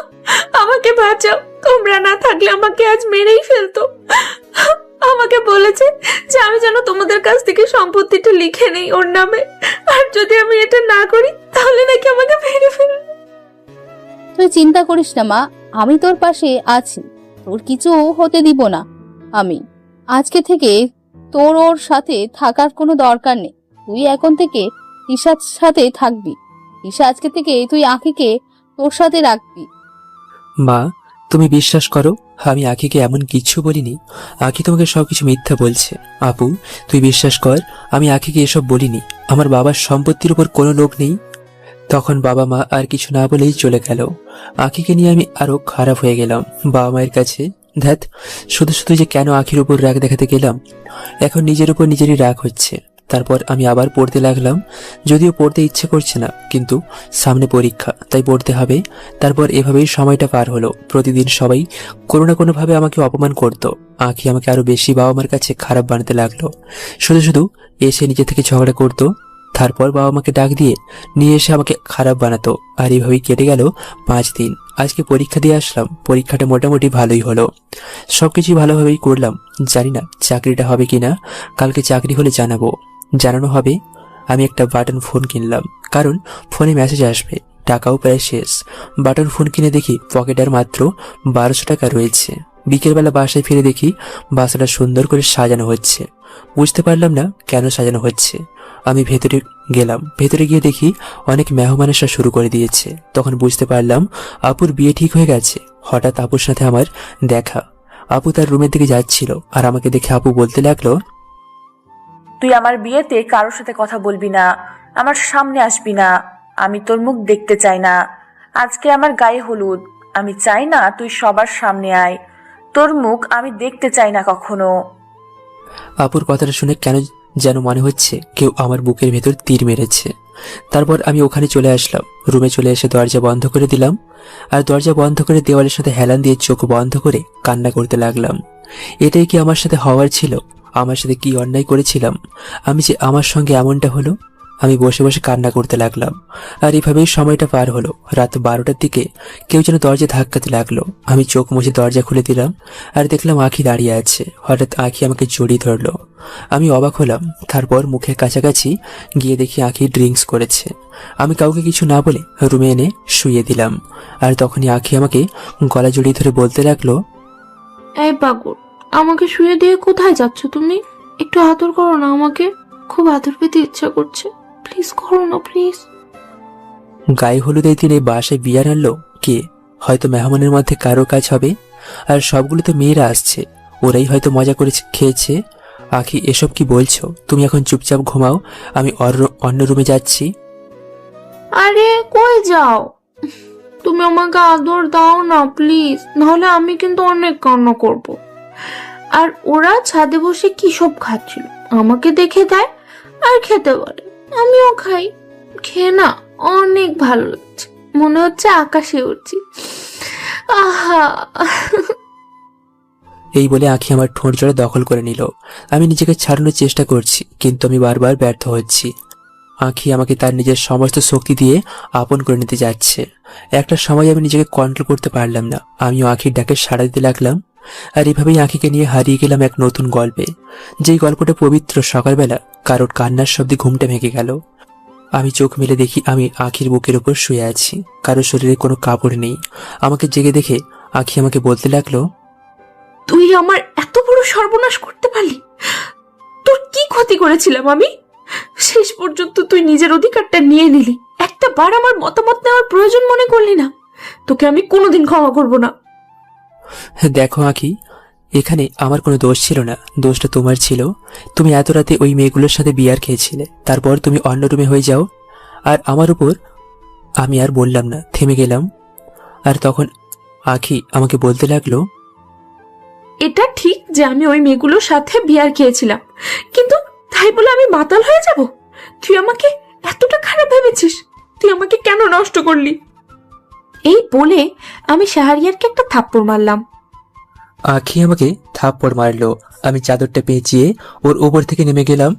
আমাকে বাঁচাও। তোমরা না থাকলে আমাকে আজ মেরেই ফেলতো। আমাকে বলেছে যে আমি যেন তোমাদের কাছ থেকে সম্পত্তিটা লিখে নেই ওর নামে, আর যদি আমি এটা না করি তাহলে নাকি আমাকে মেরে ফেলবে। তুই চিন্তা করিস না মা, আমি তোর পাশে আছি, তোর কিছু হতে দিব না। আমি আজকে থেকে তোর ওর সাথে থাকার কোনো দরকার নেই। তুই এখন থেকে ঈশার সাথে থাকবি। ঈশা আজকে থেকে তুই আখিকে তোর সাথে রাখবি। মা তুমি বিশ্বাস করো, আমি আখিকে এমন কিচ্ছু বলিনি। আখি তোমাকে সবকিছু মিথ্যা বলছে। আপু তুই বিশ্বাস কর, আমি আখিকে এসব বলিনি। আমার বাবার সম্পত্তির উপর কোনো লোক নেই। তখন বাবা মা আর কিছু না বলেই চলে গেল। আখিকে নিয়ে আমি আরো খারাপ হয়ে গেলাম বাবা মায়ের কাছে। ধ্যাত, শুধু শুধু যে কেন আখির উপর রাগ দেখাতে গেলাম। এখন নিজের উপর নিজেরই রাগ হচ্ছে। তারপর আমি আবার পড়তে লাগলাম, যদিও পড়তে ইচ্ছে করছে না, কিন্তু সামনে পরীক্ষা, তাই পড়তে হবে। তারপর এভাবেই সময়টা পার হলো। প্রতিদিন সবাই কোনো না কোনো ভাবে আমাকে অপমান করত। আখি আমাকে আরো বেশি বাবা মার কাছে খারাপ বানাতে লাগলো। শুধু শুধু এসে নিজে থেকে ঝগড়া করতো। তারপর বাবা মাকে ডাক দিয়ে নিয়ে এসে আমাকে খারাপ বানাতো। আর এইভাবেই কেটে গেল 5 দিন। আজকে পরীক্ষা দিয়ে আসলাম, পরীক্ষাটা মোটামুটি ভালোই হলো, সবকিছু ভালোভাবেই করলাম। জানি না চাকরিটা হবে কিনা, কালকে চাকরি হলে জানানো হবে। আমি একটা বাটন ফোন কিনলাম, কারণ ফোনে মেসেজ আসবে, টাকাও প্রায় শেষ। বাটন ফোন কিনে দেখি পকেটে আর মাত্র 1200 টাকা রয়েছে। বিকেলবেলা বাসায় ফিরে দেখি বাসাটা সুন্দর করে সাজানো হচ্ছে। বুঝতে পারলাম না কেন সাজানো হচ্ছে। আমি ভেতরে গেলাম, ভেতরে গিয়ে দেখি অনেক মেহমান আসা শুরু করে দিয়েছে। তখন বুঝতে পারলাম আপুর বিয়ে ঠিক হয়ে গেছে। হঠাৎ আপুর সাথে আমার দেখা। আপু তার রুমের দিকে যাচ্ছিল, আর আমাকে দেখে আপু বলতে লাগলো, তুই আমার বিয়েতে কারোর সাথে কথা বলবি না, আমার সামনে আসবি না, আমি তোর মুখ দেখতে চাই না। আজকে আমার গায়ে হলুদ, আমি চাই না তুই সবার সামনে আয়, তোর মুখ আমি দেখতে চাই না কখনো। আপুর কথাটা শুনে কেন যেন মনে হচ্ছে কেউ আমার বুকের ভেতর তীর মেরেছে। তারপর আমি ওখানে চলে আসলাম, রুমে চলে এসে দরজা বন্ধ করে দিলাম। আর দরজা বন্ধ করে দেওয়ালের সাথে হেলান দিয়ে চোখ বন্ধ করে কান্না করতে লাগলাম। এটাই কি আমার সাথে হওয়ার ছিল? আমার সাথে কি অন্যায় করেছিলাম আমি যে আমার সঙ্গে এমনটা হলো? আমি বসে বসে কান্না করতে লাগলাম। আর এভাবেই সময়টা পার হলো। রাত 12টার দিকে কেউ যেন দরজা ধাক্কাতে লাগলো। আমি চোখ মুছে দরজা খুলে দিলাম, আর দেখলাম আঁখি দাঁড়িয়ে আছে। হঠাৎ আঁখি আমাকে জড়িয়ে ধরলো। আমি অবাক হলাম। তারপর মুখের কাছাকাছি গিয়ে দেখি আঁখি ড্রিঙ্কস করেছে। আমি কাউকে কিছু না বলে রুমে এনে শুইয়ে দিলাম। আর তখনই আঁখি আমাকে গলা জড়িয়ে ধরে বলতে লাগলো, এই পাগল, আমাকে শুয়ে দিয়ে কোথায় যাচ্ছ তুমি? একটু আদর করো না আমাকে, খুব আদর পেতে ইচ্ছা করছে, প্লিজ করো না প্লিজ। গায়ে হলুদের দিনে বাসায় বিয়ার আনলো কে? হয়তো মেহমানের মধ্যে কারো কাজ হবে। আর সবগুলো তো মেয়েরা আসছে, ওরাই হয়তো মজা করে খেয়েছে। আখি, এসব কি বলছো? তুমি এখন চুপচাপ ঘুমাও, আমি অন্য রুমে যাচ্ছি। আরে কই যাও? তুমি আমাকে আদর দাও না প্লিজ, নাহলে আমি কিন্তু অনেক কান্না করব। আর ওরা ছাদে বসে কি সব খাচ্ছিল, আমাকে দেখে দেয় আর খেতে বলে, আমিও খাই। খেয়ে না অনেক ভালো লাগছে, মনে হচ্ছে আকাশে উঠছি। আহা। এই বলে আঁখি আমার ঠোঁট জোড়া দখল করে নিল। আমি নিজেকে ছাড়ানোর চেষ্টা করছি, কিন্তু আমি বারবার ব্যর্থ হচ্ছি। আঁখি আমাকে তার নিজের সমস্ত শক্তি দিয়ে আপন করে নিতে যাচ্ছে। একটা সময় আমি নিজেকে কন্ট্রোল করতে পারলাম না, আমিও আঁখির ডাকে সাড়া দিতে লাগলাম। আর এভাবেই আঁখিকে নিয়ে হারিয়ে গেলাম এক নতুন গল্পে, যেই গল্পটা পবিত্র। সকালবেলা কারোর কান্নার শব্দে ঘুমটা ভেঙে গেল। আমি চোখ মেলে দেখি আমি আঁখির বুকের উপর শুয়ে আছি, কারো শরীরে কোনো কাপড় নেই। আমাকে জেগে দেখে আঁখি আমাকে বলতে লাগলো, তুই আমার এত বড় সর্বনাশ করতে পারলি? তোর কি ক্ষতি করেছিলাম আমি? শেষ পর্যন্ত তুই নিজের অধিকারটা নিয়ে নিলি, একটা বার আমার মতামত নেওয়ার প্রয়োজন মনে করলি না। তোকে আমি কোনোদিন ক্ষমা করব না। দেখো আঁখি, এখানে আমার কোনো দোষ ছিল না, দোষটা তোমার ছিল। তুমি এত রাতে ওই মেয়েগুলোর সাথে বিয়ার খেয়েছিলে, তারপর তুমি অন্য রুমে হয়ে যাও আর আমার উপর। আমি আর বললাম না, থেমে গেলাম। আর তখন আঁখি আমাকে বলতে লাগলো, এটা ঠিক যে আমি ওই মেয়েগুলোর সাথে বিয়ার খেয়েছিলাম, কিন্তু তাই বলে আমি মাতাল হয়ে যাব? তুই আমাকে এতটা খারাপ ভেবেছিস? তুই আমাকে কেন নষ্ট করলি? এই বলে আমি শাহরিয়ারকে একটা থাপ্পড় মারলাম। আঁখি আমাকে থাপ্পড় মারলো। আমি চাদরটা পেঁচিয়ে ওর ওপর থেকে নেমে গেলাম,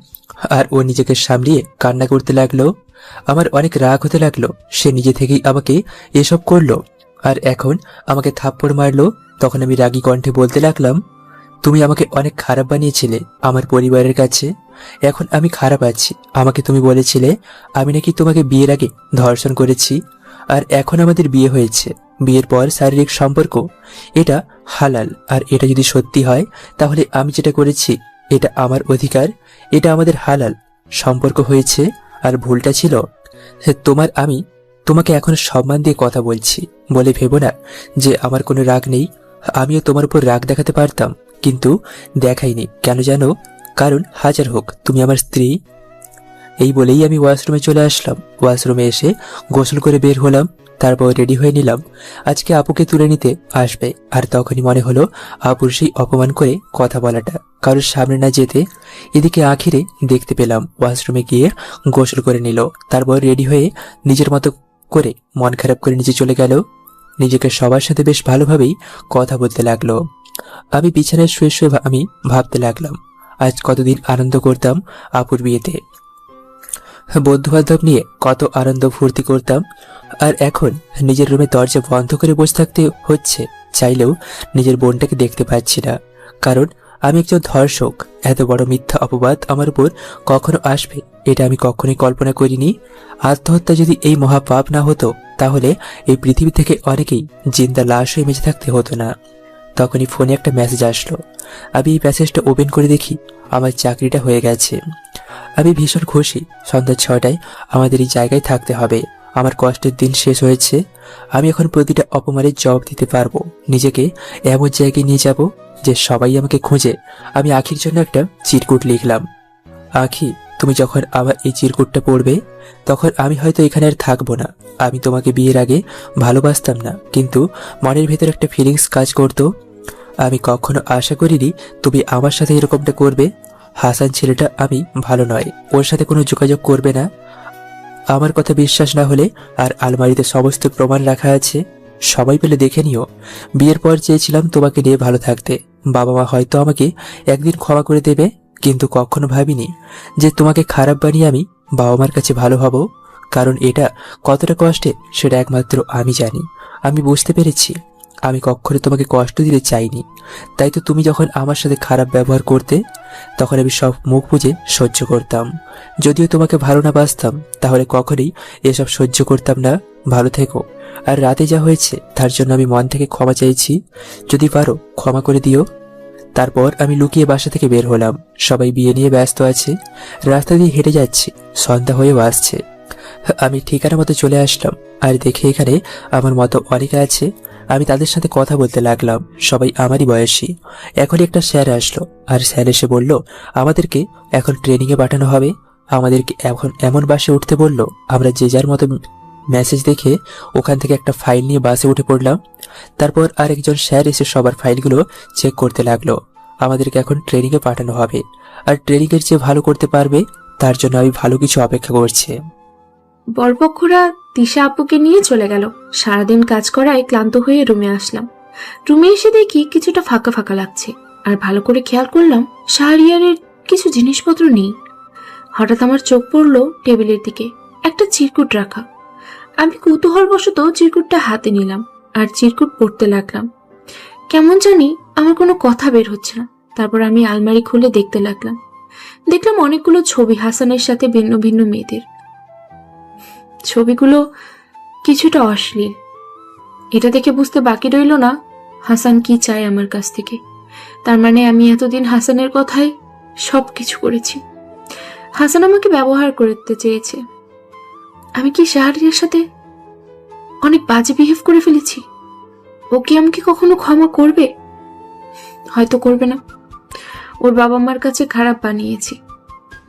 আর ও নিজেকে সামলিয়ে কান্না করতে লাগলো। আমার অনেক রাগ হতে লাগলো, সে নিজে থেকেই আমাকে এসব করলো আর এখন আমাকে থাপ্পড় মারলো। তখন আমি রাগী কণ্ঠে বলতে লাগলাম, তুমি আমাকে অনেক খারাপ বানিয়েছিলে আমার পরিবারের কাছে, এখন আমি খারাপ আছি। আমাকে তুমি বলেছিলে আমি নাকি তোমাকে বিয়ের আগে ধর্ষণ করেছি, আর এখন আমাদের বিয়ে হয়েছে। বিয়ের পর শারীরিক সম্পর্ক, এটা হালাল। আর এটা যদি সত্যি হয় তাহলে আমি যেটা করেছি এটা আমার অধিকার, এটা আমাদের হালাল সম্পর্ক হয়েছে। আর ভুলটা ছিল তোমার। আমি তোমাকে এখন সম্মান দিয়ে কথা বলছি বলে ভেবো না যে আমার কোনো রাগ নেই। আমিও তোমার উপর রাগ দেখাতে পারতাম, কিন্তু দেখাইনি। কেন জানো? কারণ হাজার হোক তুমি আমার স্ত্রী। এই বলেই আমি ওয়াশরুমে চলে আসলাম। ওয়াশরুমে এসে গোসল করে বের হলাম, তারপর রেডি হয়ে নিলাম। আজকে আপুকে তুলে নিতে আসবে, আর তখনই মনে হলো আপুর সেই অপমান করে কথা বলাটা কারোর সামনে না যেতে। এদিকে আখিরে দেখতে পেলাম ওয়াশরুমে গিয়ে গোসল করে নিল, তারপর রেডি হয়ে নিজের মতো করে মন খারাপ করে নিচে চলে গেল। নিজেকে সবার সাথে বেশ ভালোভাবেই কথা বলতে লাগলো। আমি বিছানায় শুয়ে শুয়ে আমি ভাবতে লাগলাম আজ কতদিন আনন্দ করতাম আপুর বিয়েতে। বন্ধু বান্ধব নিয়ে কত আনন্দ ফুর্তি করতাম, আর এখন নিজের রুমে দরজা বন্ধ করে বসে থাকতে হচ্ছে। চাইলেও নিজের বোনটাকে দেখতে পাচ্ছি না, কারণ আমি একজন ধর্ষক। এত বড় মিথ্যা অপবাদ আমার উপর কখনো আসবে এটা আমি কখনোই কল্পনা করিনি। আত্মহত্যা যদি এই মহাপাপ না হতো, তাহলে এই পৃথিবী থেকে অনেকেই জিন্দা লাশ হয়ে বেঁচে থাকতে হতো না। তখনই ফোনে একটা মেসেজ আসলো। আমি এই মেসেজটা ওপেন করে দেখি আমার চাকরিটা হয়ে গেছে। আমি ভীষণ খুশি। সন্ধ্যা 6টায় আমাদের এই জায়গায় থাকতে হবে। আমার কষ্টের দিন শেষ হয়েছে। আমি এখন প্রতিটা অপমানের জবাব দিতে পারবো। নিজেকে এমন জায়গায় নিয়ে যাব যে সবাই আমাকে খুঁজে। আমি আখির জন্য একটা চিরকুট লিখলাম। আখি, তুমি যখন আমার এই চিরকুটটা পড়বে, তখন আমি হয়তো এখানে আর থাকবো না। আমি তোমাকে বিয়ের আগে ভালোবাসতাম না, কিন্তু মনের ভেতর একটা ফিলিংস কাজ করতো। আমি কখনো আশা করিনি তুমি আমার সাথে এরকমটা করবে। হাসান ছেলেটা আমি ভালো নয়, ওর সাথে কোনো যোগাযোগ করবে না। আমার কথা বিশ্বাস না হলে আর আলমারিতে সমস্ত প্রমাণ রাখা আছে, সবাই পেলে দেখে নিও। বিয়ের পর চেয়েছিলাম তোমাকে নিয়ে ভালো থাকতে। বাবা মা হয়তো আমাকে একদিন ক্ষমা করে দেবে, কিন্তু কখনো ভাবিনি যে তোমাকে খারাপ বানিয়ে আমি বাবা মার কাছে ভালো হব। কারণ এটা কতটা কষ্টে সেটা একমাত্র আমি জানি। আমি বুঝতে পেরেছি আমি কখনো তোমাকে কষ্ট দিতে চাইনি। তাই তো তুমি যখন আমার সাথে খারাপ ব্যবহার করতে, তখন আমি সব মুখ বুজে সহ্য করতাম। যদিও তোমাকে ভালো না বাসতাম, তাহলে কখনোই এসব সহ্য করতাম না। ভালো থেকো। আর রাতে যা হয়েছে তার জন্য আমি মন থেকে ক্ষমা চাইছি। যদি পারো ক্ষমা করে দিও। তারপর আমি লুকিয়ে বাসা থেকে বের হলাম। সবাই বিয়ে নিয়ে ব্যস্ত আছে। রাস্তা দিয়ে হেঁটে যাচ্ছি, সন্ধ্যা হয়েও আসছে। আমি ঠিকানা মতো চলে আসলাম, আর দেখে এখানে আমার মতো অনেকে আছে। আমি তাদের সাথে কথা বলতে লাগলাম। সবাই আমারই বয়সী। এখনই একটা স্যার আসলো, আর স্যার এসে বলল আমাদেরকে এখন ট্রেনিংয়ে পাঠানো হবে। আমাদেরকে এখন এমন বাসে উঠতে বলল, আমরা যে যার মতো মেসেজ দেখে ওখান থেকে একটা ফাইল নিয়ে বাসে উঠে পড়লাম। তারপর আরেকজন স্যার এসে সবার ফাইলগুলো চেক করতে লাগলো। আমাদেরকে এখন ট্রেনিংয়ে পাঠানো হবে, আর ট্রেনিংয়ের যে ভালো করতে পারবে তার জন্য আমি ভালো কিছু অপেক্ষা করছি। বরপক্ষরা তিশা আপুকে নিয়ে চলে গেল। সারাদিন কাজ করায় ক্লান্ত হয়ে রুমে আসলাম। রুমে এসে দেখি কিছুটা ফাঁকা ফাঁকা লাগছে, আর ভালো করে খেয়াল করলাম শাহরিয়ারের কিছু জিনিসপত্র নেই। হঠাৎ আমার চোখ পড়ল টেবিলের দিকে, একটা চিরকুট রাখা। আমি কৌতূহলবশত চিরকুটটা হাতে নিলাম আর চিরকুট পড়তে লাগলাম। কেমন জানি আমার কোনো কথা বের হচ্ছে না। তারপর আমি আলমারি খুলে দেখতে লাগলাম। দেখলাম অনেকগুলো ছবি হাসানের সাথে ভিন্ন ভিন্ন মেয়েদের। ছবিগুলো কিছুটা অশ্লীল। এটা দেখে বুঝতে বাকি রইল না হাসান কি চায় আমার কাছ থেকে। তার মানে আমি এতদিন হাসানের কথাই সবকিছু করেছি। হাসান আমাকে ব্যবহার করতে চেয়েছে। আমি কি শাহরিয়ার সাথে অনেক বাজে বিহেভ করে ফেলেছি? ও কি আমাকে কখনো ক্ষমা করবে? হয়তো করবে না। ওর বাবা মার কাছে খারাপ বানিয়েছি।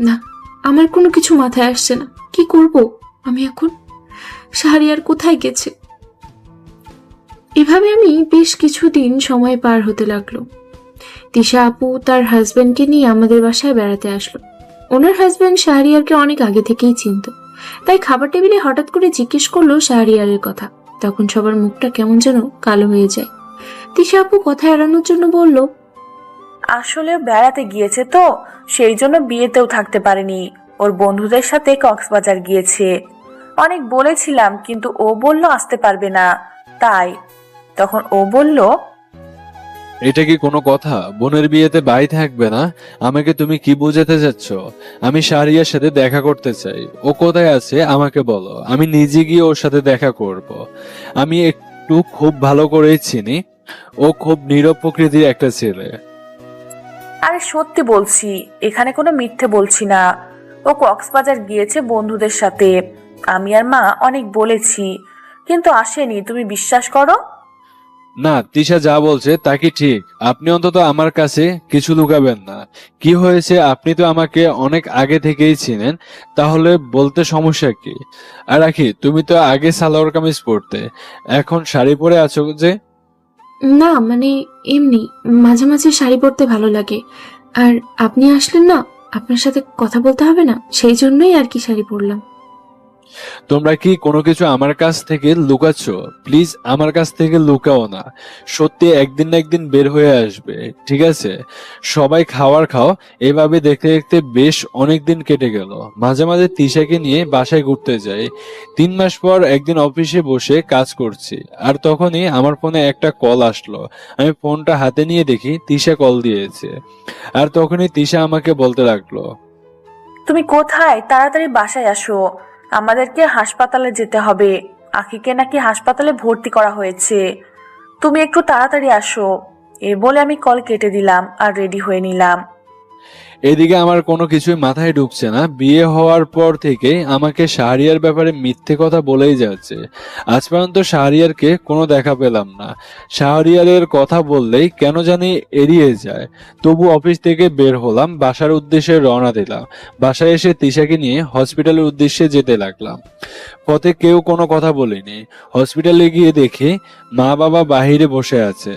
না, আমার কোনো কিছু মাথায় আসছে না। কি করব আমি এখন? শাহরিয়ার কোথায় গেছে? এভাবে আমি বেশ কিছুদিন সময় পার হতে লাগলো। তিশা আপু তার হাজবেন্ডকে নিয়ে আমাদের বাসায় বেড়াতে আসলো। ওনার হাজবেন্ড শাহরিয়ারকে অনেক আগে থেকেই চিনত, তাই খাবার টেবিলে হঠাৎ করে জিজ্ঞেস করলো শাহরিয়ারের কথা। তখন সবার মুখটা কেমন যেন কালো হয়ে যায়। তিশা আপু কথা এড়ানোর জন্য বলল, আসলে বেড়াতে গিয়েছে তো, সেই জন্য বিয়েতেও থাকতে পারেনি। ওর বন্ধুদের সাথে কক্সবাজার গিয়েছে। অনেক বলেছিলাম, কিন্তু ও বলল আসতে পারবে না। তাই তখন ও বলল, এটা কি কোনো কথা? বোনের বিয়েতে ভাই থাকবে না? আমাকে তুমি কি বোঝাতে চাচ্ছ? আমি শাহরিয়ার সাথে দেখা করতে চাই। ও কোথায় আছে আমাকে বলো, আমি নিজে গিয়ে ওর সাথে দেখা করব। আমি একটু খুব ভালো করেই চিনি, ও খুব নীরব প্রকৃতির একটা ছেলে। আরে সত্যি বলছি, এখানে কোনো মিথ্যে বলছি না। ও কক্সবাজার গিয়েছে বন্ধুদের সাথে। আমি আর মা অনেক বলেছি, কিন্তু আসেনি। তুমি বিশ্বাস করো। না, তিশা যা বলছে তা কি ঠিক? আপনি অন্তত আমার কাছে কিছু লুকাবেন না। কি হয়েছে? আপনি তো আমাকে অনেক আগে থেকেই চিনেন, তাহলে বলতে সমস্যা কি? আর রাখি, তুমি তো আগে সালোয়ার কামিজ পরতে, এখন শাড়ি পরে আছো যে? না মানে এমনি মাঝে মাঝে শাড়ি পরতে ভালো লাগে। আর আপনি আসলেন না, আপনার সাথে কথা বলতে হবে না, সেই জন্যই আর কি শাড়ি পরলাম। তোমরা কি কোনো কিছু আমার কাছ থেকে লুকাচ্ছ? প্লিজ আমার কাছ থেকে লুকাও না। সত্যি একদিন না একদিন বের হয়ে আসবে, ঠিক আছে? সবাই খাবার খাও। এভাবে দেখতে দেখতে বেশ অনেক দিন কেটে গেল। মাঝে মাঝে তিশাকে নিয়ে বাসায় ঘুরতে যাই। 3 মাস পর একদিন অফিসে বসে কাজ করছি, আর তখনই আমার ফোনে একটা কল আসলো। আমি ফোনটা হাতে নিয়ে দেখি তিশা কল দিয়েছে। আর তখনই তিশা আমাকে বলতে লাগলো, তুমি কোথায়? তাড়াতাড়ি বাসায় আসো, আমাদেরকে হাসপাতালে যেতে হবে। আখিকে নাকি হাসপাতালে ভর্তি করা হয়েছে, তুমি একটু তাড়াতাড়ি আসো। এই বলে আমি কল কেটে দিলাম আর রেডি হয়ে নিলাম। এদিকে আমার কোনো কিছুই মাথায় ঢুকছে না। বিয়ে হওয়ার পর থেকে আমাকে শাহরিয়ার ব্যাপারে মিথ্যে কথা বলেই যাচ্ছে। আজ পর্যন্ত শাহরিয়ারকে কোনো দেখা পেলাম না। শাহরিয়ারের কথা বললেই কেন জানি এড়িয়ে যায়। তবু অফিস থেকে বের হলাম, বাসার উদ্দেশ্যে রওনা দিলাম। বাসায় এসে তিশাকে নিয়ে হসপিটালের উদ্দেশ্যে যেতে লাগলাম। পথে কেউ কোনো কথা বলেনি। হসপিটালে গিয়ে দেখি মা বাবা বাহিরে বসে আছে।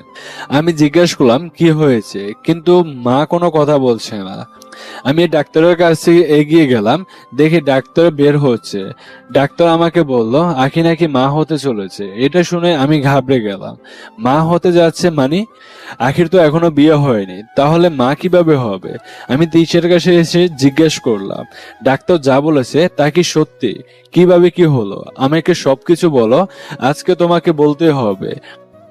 আমি জিজ্ঞেস করলাম কি হয়েছে, কিন্তু মা কোনো কথা বলছে না। আমি ডাক্তারের কাছে এগিয়ে গেলাম, দেখি ডাক্তার বের হচ্ছে। ডাক্তার আমাকে বলল আখি নাকি মা হতে চলেছে। এটা শুনে আমি ঘাবড়ে গেলাম। মা হতে যাচ্ছে মানে? আখির তো এখনো বিয়ে হয়নি, তাহলে মা কিভাবে হবে? আমি তিশার কাছে এসে জিজ্ঞেস করলাম, ডাক্তার যা বলেছে তা কি সত্যি? কিভাবে কি হলো আমাকে সবকিছু বলো, আজকে তোমাকে বলতে হবে।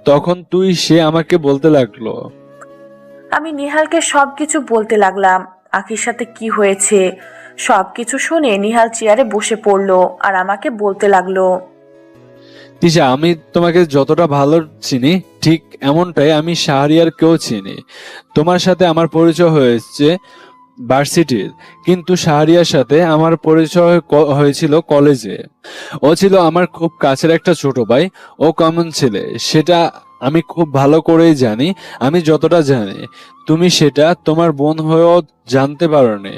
তখন সে আমাকে বলতে লাগলো, আমি নিহালকে সবকিছু বলতে লাগলাম, আখির সাথে কি হয়েছে। সবকিছু শুনে নিহাল চেয়ারে বসে পড়লো আর আমাকে বলতে লাগলো, তিশা, আমি তোমাকে যতটা ভালো চিনি ঠিক এমনটাই আমি শাহরিয়ারকেও চিনি। তোমার সাথে আমার পরিচয় হয়েছে ভার্সিটির, কিন্তু শাহরিয়ার সাথে আমার পরিচয় হয়েছিল কলেজে। ও ছিল আমার খুব কাছের একটা ছোট ভাই। ও কেমন ছেলে সেটা আমি খুব ভালো করেই জানি। আমি যতটা জানি তুমি সেটা তোমার বোন হয়েও জানতে পারোনি।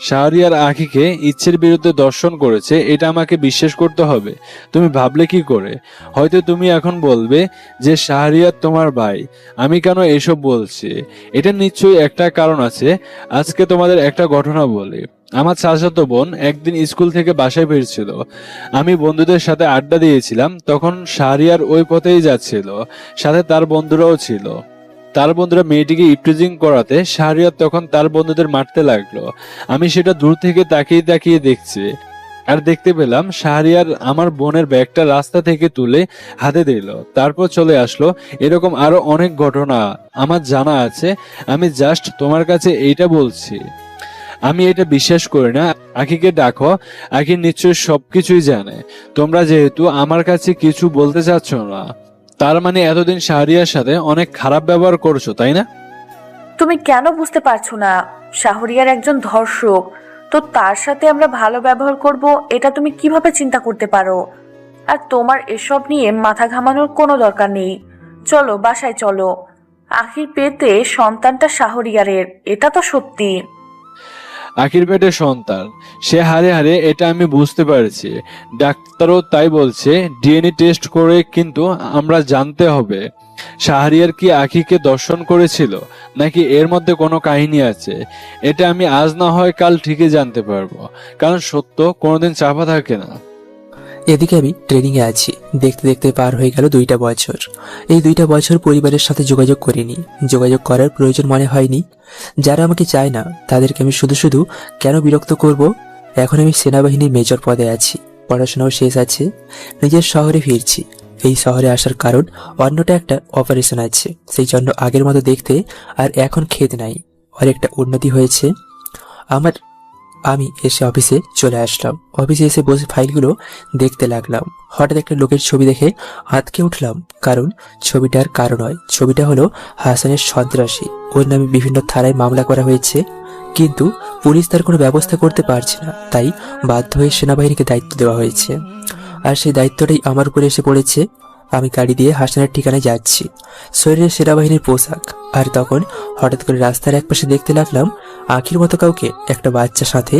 শাহরিয়ার আখিকে ইচ্ছের বিরুদ্ধে দর্শন করেছে, এটা আমাকে বিশ্বাস করতে হবে। তুমি ভাবলে কি করে? হয়তো তুমি এখন বলবে যে শাহরিয়ার তোমার ভাই, আমি কেন এসব বলছি? এটা নিশ্চয়ই একটা কারণ আছে। আজকে তোমাদের একটা ঘটনা বলি। আমার চাচাতো বোন একদিন স্কুল থেকে বাসায় ফিরছিল। আমি বন্ধুদের সাথে আড্ডা দিয়েছিলাম, তখন শাহরিয়ার ওই পথেই যাচ্ছিল, সাথে তার বন্ধুরাও ছিল। তার বন্ধুরা মেয়েটিকে ইপটিজিং করাতে শাহরিয়ার তখন তার বন্ধুদের মারতে লাগলো। আমি সেটা দূর থেকে তাকিয়ে তাকিয়ে দেখছি, আর দেখতে পেলাম শাহরিয়ার আমার বোনের ব্যাগটা রাস্তা থেকে তুলে হাতে দিল, তারপর চলে আসলো। এরকম আরো অনেক ঘটনা আমার জানা আছে। আমি জাস্ট তোমার কাছে এইটা বলছি। আমি এটা বিশ্বাস করি না। আখিকে ডাকো, আখি নিশ্চয়ই সবকিছুই জানে। তোমরা যেহেতু আমার কাছে কিছু বলতে চাচ্ছ না, তার মানে এতদিন শাহরিয়ার সাথে অনেক খারাপ ব্যবহার করছো, তাই না? তুমি কেন বুঝতে পারছো না? শাহরিয়ার একজন ধর্ষক, তো তার সাথে আমরা ভালো ব্যবহার করব এটা তুমি কিভাবে চিন্তা করতে পারো? আর তোমার এসব নিয়ে মাথা ঘামানোর কোনো দরকার নেই। চলো বাসায় চলো। আখির পেটে সন্তানটা শাহরিয়ারের, এটা তো সত্যি। আখির পেটে সন্তান, সে হারে হারে, এটা আমি বুঝতে পারছি। ডাক্তারও তাই বলছে। ডিএনএ টেস্ট করে কিন্তু আমরা জানতে হবে শাহরিয়ার কি আখিকে দর্শন করেছিল নাকি এর মধ্যে কোনো কাহিনী আছে। এটা আমি আজ না হয় কাল ঠিকই জানতে পারবো, কারণ সত্য কোনোদিন চাপা থাকে না। এদিকে আমি ট্রেনিংয়ে আছি। দেখতে দেখতে পার হয়ে গেল 2টা বছর। এই 2টা বছর পরিবারের সাথে যোগাযোগ করিনি, যোগাযোগ করার প্রয়োজন মনে হয়নি। যারা আমাকে চায় না তাদেরকে আমি শুধু শুধু কেন বিরক্ত করব। এখন আমি সেনাবাহিনীর মেজর পদে আছি, পড়াশোনাও শেষ আছে, নিজের শহরে ফিরছি। এই শহরে আসার কারণ অন্যটা একটা অপারেশন আছে, সেই জন্য আগের মতো দেখতে আর এখন খেত নাই। আর একটা উন্নতি হয়েছে আমার। আমি এসে অফিসে চলে আসলাম। অফিসে এসে বসে ফাইলগুলো দেখতে লাগলাম। হঠাৎ একটা লোকের ছবি দেখে আঁতকে উঠলাম, কারণ ছবিটার কারণ নয়, ছবিটা হলো হাসানের সন্ত্রাসী। ওর নামে বিভিন্ন থানায় মামলা করা হয়েছে, কিন্তু পুলিশ তার কোনো ব্যবস্থা করতে পারছে না। তাই বাধ্য হয়ে সেনাবাহিনীকে দায়িত্ব দেওয়া হয়েছে, আর সেই দায়িত্বটাই আমার উপরে এসে পড়েছে। আমি গাড়ি দিয়ে হাসানের ঠিকানায় যাচ্ছি, শরীরে সেনাবাহিনীর পোশাক। আর তখন হঠাৎ করে রাস্তার একপাশে দেখতে লাগলাম আখির মতো কাউকে, একটা বাচ্চা সাথে,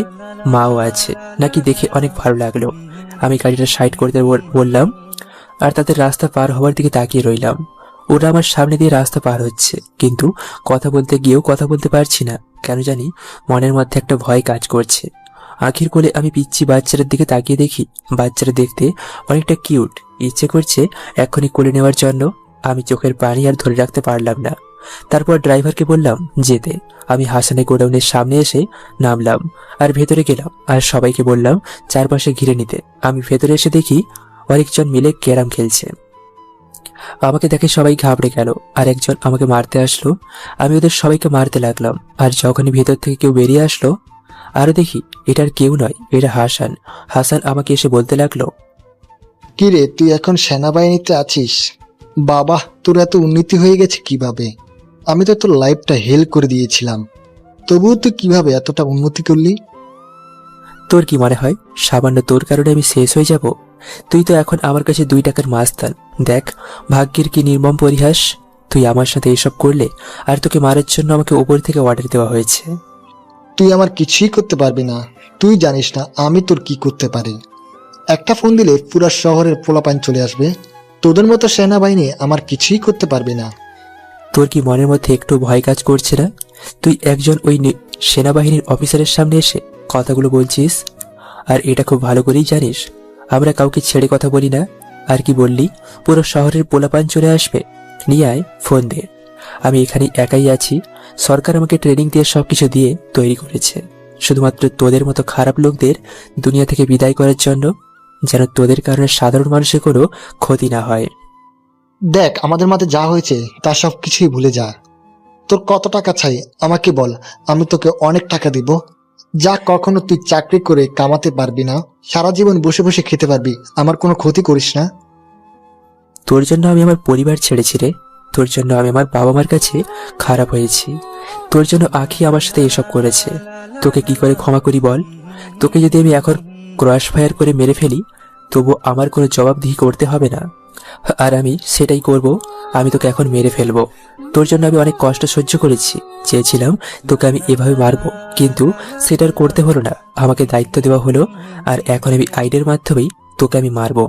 মাও আছে নাকি, দেখে অনেক ভালো লাগলো। আমি গাড়িটা সাইড করতে বললাম, আর তাদের রাস্তা পার হওয়ার দিকে তাকিয়ে রইলাম। ওরা আমার সামনে দিয়ে রাস্তা পার হচ্ছে, কিন্তু কথা বলতে গিয়েও কথা বলতে পারছি না। কেন জানি মনের মধ্যে একটা ভয় কাজ করছে। আখির কোলে আমি পিচ্ছি বাচ্চাটার দিকে তাকিয়ে দেখি বাচ্চাটা দেখতে অনেকটা কিউট। ইচ্ছে করছে এক্ষুনি কোলে নেওয়ার জন্য। আমি চোখের পানি আর ধরে রাখতে পারলাম না। তারপর ড্রাইভারকে বললাম যেতে। আমি হাসানের গোডাউনের সামনে এসে নামলাম আর ভেতরে গেলাম আর সবাইকে বললাম চারপাশে ঘিরে নিতে। আমি ভেতরে এসে দেখি অনেকজন মিলে ক্যারাম খেলছে। আমাকে দেখে সবাই ঘাবড়ে গেল আর একজন আমাকে মারতে আসলো। আমি ওদের সবাইকে মারতে লাগলাম আর যখনই ভেতর থেকে কেউ বেরিয়ে আসলো আরো দেখি এটার কেউ নয়, এটা হাসান। হাসান আমাকে এসে বলতে লাগলো, কিরে তুই এখন সেনাবাহিনীতে আছিস? বাবা, তোর এত উন্নতি হয়ে গেছে কিভাবে? আমি তো তোর লাইফটা হেল করে দিয়েছিলাম, তবুও তুই কিভাবে এতটা উন্নতি করলি? তোর কি মনে হয় সামান্য তোর কারণে আমি শেষ হয়ে যাব? তুই তো এখন আমার কাছে 2 টাকার মাস্তান। দেখ ভাগ্যের কি নির্মম পরিহাস। তুই আমার সাথে এসব করলে আর তোকে মারার জন্য আমাকে উপর থেকে অর্ডার দেওয়া হয়েছে। তুই আমার কিছুই করতে পারবি না। তুই জানিস না আমি তোর কি করতে পারি। একটা ফোন দিলে পুরো শহরের পোলাপান চলে আসবে। তোদের মতো সেনাবাহিনী আমার কিছুই করতে পারবি না। তোর কি মনের মধ্যে একটু ভয় কাজ করছে না? তুই একজন ওই সেনাবাহিনীর অফিসারের সামনে এসে কথাগুলো বলছিস, আর এটা খুব ভালো করেই জানিস আমরা কাউকে ছেড়ে কথা বলি না। আর কি বললি পুরো শহরের পোলাপান চলে আসবে? নিয়ে আয়, ফোন দে। আমি এখানে একাই আছি। সরকার আমাকে ট্রেনিং দিয়ে সবকিছু দিয়ে তৈরি করেছে শুধুমাত্র তোদের মতো খারাপ লোকদের দুনিয়া থেকে বিদায় করার জন্য, যেন তোদের কারণে সাধারণ মানুষের কোনো ক্ষতি না হয়। দেখ, আমাদের মাঝে যা হয়েছে তা সব কিছুই ভুলে যা। তোর কত টাকা চাই আমাকে বল, আমি তোকে অনেক টাকা দিব। যা কখনো তুই চাকরি করে কামাতে পারবি না, সারা জীবন বসে বসে খেতে পারবি, আমার কোনো ক্ষতি করিস না। তোর জন্য আমি আমার পরিবার ছেড়েছি রে। তোর জন্য আমি আমার বাবা মার কাছে খারাপ হয়েছি। তোর জন্য আখি আমার সাথে এসব করেছে। তোকে কি করে ক্ষমা করি বল? তোকে যদি আমি এখন ক্রস ফায়ার করে মেরে ফেলি তবু আমার কোনো জবাবদিহি করতে হবে না, আর আমি সেটাই করব। আমি তোকে এখন মেরে ফেলবো। তোর জন্য আমি অনেক কষ্ট সহ্য করেছি। চেয়েছিলাম তোকে আমি এভাবে মারবো, কিন্তু সেটার করতে হলো না। আমাকে দায়িত্ব দেওয়া হলো, আর এখন আমি আইনের মাধ্যমেই তোকে আমি মারবো।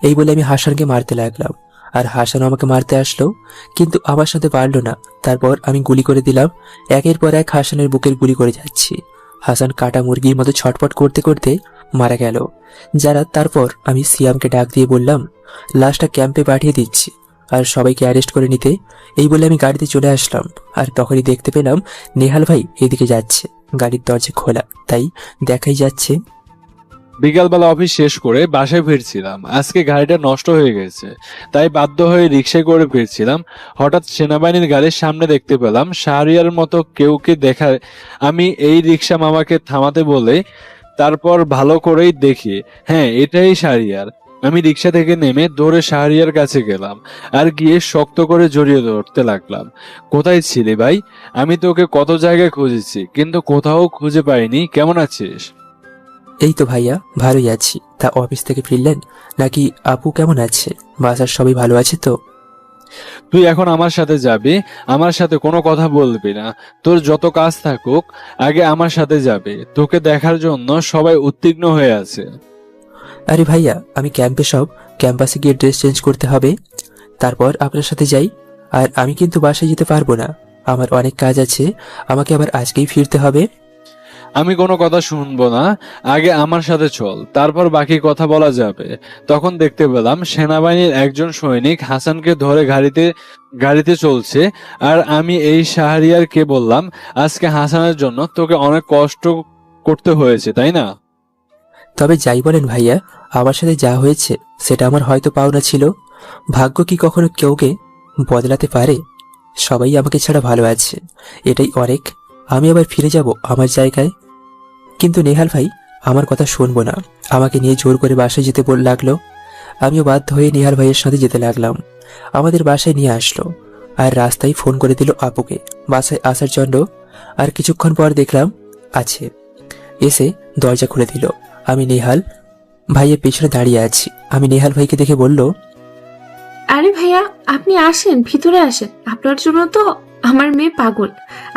এই বলে আমি হাসানকে মারতে লাগলাম, আর হাসানও আমাকে মারতে আসলো, কিন্তু আমার সাথে পারলো না। তারপর আমি গুলি করে দিলাম। একের পর এক হাসানের বুকের গুলি করে যাচ্ছি। হাসান কাটা মুরগির মতো ছটফট করতে করতে মারা গেল। তারপর আমি সিয়ামকে ডাক দিয়ে বললাম লাশটা ক্যাম্পে পাঠিয়ে দিচ্ছি আর সবাইকে অ্যারেস্ট করে নিতে। এই বলে আমি গাড়িতে চলে আসলাম, আর তখনই দেখতে পেলাম নেহাল ভাই এদিকে যাচ্ছে। গাড়ির দরজা খোলা, তাই দেখাই যাচ্ছে। বিকালবেলা অফিস শেষ করে বাসায় ফিরছিলাম। আজকে গাড়িটা নষ্ট হয়ে গেছে, তাই বাধ্য হয়ে রিক্সায় করে ফিরছিলাম। হঠাৎ সেনাবাহিনীর গাড়ির সামনে দেখতে পেলাম শাহরিয়ার মতো কেউকে দেখায়। আমি এই রিক্সা মামাকে থামাতে বলে তারপর ভালো করেই দেখি, হ্যাঁ এটাই শাহরিয়ার। আমি রিক্সা থেকে নেমে দৌড়ে শাহরিয়ার কাছে গেলাম আর গিয়ে শক্ত করে জড়িয়ে ধরতে লাগলাম। কোথায় ছিলি ভাই? আমি তোকে কত জায়গায় খুঁজেছি কিন্তু কোথাও খুঁজে পাইনি। কেমন আছিস? এই তো ভাইয়া, ভালোই আছি। তা অফিস থেকে ফিরলেন নাকি? আপু কেমন আছে? বাসার সবাই ভালো আছে তো? তুই এখন আমার সাথে যাবি, আমার সাথে কোনো কথা বলবি না। তোর যত কাজ থাকুক আগে আমার সাথে যাবে। তোকে দেখার জন্য সবাই উদ্বিগ্ন হয়ে আছে। আরে ভাইয়া, আমি ক্যাম্পাসে গিয়ে ড্রেস চেঞ্জ করতে হবে, তারপর আপনার সাথে যাই। আর আমি কিন্তু বাসায় যেতে পারবো না, আমার অনেক কাজ আছে। আমাকে আবার আজকেই ফিরতে হবে। আমি কোনো কথা শুনবো না, আগে আমার সাথে চল, তারপর বাকি কথা বলা যাবে। তখন দেখতে পেলাম সেনাবাহিনীর একজন সৈনিক হাসানকে ধরে গাড়িতে চলছে। আর আমি এই শাহরিয়ারকে বললাম, আজকে হাসানের জন্য তোকে অনেক কষ্ট করতে হয়েছে, তাই না? তবে যাই বলেন ভাইয়া, আমার সাথে যা হয়েছে সেটা আমার হয়তো পাওনা ছিল। ভাগ্য কি কখনো কেউকে বদলাতে পারে? সবাই আমাকে ছাড়া ভালো আছে, এটাই অনেক। আমি আবার ফিরে যাব আমার জায়গায়। কিন্তু নেহাল ভাই আমার কথা শুনবো না, আমাকে নিয়ে জোর করে বাসায় যেতে লাগলো। আমিও বাধ্য হয়ে নেহাল ভাইয়ের সাথে যেতে লাগলাম। আমাদের বাসায় নিয়ে আসলো, আর রাস্তায় ফোন করে দিল আপুকে বাসায় আসার জন্য। আর কিছুক্ষণ পর দেখলাম আছে, এসে দরজা খুলে দিল। আমি নেহাল ভাইয়ের পেছনে দাঁড়িয়ে আছি। আমি নেহাল ভাইকে দেখে বলল, আরে ভাইয়া, আপনি আসেন, ভিতরে আসেন। আপনার জন্য তো আমার মেয়ে পাগল।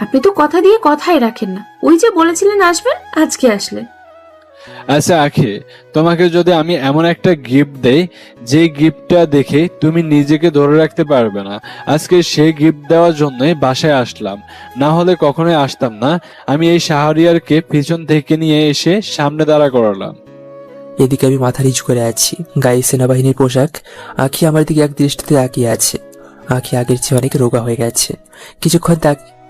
আপনি তো কথা দিয়ে কথাই রাখেন না। ওই যে বলেছিলেন আসবেন, আজকে আসলেন। আচ্ছা আখি, তোমাকে যদি আমি এমন একটা গিফট দেই যে গিফটটা দেখে তুমি নিজেকে ধরে রাখতে পারবে না, আজকে সেই গিফট দেওয়ার জন্যই বাসায় আসলাম, না হলে কখনোই আসতাম না। আমি এই শাহরিয়ারকে পিছন থেকে নিয়ে এসে সামনে দাঁড়া করালাম। এদিকে আমি মাথা নিচু করে আছি, গায়ে সেনাবাহিনীর পোশাক। আঁখি আমার দিকে এক দৃষ্টিতে তাকিয়ে আছে। আঁখি আগের চেয়ে অনেক রোগা হয়ে গেছে। কিছুক্ষণ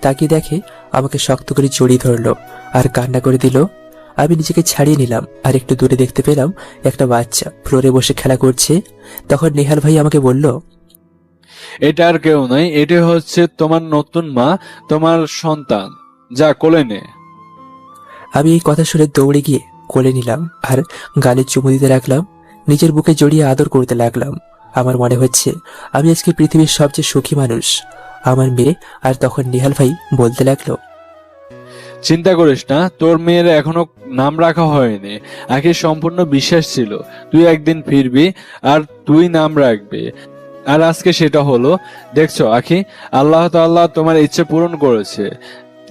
তাকিয়ে দেখে আমাকে শক্ত করে জড়িয়ে ধরলো আর কান্না করে দিল। আমি নিজেকে ছাড়িয়ে নিলাম আর একটু দূরে দেখতে পেলাম একটা বাচ্চা ফ্লোরে বসে খেলা করছে। তখন নেহাল ভাই আমাকে বলল, এটা আর কেউ নয়, এটা হচ্ছে তোমার নতুন মা, তোমার সন্তান, যা কোলে নে। আমি এই কথা শুনে দৌড়ে গিয়ে কোলে নিলাম আর গালে চুমু দিতে লাগলাম, নিজের বুকে জড়িয়ে আদর করতে লাগলাম। আমার মনে হচ্ছে আমি আজকে পৃথিবীর সবচেয়ে সুখী মানুষ, আমার মেয়ে। আর তখন নেহাল ভাই বলতে লাগলো, চিন্তা করিস না, তোর মেয়ের এখনো নাম রাখা হয়নি। আগে সম্পূর্ণ বিশ্বাস ছিল তুই একদিন ফিরবি আর তুই নাম রাখবি, আর আজকে সেটা হলো। দেখছো আখি, আল্লাহ তাআলা তোমার ইচ্ছে পূরণ করেছে।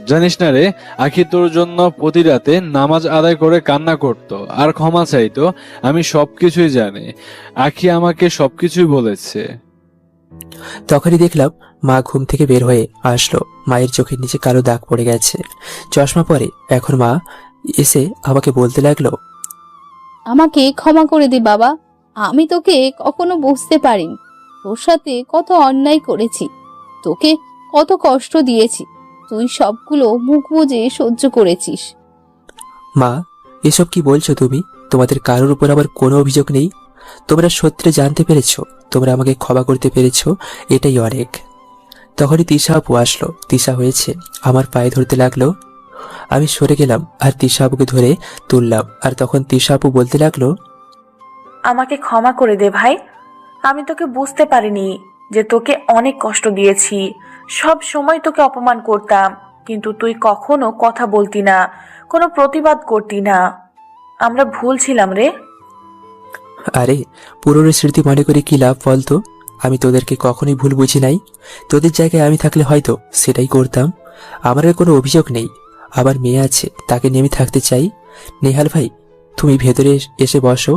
জানিস না রে, আখি তোর জন্য প্রতি রাতে নামাজ আদায় করে কান্না করত আর ক্ষমা চাইতো। আমি সবকিছুই জানি, আখি আমাকে সবকিছুই বলেছে। তখনই দেখলাম মা ঘুম থেকে বের হয়ে আসলো। মায়ের চোখের নিচে কালো দাগ পড়ে গেছে, চশমা পরে। এখন মা এসে আমাকে বলতে লাগলো, আমাকে ক্ষমা করে দে বাবা, আমি তোকে কখনো বুঝতে পারিনি। তোর সাথে কত অন্যায় করেছি, তোকে কত কষ্ট দিয়েছি, তুই সবগুলো মুখ বুজে সহ্য করেছিস। মা এসব কি বলছো তুমি? তোমাদের কারোর উপর আবার কোনো অভিযোগ নেই। তোমরা সত্যি জানতে পেরেছো, তোমরা আমাকে ক্ষমা করতে পেরেছো, এটাই অনেক। তখনই তিশা আপু আসলো। তিশা হয়েছে আমার পায়ে ধরতে লাগলো। আমি সরে গেলাম আর তিশা আপুকে ধরে তুললাম। আর তখন তিশা আপু বলতে লাগলো, আমাকে ক্ষমা করে দে ভাই, আমি তোকে বুঝতে পারিনি যে তোকে অনেক কষ্ট দিয়েছি। সব সময় তোকে অপমান করতাম, কিন্তু তুই কখনো কথা বলতি না, কোনো প্রতিবাদ করতি না। আমরা ভুল ছিলাম রে। আরে পুরনো স্মৃতি মনে করে কি লাভ বলতো? আমি তোদেরকে কখনোই ভুল বুঝি নাই। তোদের জায়গায় আমি থাকলে হয়তো সেটাই করতাম। আমার আর কোনো অভিযোগ নেই, আমার মেয়ে আছে, তাকে নিয়ে আমি থাকতে চাই। নেহাল ভাই, তুমি ভেতরে এসে বসো।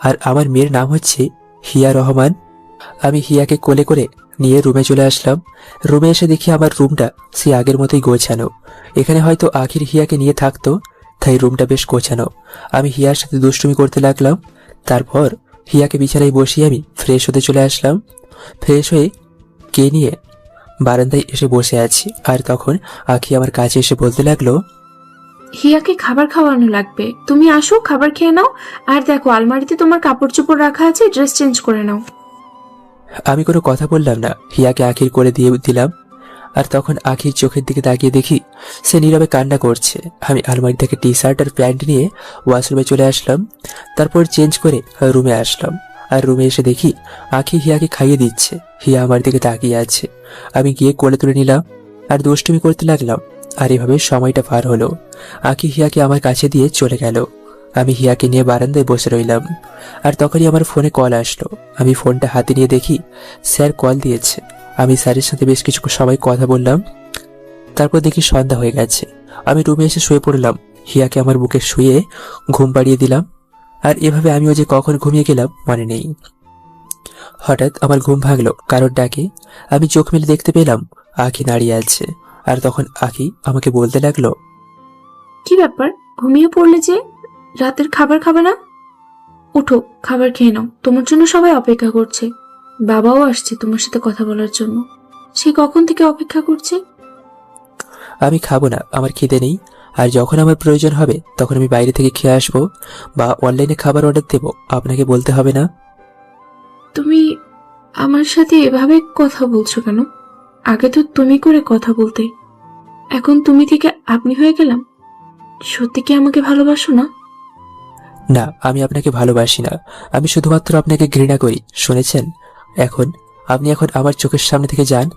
আর আমার মেয়ের নাম হচ্ছে হিয়া রহমান। আমি হিয়াকে কোলে করে নিয়ে রুমে চলে আসলাম। রুমে এসে দেখি আমার রুমটা সে আগের মতোই গোছানো। এখানে হয়তো আখির হিয়াকে নিয়ে থাকতো, তাই রুমটা বেশ গোছানো। আমি হিয়ার সাথে দুষ্টুমি করতে লাগলাম। তারপর হিয়াকে বিছানায় বসিয়ে আমি ফ্রেশ হতে চলে আসলাম। ফ্রেশ হয়ে কে নিয়ে বারান্দায় এসে বসে আছি। আর তখন আখি আমার কাছে এসে বলতে লাগলো, হিয়াকে খাবার খাওয়ানো লাগবে, তুমি আসো খাবার খেয়ে নাও। আর দেখো আলমারিতে তোমার কাপড় চোপড় রাখা আছে, ড্রেস চেঞ্জ করে নাও। আমি কোনো কথা বললাম না, হিয়াকে আখির করে দিয়ে দিলাম। আর তখন আখির চোখের দিকে তাকিয়ে দেখি সে নীরবে কান্না করছে। আমি আলমারি থেকে টি শার্ট আর প্যান্ট নিয়ে ওয়াশরুমে চলে আসলাম। তারপর চেঞ্জ করে রুমে আসলাম। আর রুমে এসে দেখি আখি হিয়াকে খাইয়ে দিচ্ছে। হিয়া আমার দিকে তাকিয়ে আছে। আমি গিয়ে কোলে তুলে নিলাম আর দুষ্টুমি করতে লাগলাম। আর এভাবে সময়টা পার হলো। আখি হিয়াকে আমার কাছে দিয়ে চলে গেল। আমি হিয়াকে নিয়ে বারান্দায় বসে রইলাম। আর তখনই আমার ফোনে কল আসলো। আমি ফোনটা হাতে নিয়ে দেখি স্যার কল দিয়েছে। আমি স্যারের সাথে বেশ কিছু সময় কথা বললাম। তারপর দেখি সন্ধ্যা হয়ে গেছে। আমি রুমে এসে শুয়ে পড়লাম। হিয়াকে আমার বুকে শুয়ে ঘুম পাড়িয়ে দিলাম। আর এভাবে আমিও যে কখন ঘুমিয়ে গেলাম মনে নেই। হঠাৎ আমার ঘুম ভাঙলো কারোর ডাকে। আমি চোখ মেলে দেখতে পেলাম আখি দাঁড়িয়ে আছে। আর তখন আখি আমাকে বলতে লাগলো, কি ব্যাপার, ঘুমিয়ে পড়লে যে? রাতের খাবার খাবে না? উঠো, খাবার খেয়ে নাও, তোমার জন্য সবাই অপেক্ষা করছে। বাবাও আসছে তোমার সাথে কথা বলার জন্য, সে কখন থেকে অপেক্ষা করছে। আমি খাবো না, আমার খিদে নেই। আর যখন আমার প্রয়োজন হবে তখন আমি বাইরে থেকে খেয়ে আসবো বা অনলাইনে খাবার অর্ডার দেবো, আপনাকে বলতে হবে না। তুমি আমার সাথে এভাবে কথা বলছো কেন? আগে তো তুমি করে কথা বলতে, এখন তুমি থেকে আপনি হয়ে গেলাম। সত্যি কি আমাকে ভালোবাসো না? না, আমি আপনাকে ভালোবাসি না, আমি শুধুমাত্র আপনাকে ঘৃণা করি, শুনেছেন? আপনি এখন আমার চোখের সামনে থেকে যান।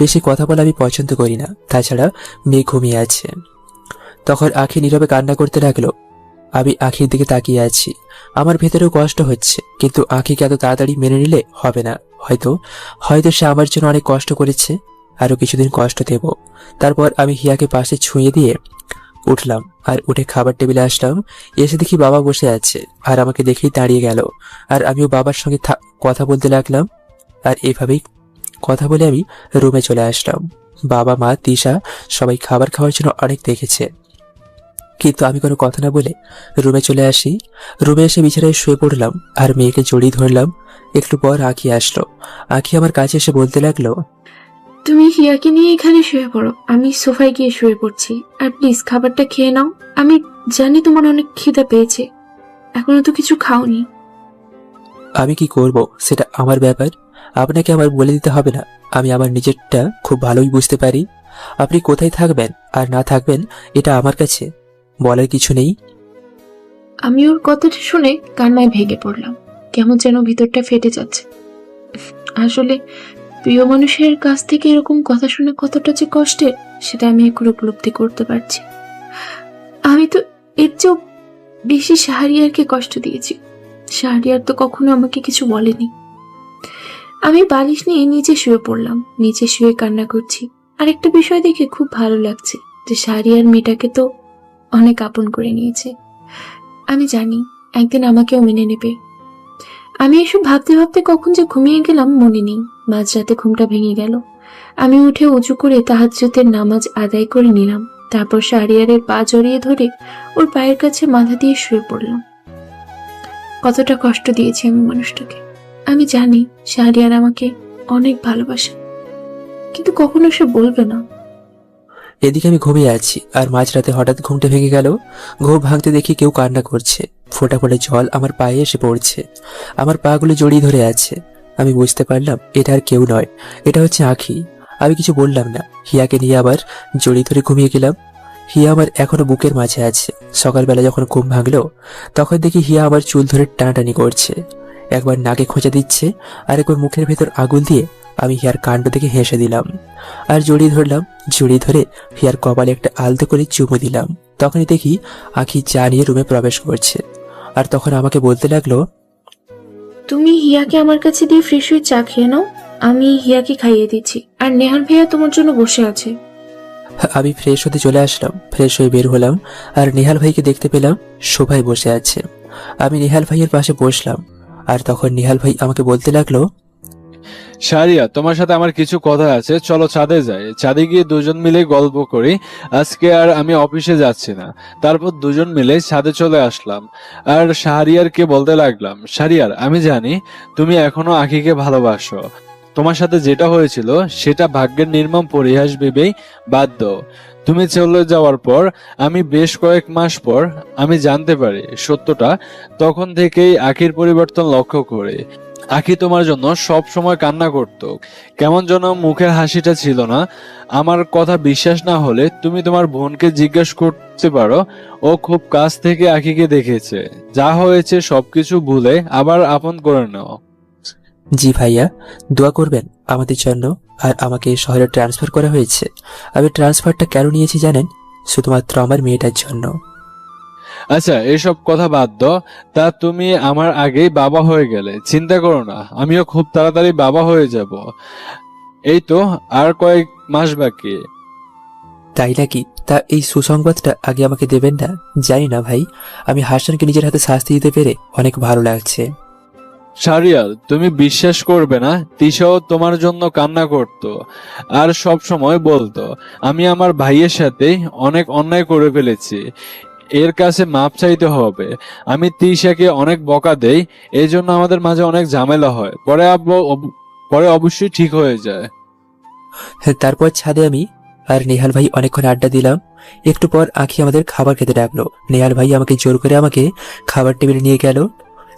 বেশি কথা বলা আমি পছন্দ করি না, তাছাড়া মেয়ে ঘুমিয়ে আছে। তখন আখি নীরবে কান্না করতে লাগলো। আমি আখির দিকে তাকিয়ে আছি। আমার ভেতরেও কষ্ট হচ্ছে, কিন্তু আখিকে এত তাড়াতাড়ি মেনে নিলে হবে না। হয়তো সে আমার জন্য অনেক কষ্ট করেছে, আরো কিছুদিন কষ্ট দেব। তারপর আমি হিয়াকে পাশে ছুঁয়ে দিয়ে উঠলাম আর উঠে খাবার টেবিলে আসলাম। এসে দেখি বাবা বসে আছে আর আমাকে দেখেই দাঁড়িয়ে গেল। আর আমিও বাবার সঙ্গে কথা বলতে লাগলাম। আর এভাবেই কথা বলে আমি রুমে চলে আসলাম। বাবা, মা, তিশা সবাই খাবার খাওয়ার জন্য অনেক দেখেছে, কিন্তু আমি কোনো কথা না বলে রুমে চলে আসি। রুমে এসে বিছানায় শুয়ে পড়লাম আর মেয়েকে জড়িয়ে ধরলাম। একটু পর আঁখি আসলো। আঁখি আমার কাছে এসে বলতে লাগলো, তুমি হিয়াকে নিয়ে এখানে শুয়ে পড়ো, আমি সোফায় গিয়ে শুয়ে পড়ছি। আর প্লিজ খাবারটা খেয়ে নাও। আমি জানি তোমার অনেক খিদে পেয়েছে, এখনো তো কিছু খাওনি। আমি কি করব সেটা আমার ব্যাপার, আপনাকে আমার বলে দিতে হবে না। আমি আমার নিজেরটা খুব ভালোই বুঝতে পারি। আপনি কোথায় থাকবেন আর না থাকবেন এটা আমার কাছে বলার কিছু নেই। আমি ওর কথাটা শুনে কান্নায় ভেঙে পড়লাম। কেমন যেন ভিতরটা ফেটে যাচ্ছে। আসলে প্রিয় মানুষের কাছ থেকে এরকম কথা শুনে কতটা যে কষ্টের, সেটা আমি এখন উপলব্ধি করতে পারছি। আমি তো এর চেয়েও বেশি শাহরিয়ারকে কষ্ট দিয়েছি। শাহরিয়ার তো কখনো আমাকে কিছু বলেনি। আমি বালিশ নিয়ে নিচে শুয়ে পড়লাম, নিচে শুয়ে কান্না করছি। আর একটা বিষয় দেখে খুব ভালো লাগছে যে শাহরিয়ার মেয়েটাকে তো অনেক আপন করে নিয়েছে। আমি জানি একদিন আমাকেও মেনে নেবে। আমি এসব ভাবতে ভাবতে কখন যে ঘুমিয়ে গেলাম মনে নেই। মাঝরাতে ঘুমটা ভেঙে গেল। আমি উঠে উঁচু করে তাহাজ্জুদের নামাজ আদায় করে নিলাম। তারপর শাহরিয়ারের পা জড়িয়ে ধরে ওর পায়ের কাছে মাথা দিয়ে শুয়ে পড়লাম। কতটা কষ্ট দিয়েছি আমি মানুষটাকে। আমি জানি শাহরিয়ার আমাকে অনেক ভালোবাসে, কিন্তু কখনো সে বলবে না। এদিকে আমি ঘুমিয়ে আছি আর মাঝরাতে হঠাৎ ঘুমটা ভেঙে গেল। ঘুম ভাঙতে দেখি কেউ কান্না করছে। ফোঁটা ফোঁটা জল আমার পায়ে এসে পড়ছে। আমার পাগুলো জড়িয়ে ধরে আছে। আমি বুঝতে পারলাম এটা আর কেউ নয়, এটা হচ্ছে আঁখি। আমি কিছু বললাম না। হিয়াকে নিয়ে আবার জড়িয়ে ধরে ঘুমিয়ে গেলাম। হিয়া আমার এখনো বুকের মাঝে আছে। সকালবেলা যখন ঘুম ভাঙলো তখন দেখি হিয়া আমার চুল ধরে টানাটানি করছে। একবার নাকে খোঁচা দিচ্ছে আর একবার মুখের ভেতর আগুন দিয়ে। আমি হিয়ার কাণ্ড দেখে হেসে দিলাম আর জড়িয়ে ধরলাম। জড়িয়ে ধরে হিয়ার কপালে একটা আলতো করে চুমু দিলাম। তখনই দেখি আঁখি চা নিয়ে রুমে প্রবেশ করছে আর তখন আমাকে বলতে লাগলো, তুমি হিয়াকে আমার কাছে দিয়ে ফ্রেশ হয়ে চা খেয়ে নাও, আমি হিয়াকে খাইয়ে দিচ্ছি। আর নেহার ভাইয়া তোমার জন্য বসে আছে। আমি ফ্রেশ হতে চলে আসলাম। ফ্রেশ হয়ে বের হলাম আর নেহাল ভাইকে দেখতে পেলাম সোফায় বসে আছে। আমি নেহাল ভাইয়ের পাশে বসলাম আর তখন নেহাল ভাই আমাকে বলতে লাগলো, শারিয়া, তোমার সাথে আমার কিছু কথা আছে, চলো ছাদে যাই। ছাদে গিয়ে দুজন মিলে গল্প করি। আজকে আর আমি অফিসে যাচ্ছি না। তারপর দুজন মিলে ছাদে চলে আসলাম আর শাহরিয়ারকে বলতে লাগলাম, শাহরিয়ার, আমি জানি তুমি এখনো আঁখিকে ভালোবাসো। তোমার সাথে যেটা হয়েছিল সেটা ভাগ্যের নির্মম পরিহাস ভেবেই বাদ দাও। তুমি চলে যাওয়ার পর আমি বেশ কয়েক মাস পর আমি জানতে পারি সত্যটা। তখন থেকেই আঁখির পরিবর্তন লক্ষ্য করে। আঁখি তোমার জন্য সব সময় কান্না করত। কেমন যেন মুখের হাসিটা ছিল না। আমার কথা বিশ্বাস না হলে তুমি তোমার বোনকে জিজ্ঞেস করতে পারো। ও খুব কাছ থেকে আঁখিকে দেখেছে। যা হয়েছে সবকিছু ভুলে আবার আপন করে নাও। জি ভাইয়া, দোয়া করবেন আমাদের জন্য। আর আমাকে এই শহরে ট্রান্সফার করা হয়েছে। আমি ট্রান্সফারটা কেন নিয়েছি জানেন? শুধুমাত্র আমার মেয়েটার জন্য। আচ্ছা, এসব কথা বাদ দাও। তা তুমি আমার আগেই বাবা হয়ে গেলে, চিন্তা করো না, আমিও খুব তাড়াতাড়ি বাবা হয়ে যাব। এই তো আর কয়েক মাস বাকি। তাই নাকি? তা এই সুসংবাদটা আগে আমাকে দেবেন না? জানি না ভাই, আমি হাসানকে নিজের হাতে শাস্তি দিতে পেরে অনেক ভালো লাগছে। শাহরিয়ার, তুমি বিশ্বাস করবে না, তিশাও তোমার জন্য কান্না করত আর সব সময় বলতো আমি আমার ভাইয়ের সাথে অনেক অন্যায় করে ফেলেছি, এর কাছে মাপ চাইতে হবে। আমি তিশাকে অনেক বকা দেই, এই জন্য আমাদের মাঝে অনেক ঝামেলা হয়। পরে অবশ্যই ঠিক হয়ে যায়। তারপর ছাদে আমি আর নেহাল ভাই অনেকক্ষণ আড্ডা দিলাম। একটু পর আঁখি আমাদের খাবার খেতে ডাকলো। নেহাল ভাই আমাকে জোর করে আমাকে খাবার টেবিলে নিয়ে গেল।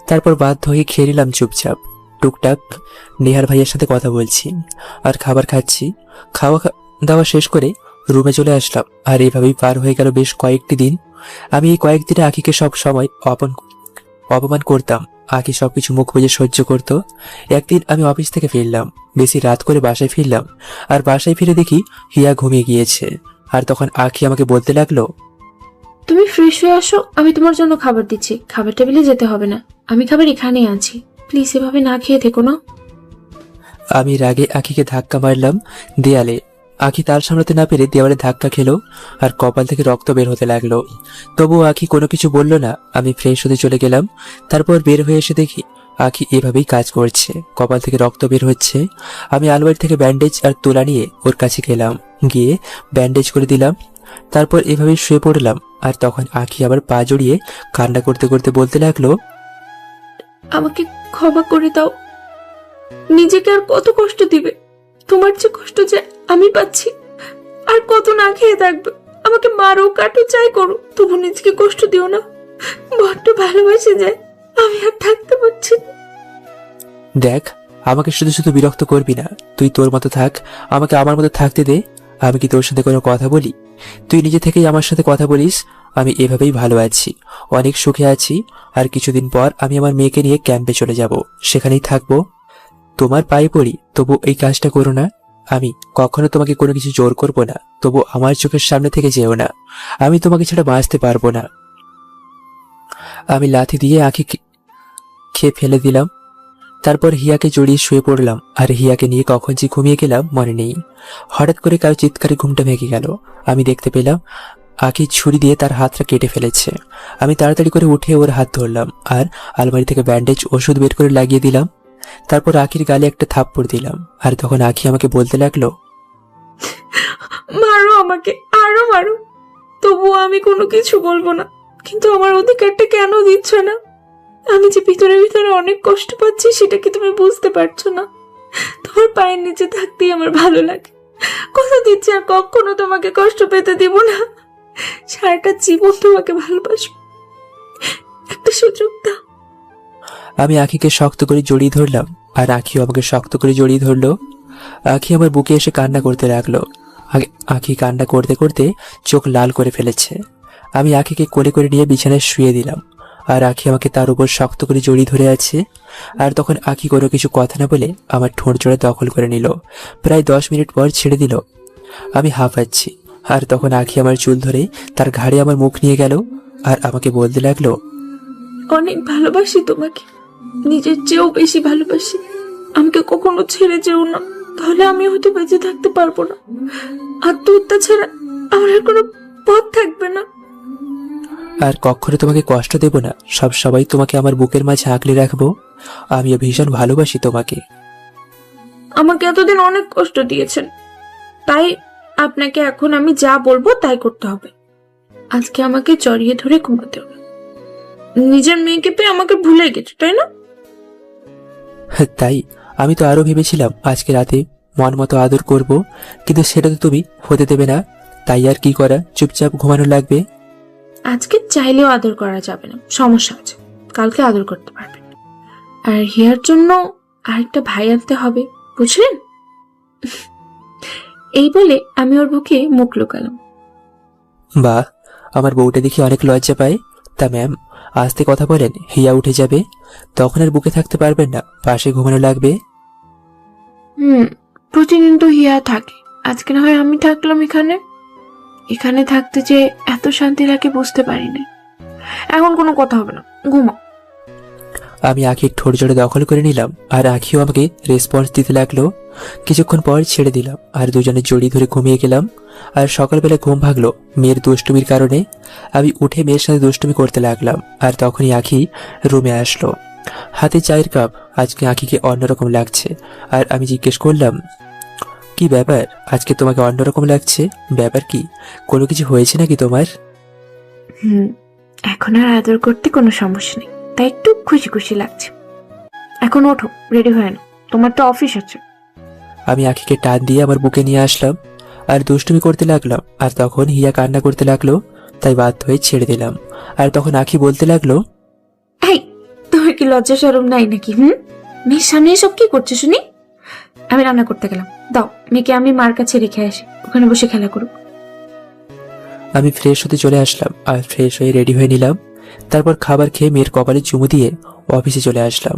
তারপর বাধ্য হয়ে খেয়ে নিলাম চুপচাপ। টুকটাক নেহাল ভাইয়ের সাথে কথা বলছি আর খাবার খাচ্ছি। দাওয়া শেষ করে রুমে চলে আসলাম। আর এভাবেই পার হয়ে গেল বেশ কয়েকটি দিন। আমি এই কয়েকদিনে আঁখিকে সব সময় অপমান করতাম। আঁখি সবকিছু মুখ বুজে সহ্য করত। একদিন আমি অফিস থেকে ফিরলাম, বেশি রাত করে বাসায় ফিরলাম। আর বাসায় ফিরে দেখি হিয়া ঘুমিয়ে গিয়েছে। আর তখন আঁখি আমাকে বলতে লাগলো, তুমি ফ্রেশ হয়ে আসো, আমি তোমার জন্য খাবার দিচ্ছি। খাবার টেবিলে যেতে হবে না, আমি খাবার এখানেই আছি। প্লিজ এভাবে না খেয়ে থেকো না। আমি রাগে আঁখিকে ধাক্কা মারলাম দেয়ালে আখি তাল সামলাতে না পেরে দেওয়ালে ধাক্কা খেলো আর কপাল থেকে রক্ত বের হতে লাগলো। তবুও আখি কোনো কিছু বলল না। আমি ফ্রেশ হতে চলে গেলাম। তারপর বের হয়ে এসে দেখি আখি এভাবেই কাজ করছে, কপাল থেকে রক্ত বের হচ্ছে। আমি আলমারি থেকে ব্যান্ডেজ আর তুলা নিয়ে ওর কাছে গেলাম, গিয়ে ব্যান্ডেজ করে দিলাম। তারপর এভাবেই শুয়ে পড়লাম। আর তখন আখি আবার পা জড়িয়ে কান্না করতে করতে বলতে লাগলো, আমাকে ক্ষমা করে দাও। নিজেকে আর কত কষ্ট দিবে? তোমার যে কষ্ট যে আমি পাচ্ছি, আর কত না খেয়ে থাকবে। আমাকে মারো, কাটো, চাই করো, তবু নিজেকে কষ্ট দিও না। বড্ড ভালোবাসে যায়, আমি আর থাকতে পারছি না। দেখ, আমাকে শুধু শুধু বিরক্ত করবি না। তুই তোর মতো থাক, আমাকে আমার মতো থাকতে দে। আমি কি তোর সাথে কোনো কথা বলি? তুই নিজে থেকেই আমার সাথে কথা বলিস। আমি এভাবেই ভালো আছি, অনেক সুখে আছি। আর কিছুদিন পর আমি আমার মেয়েকে নিয়ে ক্যাম্পে চলে যাব, সেখানেই থাকবো। তোমার পায়ে পড়ি, তবু এই কাজটা করো না। আমি কখনো তোমাকে কোনো কিছু জোর করব না, তবু আমার চোখের সামনে থেকে যেও না। আমি তোমাকে ছাড়া বাঁচতে পারবো না। আমি লাথি দিয়ে আঁখি খেয়ে ফেলে দিলাম। তারপর হিয়াকে জড়িয়ে শুয়ে পড়লাম। আর হিয়াকে নিয়ে কখন যে ঘুমিয়ে গেলাম মনে নেই। হঠাৎ করে কারো চিৎকারে ঘুমটা ভেঙে গেল। আমি দেখতে পেলাম আঁখি ছুরি দিয়ে তার হাতটা কেটে ফেলেছে। আমি তাড়াতাড়ি করে উঠে ওর হাত ধরলাম আর আলমারি থেকে ব্যান্ডেজ ওষুধ বের করে লাগিয়ে দিলাম। তারপর আঁখির গালে একটা থাপ্পড় দিলাম। আর তখন আঁখি আমাকে বলতে লাগলো, মারো আমাকে, আরো মারো, তবুও আমি কোনো কিছু বলবো না। কিন্তু আমার অধিকারটা কেন দিচ্ছ না? আমি যে ভিতরে ভিতরে অনেক কষ্ট পাচ্ছি, সেটা কি তুমি বুঝতে পারছো না? তোমার পায়ের নিচে থাকতেই আমার ভালো লাগে। কথা দিচ্ছি আর কখনো তোমাকে কষ্ট পেতে দিব না। সারাটা জীবন তোমাকে ভালোবাসবো। একটা সুযোগ দাও। আমি আঁখিকে শক্ত করে জড়িয়ে ধরলাম আর আঁখিও আমাকে শক্ত করে জড়িয়ে ধরলো। আঁখি আমার বুকে এসে কান্না করতে লাগলো। আঁখি কান্না করতে করতে চোখ লাল করে ফেলেছে। আমি আঁখিকে কোলে করে নিয়ে বিছানায় শুয়ে দিলাম আর আঁখি আমাকে তার উপর শক্ত করে জড়িয়ে ধরে আছে। আর তখন আঁখি কোনো কিছু কথা না বলে আমার ঠোঁট জোড়া দখল করে নিল। প্রায় 10 মিনিট পর ছেড়ে দিল। আমি হাঁপাচ্ছি। আর তখন আঁখি আমার চুল ধরে তার ঘাড়ে আমার মুখ নিয়ে গেল আর আমাকে বলতে লাগলো, অনেক ভালোবাসি তোমাকে, নিজের চেয়েও বেশি ভালোবাসি। আমাকে কখনো ছেড়ে যেও না, তাহলে আমি হয়তো বেঁচে থাকতে পারবো না। আত্মহত্যা ছাড়া আমার আর কোনো পথ থাকবে না। আর কখনো তোমাকে কষ্ট দেব না, সবাই তোমাকে আমার বুকের মাঝে আঁকড়ে রাখবো। আমিও ভীষণ ভালোবাসি তোমাকে। আমাকে এতদিন অনেক কষ্ট দিয়েছেন, তাই আপনাকে এখন আমি যা বলবো তাই করতে হবে। আজকে আমাকে জড়িয়ে ধরে ঘুমাতে হবে। নিজের মেয়েকে পেয়ে আমাকে ভুলে গেছো, তাই না? তাই আমি তো আরো ভেবেছিলাম আজকে রাতে মন মতো আদর করব, কিন্তু সেটা তো তুমি হতে দেবে না। তাই আর কি করা, চুপচাপ ঘুমানো লাগবে। আজকে চাইলেও আদর করা যাবে না, সমস্যা আছে। কালকে আদর করতে পারবেন। আর হিয়ার জন্য আরেকটা ভাই আনতে হবে, বুঝলেন? এই বলে আমি ওর বুকে মুখ লুকালাম। বাহ, আমার বউটা দেখি অনেক লজ্জা পায়। তা ম্যাম, আস্তে কথা বলেন, হিয়া উঠে যাবে। তখন আর বুকে থাকতে পারবেন না, পাশে ঘুমানো লাগবে। প্রতিদিন তো হিয়া থাকে, আজকে না হয় আমি থাকলাম এখানে। এখানে থাকতে যে এত শান্তি লাগে বুঝতে পারি না। এখন কোনো কথা হবে না, ঘুমা। আমি আঁখির ঠোঁট জোড়ে দখল করে নিলাম আর আঁখিও আমাকে রেসপন্স দিতে লাগলো। কিছুক্ষণ পর ছেড়ে দিলাম আর দুজনে জড়িয়ে ধরে ঘুমিয়ে গেলাম। আর সকালবেলা ঘুম ভাগলো মেয়ের দুষ্টুমির কারণে। আমি উঠে মেয়ের সাথে দুষ্টুমি করতে লাগলাম। আর তখনই আঁখি রুমে আসলো, হাতে চায়ের কাপ। আজকে আঁখিকে অন্যরকম লাগছে। আর আমি জিজ্ঞেস করলাম, কি ব্যাপার, আজকে তোমাকে অন্যরকম লাগছে? ব্যাপার কি, কোনো কিছু হয়েছে নাকি তোমার? এখন আর আদর করতে কোনো সমস্যা নেই, তাই একটু খুশি খুশি লাগছে। এখন ওঠো, রেডি হয়ে নাও, তোমার তো অফিস আছে। আমি আঁখিকে টান দিয়ে আমার বুকে নিয়ে আসলাম আর দুষ্টুমি করতে লাগলাম। আর তখন হিয়া কান্না করতে লাগলো, তাই বাধ্য হয়ে ছেড়ে দিলাম। আর তখন আঁখি বলতে লাগলো, এই, তোমার কি লজ্জা শরম নাই নাকি? মেয়ের সামনে এসব কি করছো শুনি? আমি রান্না করতে গেলাম, দাও মেয়েকে আমি মার কাছে রেখে আসি, ওখানে বসে খেলা করুক। আমি ফ্রেশ হতে চলে আসলাম আর ফ্রেশ হয়ে রেডি হয়ে নিলাম। তারপর খাবার খেয়ে মেয়ের কপালে চুমু দিয়ে অফিসে চলে আসলাম।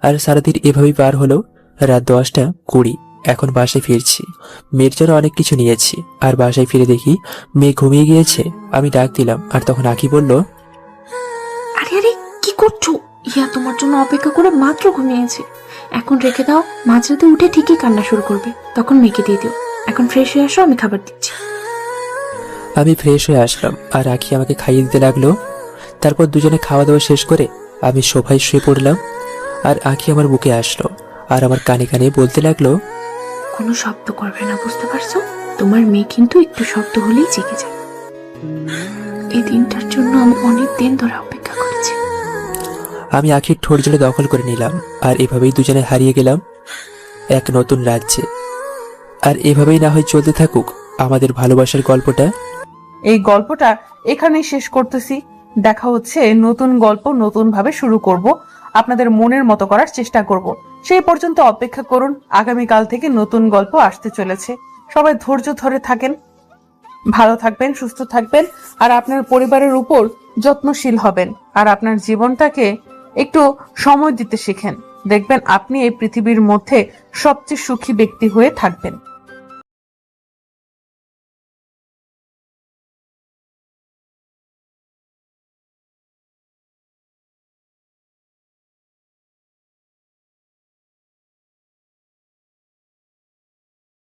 আর সারাদিন এভাবেই পার হলো। রাত 10:20। এখন বাসায় ফিরছি। মেয়ের জন্য অনেক কিছু নিয়েছি। আর বাসায় ফিরে দেখি মেয়ে ঘুমিয়ে গিয়েছে। আমি ডাক দিলাম আর তখন আঁখি বলল, আরে আরে, কি করছো? ইয়া তোমার জন্য অপেক্ষা করে মাত্র ঘুমিয়েছে। এখন রেখে দাও, মাঝরাতে উঠে ঠিকই কান্না শুরু করবে, তখন মেয়েকে দিয়ে দিও। এখন ফ্রেশ হয়ে আসো, আমি খাবার দিচ্ছি। আমি ফ্রেশ হয়ে আসলাম আর আখি আমাকে খাইয়ে দিতে লাগলো। তারপর দুজনে খাওয়া দাওয়া শেষ করে আমি সোফায় শুয়ে পড়লাম আর আখি আমার বুকে আসলো আর আমার কানে কানে বলতে লাগলো, কোনো শব্দ করবে না, বুঝতে পারছো? তোমার মেয়ে কিন্তু একটু শব্দ হলেই জেগে যায়। এই দিনটার জন্য আমি অনেক দিন ধরে অপেক্ষা করেছি। আমি আখির ঠোঁট জোড়ে দখল করে নিলাম আর এভাবেই দুজনে হারিয়ে গেলাম এক নতুন রাজ্যে। আর এভাবেই না হয় চলতে থাকুক আমাদের ভালোবাসার গল্পটা। এই গল্পটা এখানেই শেষ করতেছি। দেখা হচ্ছে নতুন গল্প নতুন ভাবে শুরু করব, আপনাদের মনের মতো করার চেষ্টা করব। সেই পর্যন্ত অপেক্ষা করুন, আগামীকাল থেকে নতুন গল্প আসতে চলেছে। সবাই ধৈর্য ধরে থাকেন, ভালো থাকবেন, সুস্থ থাকবেন আর আপনার পরিবারের উপর যত্নশীল হবেন আর আপনার জীবনটাকে একটু সময় দিতে শিখেন। দেখবেন আপনি এই পৃথিবীর মধ্যে সবচেয়ে সুখী ব্যক্তি হয়ে থাকবেন।